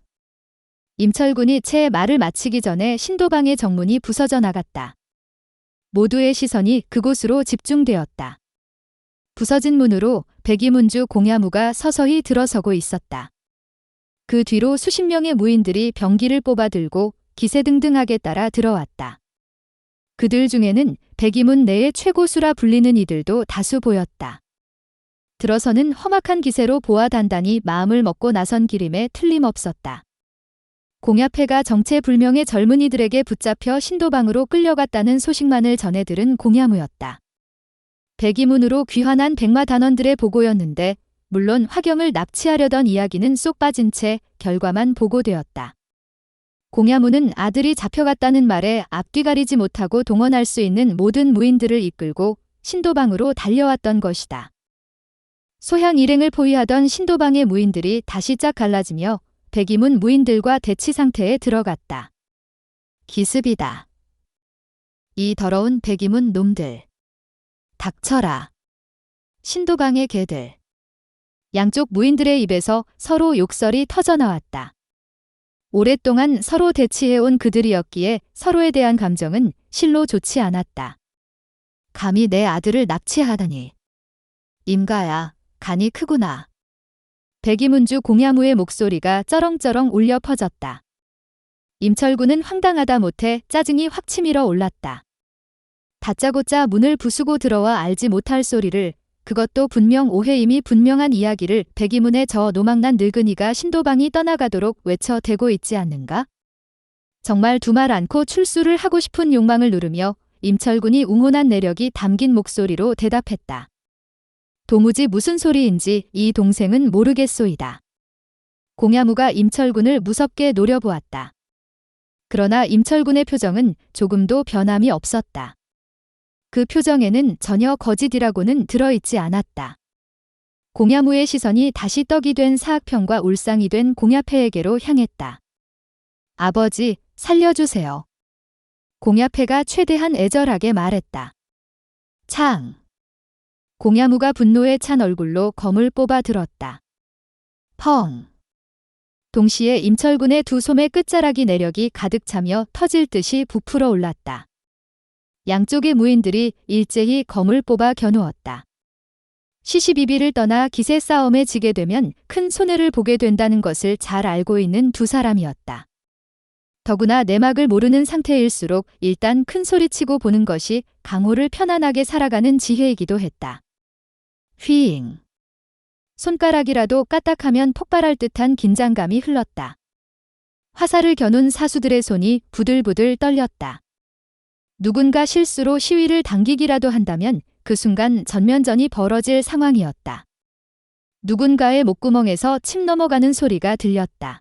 임철군이 채 말을 마치기 전에 신도방의 정문이 부서져 나갔다. 모두의 시선이 그곳으로 집중되었다. 부서진 문으로 백이문주 공야무가 서서히 들어서고 있었다. 그 뒤로 수십 명의 무인들이 병기를 뽑아 들고 기세등등하게 따라 들어왔다. 그들 중에는 백이문 내의 최고수라 불리는 이들도 다수 보였다. 들어서는 험악한 기세로 보아 단단히 마음을 먹고 나선 기림에 틀림없었다. 공야패가 정체불명의 젊은이들에게 붙잡혀 신도방으로 끌려갔다는 소식만을 전해 들은 공야무였다. 백이문으로 귀환한 백마단원들의 보고였는데 물론 화경을 납치하려던 이야기는 쏙 빠진 채 결과만 보고되었다. 공야무는 아들이 잡혀갔다는 말에 앞뒤 가리지 못하고 동원할 수 있는 모든 무인들을 이끌고 신도방으로 달려왔던 것이다. 소향 일행을 포위하던 신도방의 무인들이 다시 짝 갈라지며 백이문 무인들과 대치 상태에 들어갔다. 기습이다. 이 더러운 백이문 놈들. 닥쳐라. 신도방의 개들. 양쪽 무인들의 입에서 서로 욕설이 터져나왔다. 오랫동안 서로 대치해온 그들이었기에 서로에 대한 감정은 실로 좋지 않았다. 감히 내 아들을 납치하다니. 임가야, 간이 크구나. 백이문주 공야무의 목소리가 쩌렁쩌렁 울려 퍼졌다. 임철구는 황당하다 못해 짜증이 확 치밀어 올랐다. 다짜고짜 문을 부수고 들어와 알지 못할 소리를, 그것도 분명 오해임이 분명한 이야기를 백이문의 저 노망난 늙은이가 신도방이 떠나가도록 외쳐대고 있지 않는가? 정말 두말 않고 출수를 하고 싶은 욕망을 누르며 임철군이 웅혼한 내력이 담긴 목소리로 대답했다. 도무지 무슨 소리인지 이 동생은 모르겠소이다. 공야무가 임철군을 무섭게 노려보았다. 그러나 임철군의 표정은 조금도 변함이 없었다. 그 표정에는 전혀 거짓이라고는 들어있지 않았다. 공야무의 시선이 다시 떡이 된 사학평과 울상이 된 공야패에게로 향했다. 아버지, 살려주세요. 공야패가 최대한 애절하게 말했다. 창. 공야무가 분노에 찬 얼굴로 검을 뽑아 들었다. 펑. 동시에 임철군의 두 솜의 끝자락이 내력이 가득 차며 터질 듯이 부풀어 올랐다. 양쪽의 무인들이 일제히 검을 뽑아 겨누었다. 시시비비를 떠나 기세 싸움에 지게 되면 큰 손해를 보게 된다는 것을 잘 알고 있는 두 사람이었다. 더구나 내막을 모르는 상태일수록 일단 큰 소리치고 보는 것이 강호를 편안하게 살아가는 지혜이기도 했다. 휘잉. 손가락이라도 까딱하면 폭발할 듯한 긴장감이 흘렀다. 화살을 겨눈 사수들의 손이 부들부들 떨렸다. 누군가 실수로 시위를 당기기라도 한다면 그 순간 전면전이 벌어질 상황이었다. 누군가의 목구멍에서 침 넘어가는 소리가 들렸다.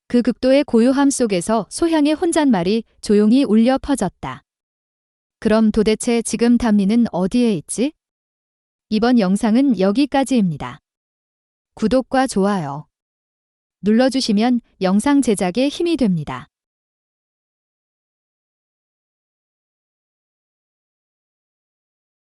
그 극도의 고요함 속에서 소향의 혼잣말이 조용히 울려 퍼졌다. 그럼 도대체 지금 담리는 어디에 있지? 이번 영상은 여기까지입니다. 구독과 좋아요 눌러주시면 영상 제작에 힘이 됩니다.